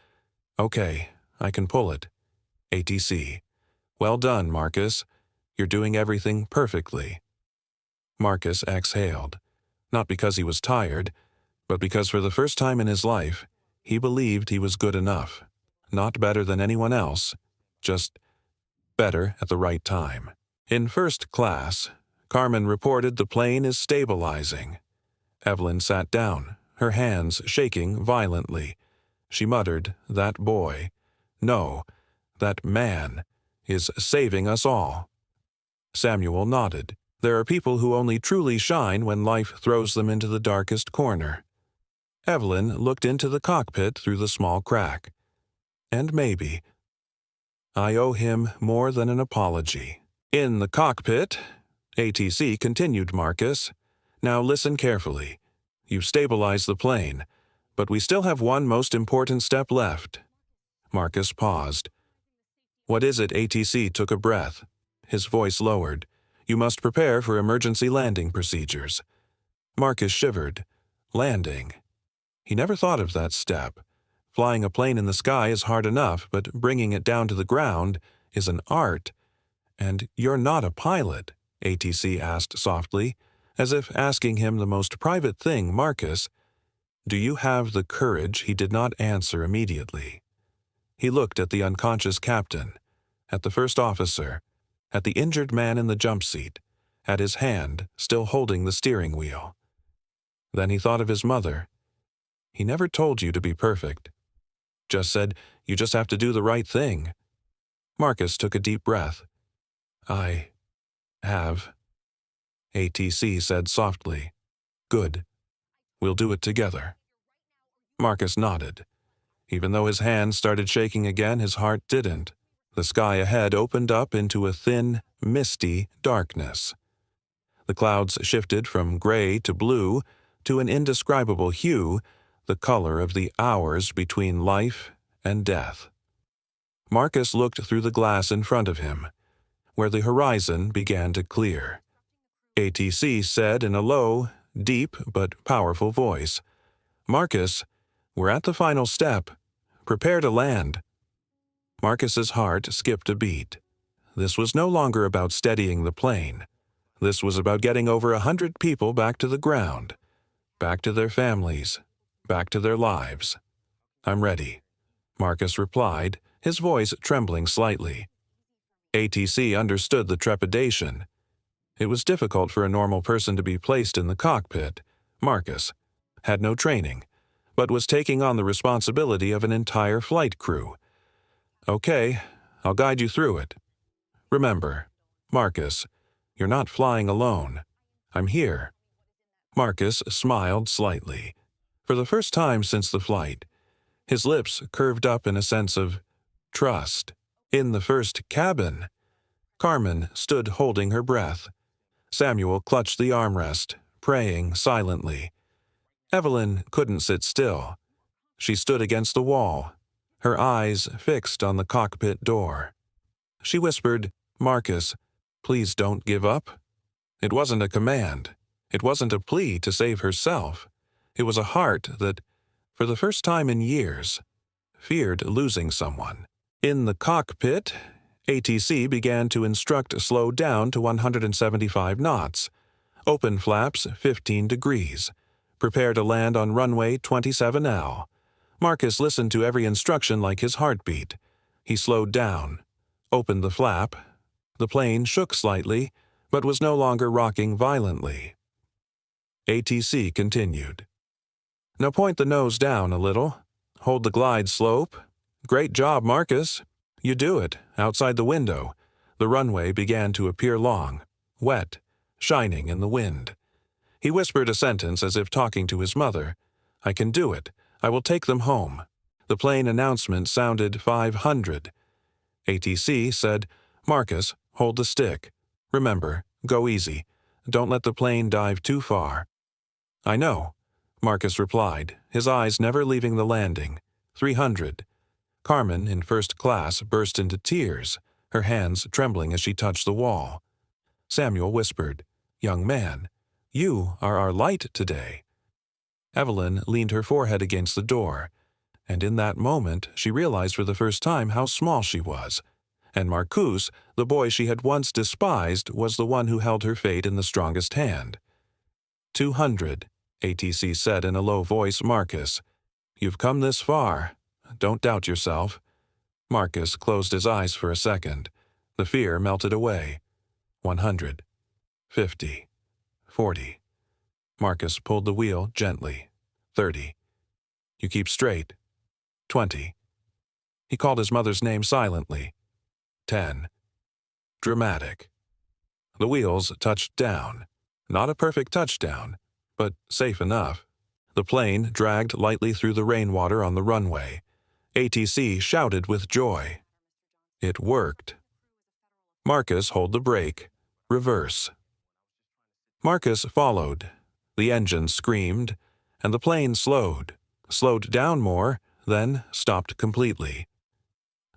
"Okay, I can pull it." ATC. "Well done, Marcus. You're doing everything perfectly." Marcus exhaled, not because he was tired, but because for the first time in his life, he believed he was good enough. Not better than anyone else, just better at the right time. In first class, Carmen reported the plane is stabilizing. Evelyn sat down, her hands shaking violently. She muttered, "That boy, no, that man, is saving us all." Samuel nodded. There are people who only truly shine when life throws them into the darkest corner. Evelyn looked into the cockpit through the small crack. And maybe, I owe him more than an apology. In the cockpit, ATC continued Marcus. Now listen carefully. You've stabilized the plane, but we still have one most important step left. Marcus paused. "What is it?" ATC took a breath. His voice lowered. "You must prepare for emergency landing procedures." Marcus shivered. Landing. He never thought of that step. Flying a plane in the sky is hard enough, but bringing it down to the ground is an art. "And you're not a pilot?" ATC asked softly, as if asking him the most private thing. "Marcus, do you have the courage?" He did not answer immediately. He looked at the unconscious captain, at the first officer, at the injured man in the jump seat, at his hand still holding the steering wheel. Then he thought of his mother. "He never told you to be perfect. Just said you just have to do the right thing." Marcus took a deep breath. "I have," ATC said softly. "Good. We'll do it together." Marcus nodded. Even though his hands started shaking again, his heart didn't. The sky ahead opened up into a thin, misty darkness. The clouds shifted from gray to blue to an indescribable hue, the color of the hours between life and death. Marcus looked through the glass in front of him, where the horizon began to clear. ATC said in a low, deep but powerful voice, "Marcus, we're at the final step. Prepare to land." Marcus's heart skipped a beat. This was no longer about steadying the plane. This was about getting over 100 people back to the ground, back to their families, back to their lives. "I'm ready," Marcus replied, his voice trembling slightly. ATC understood the trepidation. It was difficult for a normal person to be placed in the cockpit. Marcus had no training, but was taking on the responsibility of an entire flight crew. "Okay, I'll guide you through it. Remember, Marcus, you're not flying alone. I'm here." Marcus smiled slightly. For the first time since the flight, his lips curved up in a sense of trust. In the first cabin, Carmen stood holding her breath. Samuel clutched the armrest, praying silently. Evelyn couldn't sit still. She stood against the wall, her eyes fixed on the cockpit door. She whispered, "Marcus, please don't give up." It wasn't a command. It wasn't a plea to save herself. It was a heart that, for the first time in years, feared losing someone. In the cockpit, ATC began to instruct slow down to 175 knots. Open flaps 15 degrees. Prepare to land on runway 27L. Marcus listened to every instruction like his heartbeat. He slowed down, opened the flap. The plane shook slightly, but was no longer rocking violently. ATC continued. "Now point the nose down a little. Hold the glide slope. Great job, Marcus. You do it, outside the window." The runway began to appear long, wet, shining in the wind. He whispered a sentence as if talking to his mother. "I can do it. I will take them home." The plane announcement sounded 500. ATC said, "Marcus, hold the stick. Remember, go easy. Don't let the plane dive too far." "I know," Marcus replied, his eyes never leaving the landing. 300. Carmen, in first class, burst into tears, her hands trembling as she touched the wall. Samuel whispered, "Young man, you are our light today." Evelyn leaned her forehead against the door, and in that moment she realized for the first time how small she was. And Marcus, the boy she had once despised, was the one who held her fate in the strongest hand. 200, ATC said in a low voice. "Marcus, you've come this far. Don't doubt yourself." Marcus closed his eyes for a second. The fear melted away. 100, 50, 40. Marcus pulled the wheel gently. 30. "You keep straight." 20. He called his mother's name silently. 10. Dramatic. The wheels touched down. Not a perfect touchdown, but safe enough. The plane dragged lightly through the rainwater on the runway. ATC shouted with joy. It worked. "Marcus, hold the brake. Reverse." Marcus followed. The engine screamed, and the plane slowed down more, then stopped completely.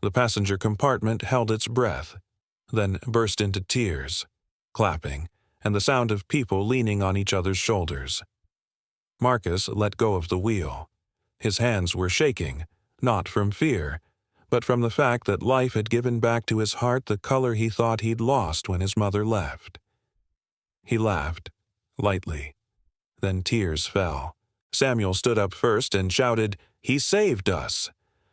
The passenger compartment held its breath, then burst into tears, clapping, and the sound of people leaning on each other's shoulders. Marcus let go of the wheel. His hands were shaking, not from fear, but from the fact that life had given back to his heart the color he thought he'd lost when his mother left. He laughed, lightly. Then tears fell. Samuel stood up first and shouted, "He saved us!"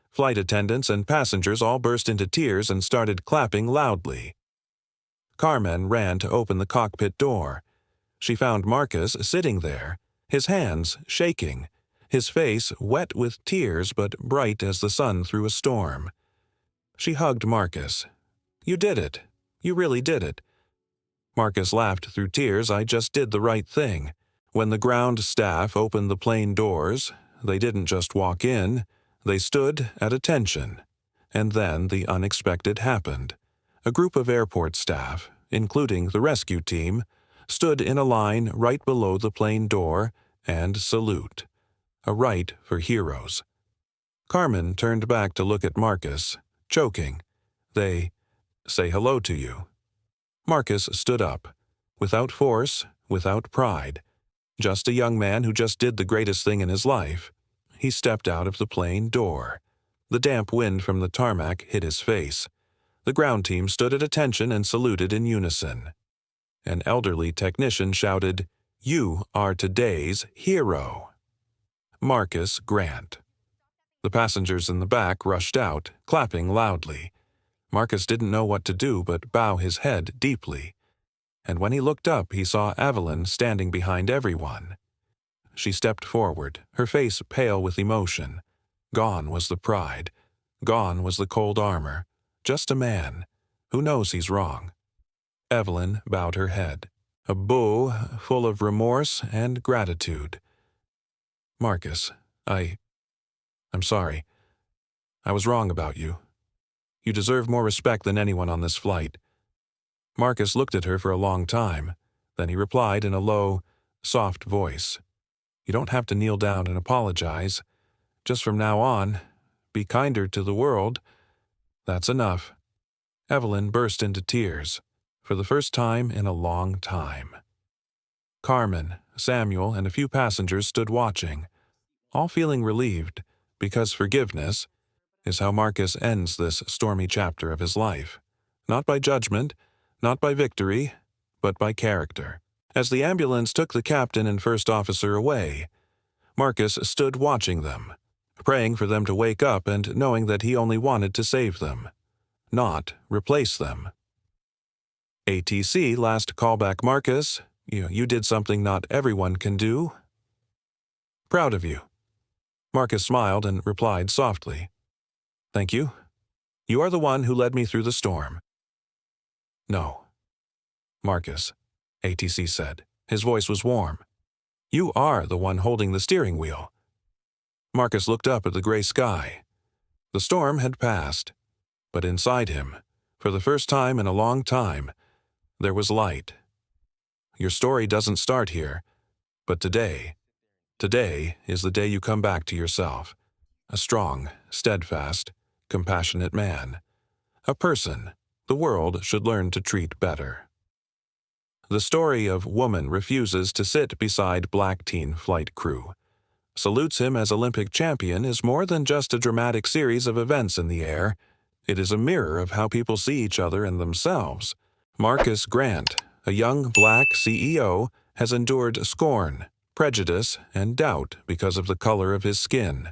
Flight attendants and passengers all burst into tears and started clapping loudly. Carmen ran to open the cockpit door. She found Marcus sitting there, his hands shaking, his face wet with tears but bright as the sun through a storm. She hugged Marcus. "You did it. You really did it." Marcus laughed through tears. "I just did the right thing." When the ground staff opened the plane doors, they didn't just walk in, they stood at attention. And then the unexpected happened. A group of airport staff, including the rescue team, stood in a line right below the plane door and salute. A rite for heroes. Carmen turned back to look at Marcus, choking. "They say hello to you." Marcus stood up, without force, without pride. Just a young man who just did the greatest thing in his life. He stepped out of the plane door. The damp wind from the tarmac hit his face. The ground team stood at attention and saluted in unison. An elderly technician shouted, "You are today's hero." Marcus Grant. The passengers in the back rushed out, clapping loudly. Marcus didn't know what to do but bow his head deeply. and when he looked up he saw Evelyn standing behind everyone. She stepped forward, her face pale with emotion. Gone was the pride. Gone was the cold armor. Just a man. Who knows he's wrong? Evelyn bowed her head, a bow full of remorse and gratitude. Marcus, I'm sorry. I was wrong about you. You deserve more respect than anyone on this flight. Marcus looked at her for a long time. Then he replied in a low, soft voice. You don't have to kneel down and apologize. Just from now on, be kinder to the world. That's enough. Evelyn burst into tears, for the first time in a long time. Carmen, Samuel, and a few passengers stood watching, all feeling relieved, because forgiveness is how Marcus ends this stormy chapter of his life. Not by judgment, not by victory, but by character. As the ambulance took the captain and first officer away, Marcus stood watching them, praying for them to wake up and knowing that he only wanted to save them, not replace them. ATC, last callback Marcus, you did something not everyone can do. Proud of you. Marcus smiled and replied softly. Thank you. You are the one who led me through the storm. No. Marcus, ATC said. His voice was warm. You are the one holding the steering wheel. Marcus looked up at the gray sky. The storm had passed, but inside him, for the first time in a long time, there was light. Your story doesn't start here, but today is the day you come back to yourself. A strong, steadfast, compassionate man. A person the world should learn to treat better. The story of woman refuses to sit beside black teen flight crew. Salutes him as Olympic champion is more than just a dramatic series of events in the air. It is a mirror of how people see each other and themselves. Marcus Grant, a young black CEO, has endured scorn, prejudice, and doubt because of the color of his skin.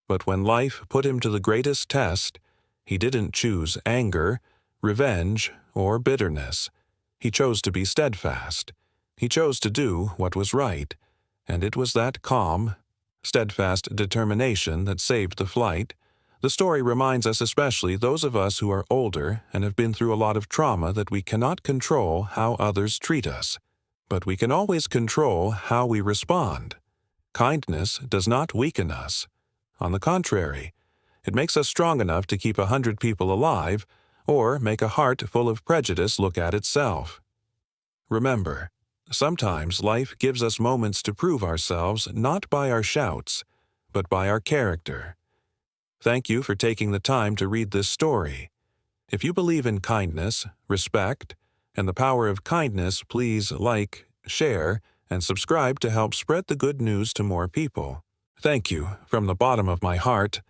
But when life put him to the greatest test, he didn't choose anger, revenge, or bitterness. He chose to be steadfast. He chose to do what was right, and it was that calm, steadfast determination that saved the flight. The story reminds us, especially those of us who are older and have been through a lot of trauma, that we cannot control how others treat us, but we can always control how we respond. Kindness does not weaken us. On the contrary, it makes us strong enough to keep 100 people alive or make a heart full of prejudice look at itself. Remember, sometimes life gives us moments to prove ourselves not by our shouts, but by our character. Thank you for taking the time to read this story. If you believe in kindness, respect, and the power of kindness, please like, share, and subscribe to help spread the good news to more people. Thank you from the bottom of my heart.